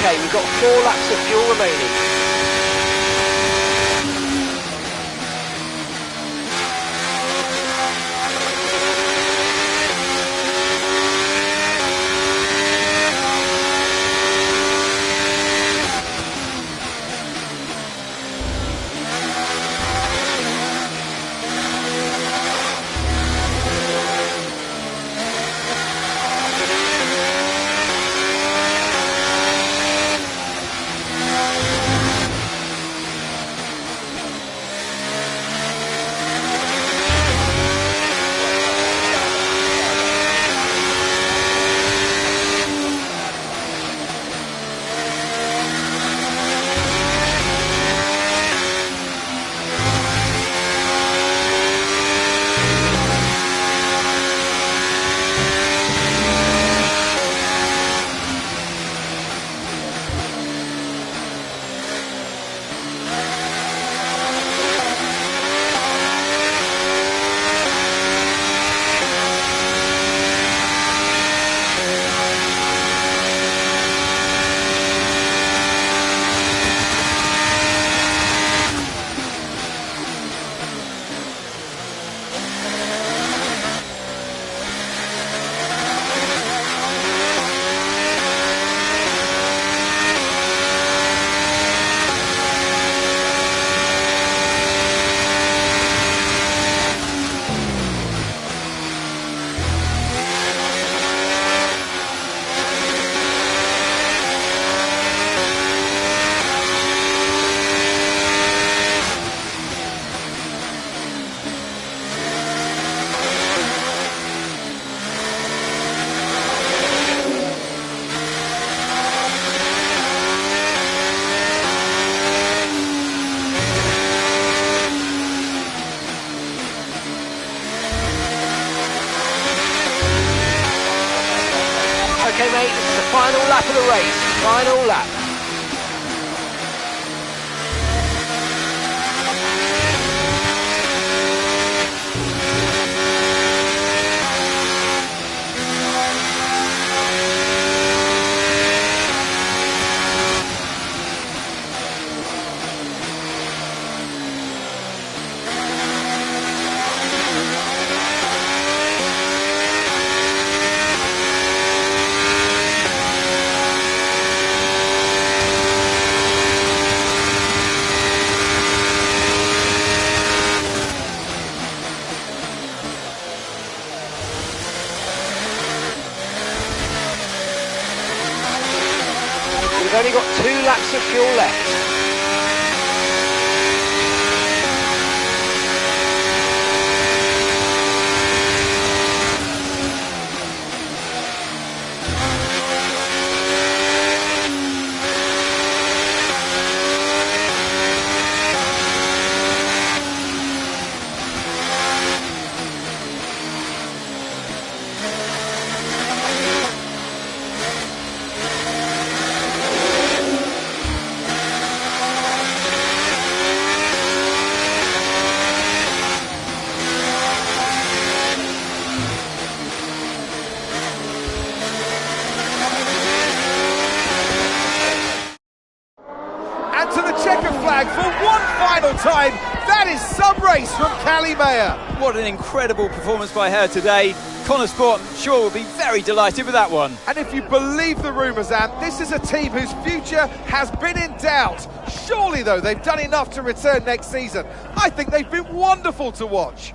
Okay, we've got 4 laps of fuel remaining. Okay, mate, this is the final lap of the race. Final lap. We've only got 2 laps of fuel left. And to the checker flag for one final time. That is some race from Callie Mayer. What an incredible performance by her today. Connor Sport, I'm sure, will be very delighted with that one. And if you believe the rumours, Ant, this is a team whose future has been in doubt. Surely, though, they've done enough to return next season. I think they've been wonderful to watch.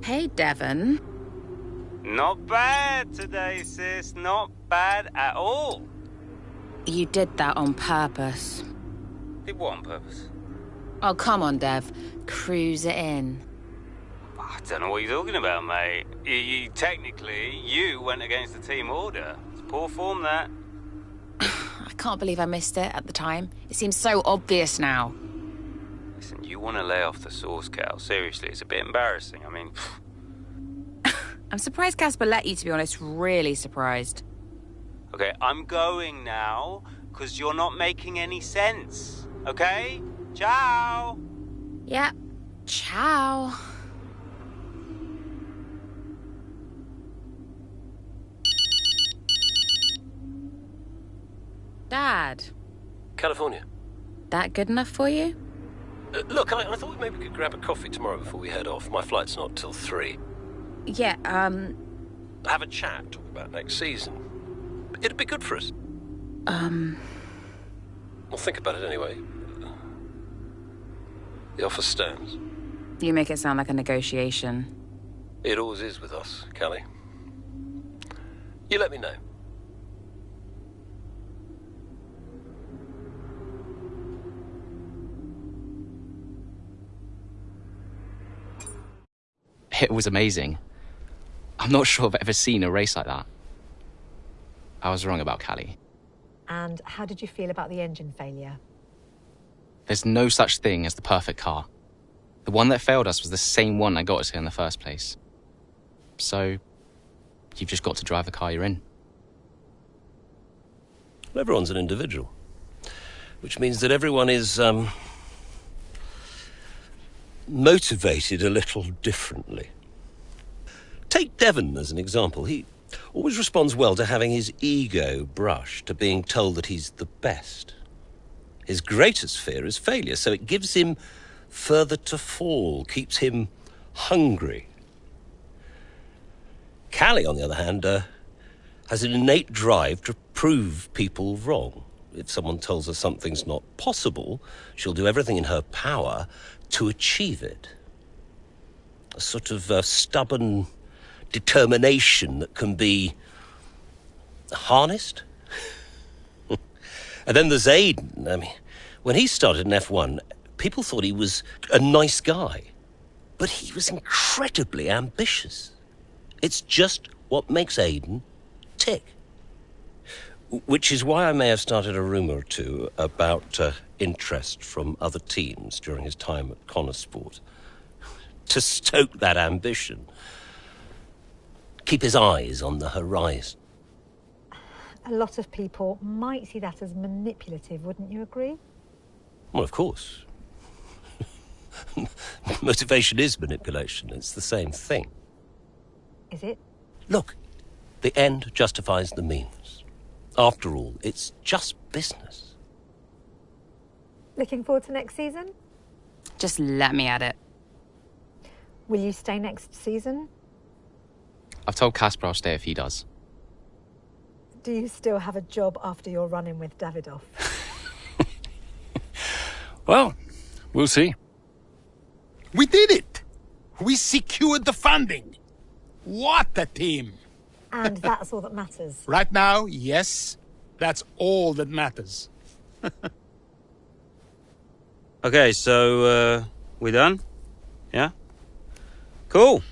Hey, Devon. Not bad today, sis. Not bad at all. You did that on purpose. Did what on purpose? Oh, come on, Dev. Cruise it in. I don't know what you're talking about, mate. Technically, you went against the team order. It's poor form, that. I can't believe I missed it at the time. It seems so obvious now. Listen, you want to lay off the sauce, Cal. Seriously, it's a bit embarrassing. I mean... I'm surprised Casper let you, to be honest. Really surprised. Okay, I'm going now, because you're not making any sense. Okay? Ciao! Yeah. Ciao. Dad. California. That good enough for you? Look, I thought maybe we could grab a coffee tomorrow before we head off. My flight's not till 3. Yeah, Have a chat, talk about next season. It'd be good for us. Well, think about it anyway. The offer stands. You make it sound like a negotiation. It always is with us, Callie. You let me know. It was amazing. I'm not sure I've ever seen a race like that. I was wrong about Callie. And how did you feel about the engine failure? There's no such thing as the perfect car. The one that failed us was the same one that got us here in the first place. So, you've just got to drive the car you're in. Well, everyone's an individual, which means that everyone is motivated a little differently. Take Devon as an example. He always responds well to having his ego brushed, to being told that he's the best. His greatest fear is failure, so it gives him further to fall, keeps him hungry. Callie, on the other hand, has an innate drive to prove people wrong. If someone tells her something's not possible, she'll do everything in her power to achieve it. A sort of stubborn determination that can be harnessed. And then there's Aiden. I mean, when he started in F1, people thought he was a nice guy, but he was incredibly ambitious. It's just what makes Aiden tick. Which is why I may have started a rumour or two about interest from other teams during his time at Connosport. To stoke that ambition. Keep his eyes on the horizon. A lot of people might see that as manipulative, wouldn't you agree? Well, of course. Motivation is manipulation. It's the same thing. Is it? Look, the end justifies the means. After all, it's just business. Looking forward to next season? Just let me at it. Will you stay next season? I've told Casper I'll stay if he does. Do you still have a job after your run-in with Davidoff? Well, we'll see. We did it! We secured the funding! What a team! And that's all that matters. Right now, yes, that's all that matters. Okay, so, we done? Yeah? Cool.